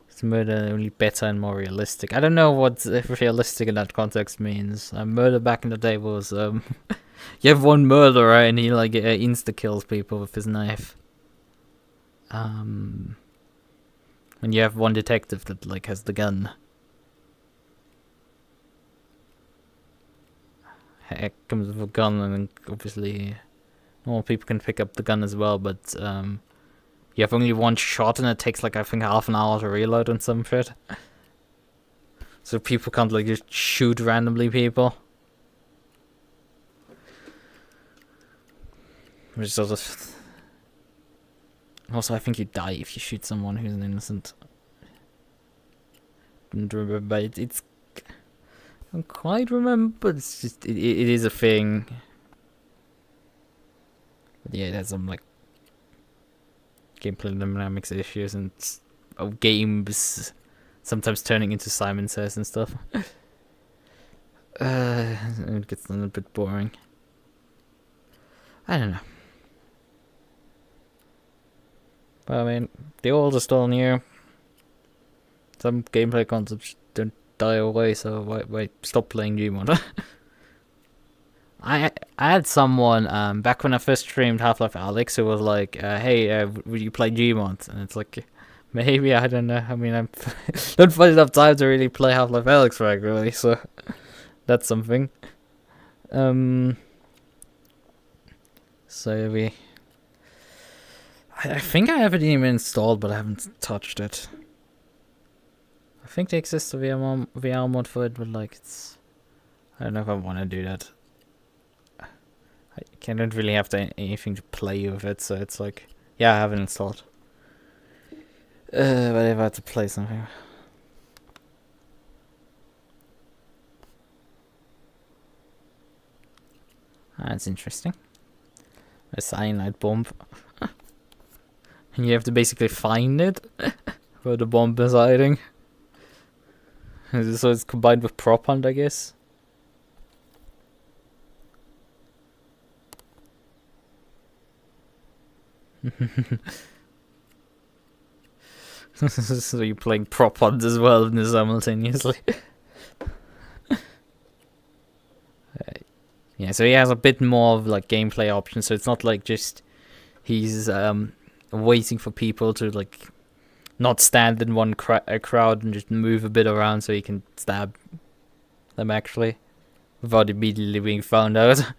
It's Murder only better and more realistic. I don't know what realistic in that context means. Murder back in the day was you have one murderer and he like insta kills people with his knife. And you have one detective that like has the gun. It comes with a gun, and then obviously normal people can pick up the gun as well, but you have only one shot and it takes like I think half an hour to reload and some shit. So people can't like just shoot randomly people. Which sort of... Also, I think you die if you shoot someone who's an innocent. Don't remember, it's... I don't quite remember, but it's just... It is a thing. But yeah, it has some, like... gameplay dynamics issues and games sometimes turning into Simon Says and stuff. It gets a little bit boring. I don't know. But I mean, the old are still new. Some gameplay concepts don't die away, so why stop playing Gmod? I had someone back when I first streamed Half-Life Alyx who was like, hey, would you play Gmod? And it's like, maybe, I don't know. I mean, I don't find enough time to really play Half-Life Alyx regularly, so that's something. So I think I have it even installed, but I haven't touched it. I think there exists a VR mod for it, but like it's... I don't know if I want to do that. I don't really have anything to play with it, so it's like, yeah, I have it installed. But if I had to play something. That's interesting. A cyanide bomb. And you have to basically find it where the bomb is hiding. So it's combined with prop hunt, I guess. So you're playing prop hunt as well simultaneously. Yeah, so he has a bit more of like gameplay options, so it's not like just he's waiting for people to like not stand in one crowd and just move a bit around so he can stab them actually without immediately being found out.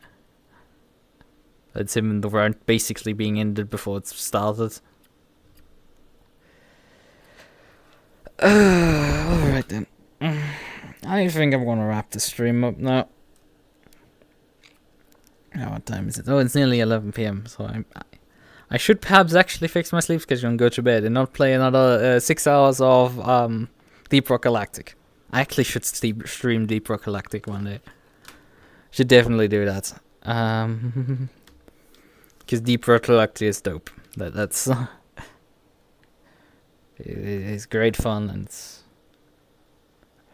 That's him in the round basically being ended before it started. Alright then. I think I'm gonna wrap the stream up now. Now, what time is it? Oh, it's nearly 11 PM, so I should perhaps actually fix my sleep schedule and go to bed and not play another 6 hours of Deep Rock Galactic. I actually should stream Deep Rock Galactic one day. Should definitely do that. Because Deep Rock Galactic is dope. That's it's great fun, and it's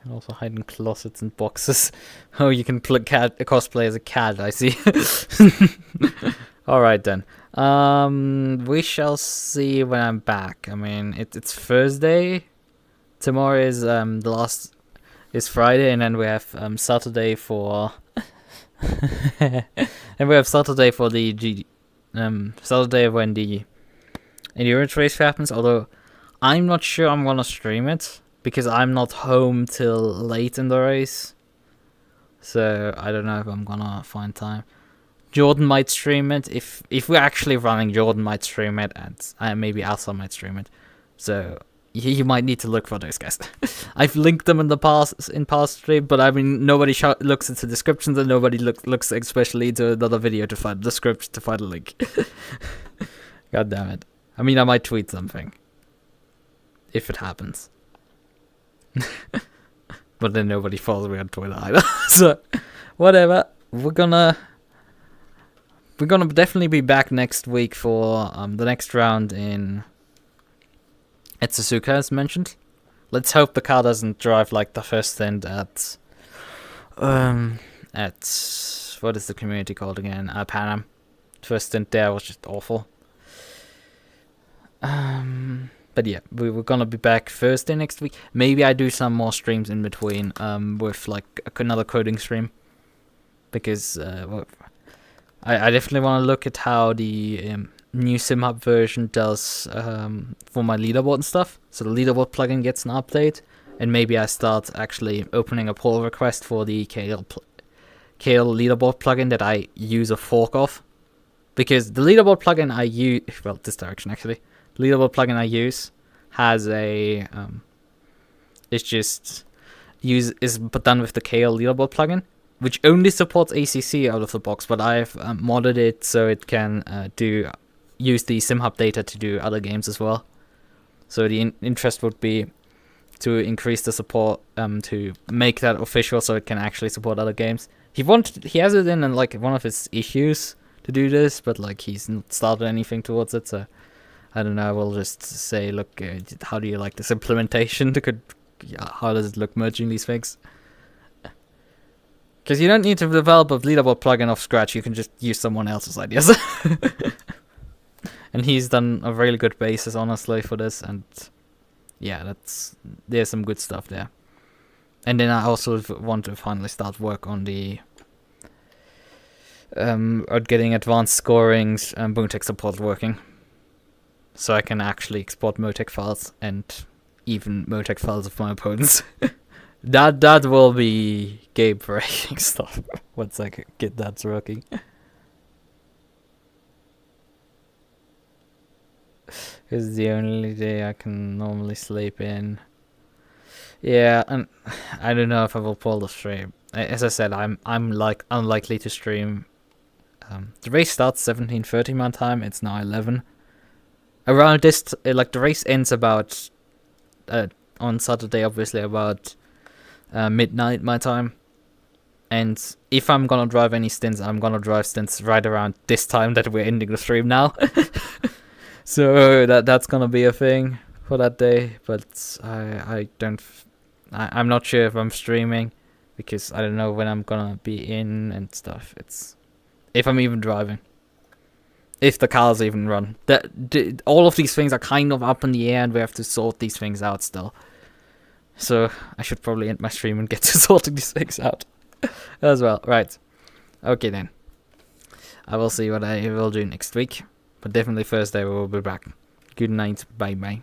also hide in closets and boxes. Oh, you can cosplay as a cat, I see. Alright then. We shall see when I'm back. I mean, it's Thursday. Tomorrow is is Friday, and then we have Saturday for and we have Saturday for the Saturday when the endurance race happens, although I'm not sure I'm gonna stream it because I'm not home till late in the race. So I don't know if I'm gonna find time. Jordan might stream it. If we're actually running, Jordan might stream it, and maybe Asa might stream it. So you might need to look for those guys. I've linked them in the past stream, but I mean nobody looks into descriptions, and nobody looks especially into another video to find the script to find a link. God damn it! I mean I might tweet something if it happens. But then nobody follows me on Twitter either. So whatever. We're gonna definitely be back next week for the next round at Suzuka, as mentioned. Let's hope the car doesn't drive like the first stint at what is the community called again? Pan Am. First stint there was just awful. But yeah, we were gonna be back Thursday next week. Maybe I do some more streams in between with like another coding stream, because I definitely want to look at how the new SimHub version does for my leaderboard and stuff. So the leaderboard plugin gets an update, and maybe I start actually opening a pull request for the KL leaderboard plugin that I use a fork of, because the leaderboard plugin I use, well, this direction actually. The leaderboard plugin I use has a it's just is done with the KL leaderboard plugin, which only supports ACC out of the box, but I've modded it so it can use the SimHub data to do other games as well. So the interest would be to increase the support to make that official so it can actually support other games. He has it in like one of his issues to do this, but like he's not started anything towards it, so I don't know. We'll just say, look, how do you like this implementation? How does it look merging these things? Because you don't need to develop a leaderboard plugin off scratch. You can just use someone else's ideas. And he's done a really good basis, honestly, for this. And yeah, there's some good stuff there. And then I also want to finally start work on the getting advanced scorings and Boomtech support working, so I can actually export Motec files and even Motec files of my opponents. That will be game breaking stuff once I get that working. It's the only day I can normally sleep in. Yeah, and I don't know if I will pull the stream. As I said, I'm like unlikely to stream The race starts 17:30 my time. It's now 11. Around this, like the race ends about on Saturday, obviously about midnight my time. And if I'm gonna drive any stints, I'm gonna drive stints right around this time that we're ending the stream now. So that's gonna be a thing for that day. But I'm not sure if I'm streaming because I don't know when I'm gonna be in and stuff. It's if I'm even driving, if the cars even run. All of these things are kind of up in the air, and we have to sort these things out still. So I should probably end my stream and get to sorting these things out as well. Right. Okay then. I will see what I will do next week. But definitely Thursday we will be back. Good night. Bye bye.